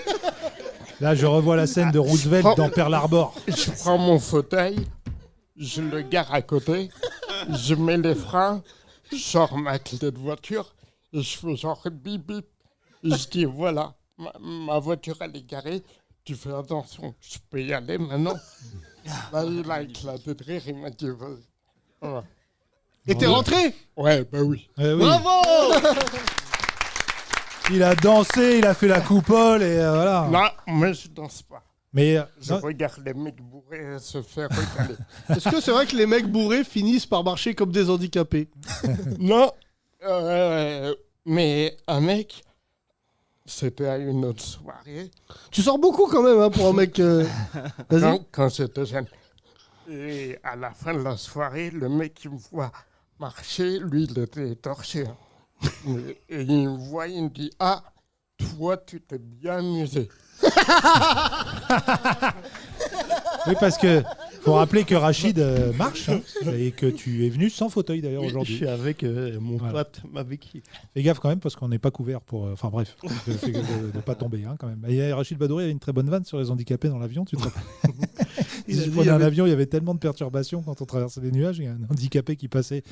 Là, je revois la scène de Roosevelt dans Pearl Harbor. Je prends mon fauteuil, je le gare à côté, je mets les freins, je sors ma clé de voiture et je fais genre bip bip. Et je dis voilà, ma voiture elle est garée, tu fais attention, je peux y aller maintenant. Là, il a éclaté de rire, il m'a dit vas-y. Voilà. Et t'es rentré? Ouais, bah oui. Oui. Bravo! Il a dansé, il a fait la coupole et voilà. Non, moi je danse pas. Mais je regarde les mecs bourrés se faire recaler. Est-ce que c'est vrai que les mecs bourrés finissent par marcher comme des handicapés? Non, mais un mec, c'était à une autre soirée. Tu sors beaucoup quand même hein, pour un mec. Vas-y. Non, quand j'étais jeune. Et à la fin de la soirée, le mec, il me voit marcher. Lui, il était étorché. Hein. Et il me voit, il me dit « Ah, toi, tu t'es bien amusé. » Oui, parce que faut rappeler que Rachid marche hein, et que tu es venu sans fauteuil d'ailleurs Oui, aujourd'hui. je suis avec mon pote, Mabeki. Fais gaffe quand même parce qu'on n'est pas couvert pour. Enfin bref, fais gaffe de ne pas tomber hein, quand même. Et Rachid Badouri avait une très bonne vanne sur les handicapés dans l'avion. Tu te rappelles Il a Si je dit, prenais il y un avait- avion, il y avait tellement de perturbations quand on traversait les nuages. Il y a un handicapé qui passait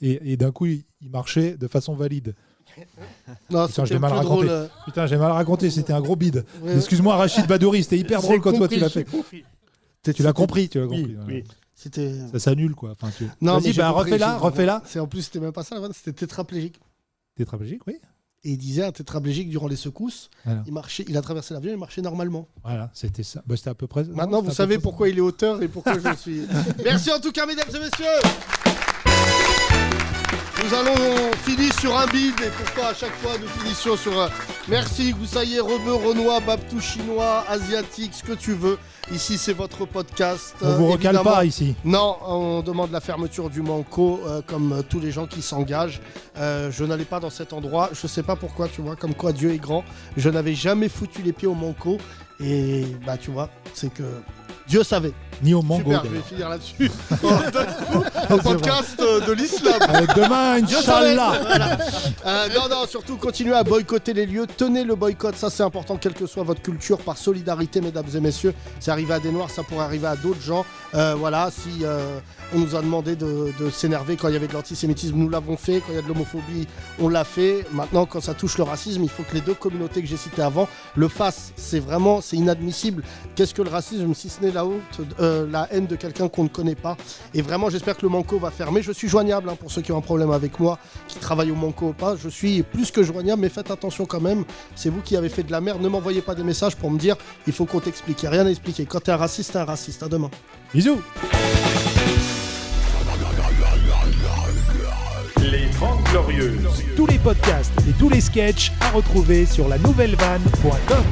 et d'un coup il marchait de façon valide. Non, Putain, c'était je l'ai mal plus raconté. drôle. Putain, j'ai mal raconté. C'était un gros bide. Ouais. Excuse-moi, Rachid Badouri, c'était hyper J'ai drôle quand toi tu compris, l'as j'ai fait. compris. Tu l'as compris, tu l'as Oui, compris. oui. C'était. Ça s'annule quoi. Enfin, Non, mais Vas-y, j'ai bah, compris, refais-la, j'ai compris. refais-la. C'est en plus, c'était même pas ça la vanne, c'était tétraplégique. Tétraplégique, oui. Et il disait un tétraplégique durant les secousses, Voilà. il a traversé l'avion, il marchait normalement. Voilà, c'était ça. Bah, c'était à peu près. non, Maintenant, c'était vous à peu savez près pourquoi il est auteur et pourquoi je suis. Merci en tout cas, mesdames et messieurs. Nous allons finir sur un bide et pourquoi à chaque fois nous finissions sur un... Merci, Goussaïer, Rebeu, Renoir, Babtou, Chinois, Asiatique, ce que tu veux. Ici, c'est votre podcast. On vous recale évidemment. pas ici. Non, on demande la fermeture du Manco, comme tous les gens qui s'engagent. Je n'allais pas dans cet endroit. Je sais pas pourquoi, tu vois, comme quoi Dieu est grand. Je n'avais jamais foutu les pieds au Manco. Et bah, tu vois, c'est que Dieu savait. Ni au mango. Super, je vais finir là-dessus. Un podcast de l'islam. Demain, Dieu savait. Inch'Allah. Voilà. Non, surtout continuez à boycotter les lieux. Tenez le boycott, ça c'est important, quelle que soit votre culture, par solidarité, mesdames et messieurs. C'est arrivé à des Noirs, ça pourrait arriver à d'autres gens. Voilà, si on nous a demandé de s'énerver quand il y avait de l'antisémitisme, nous l'avons fait. Quand il y a de l'homophobie, on l'a fait. Maintenant, quand ça touche le racisme, il faut que les deux communautés que j'ai citées avant le fassent. C'est inadmissible. Qu'est-ce que le racisme si ce n'est la honte, la haine de quelqu'un qu'on ne connaît pas? Et vraiment, j'espère que le Manco va fermer. Je suis joignable hein, pour ceux qui ont un problème avec moi, qui travaillent au Manco ou pas. Je suis plus que joignable, mais faites attention quand même. C'est vous qui avez fait de la merde. Ne m'envoyez pas des messages pour me dire il faut qu'on t'explique. Il n'y a rien à expliquer. Quand t'es un raciste, t'es un raciste. À demain. Bisous. Les 30 Glorieuses. Tous les podcasts et tous les sketchs à retrouver sur la nouvellevanne.com.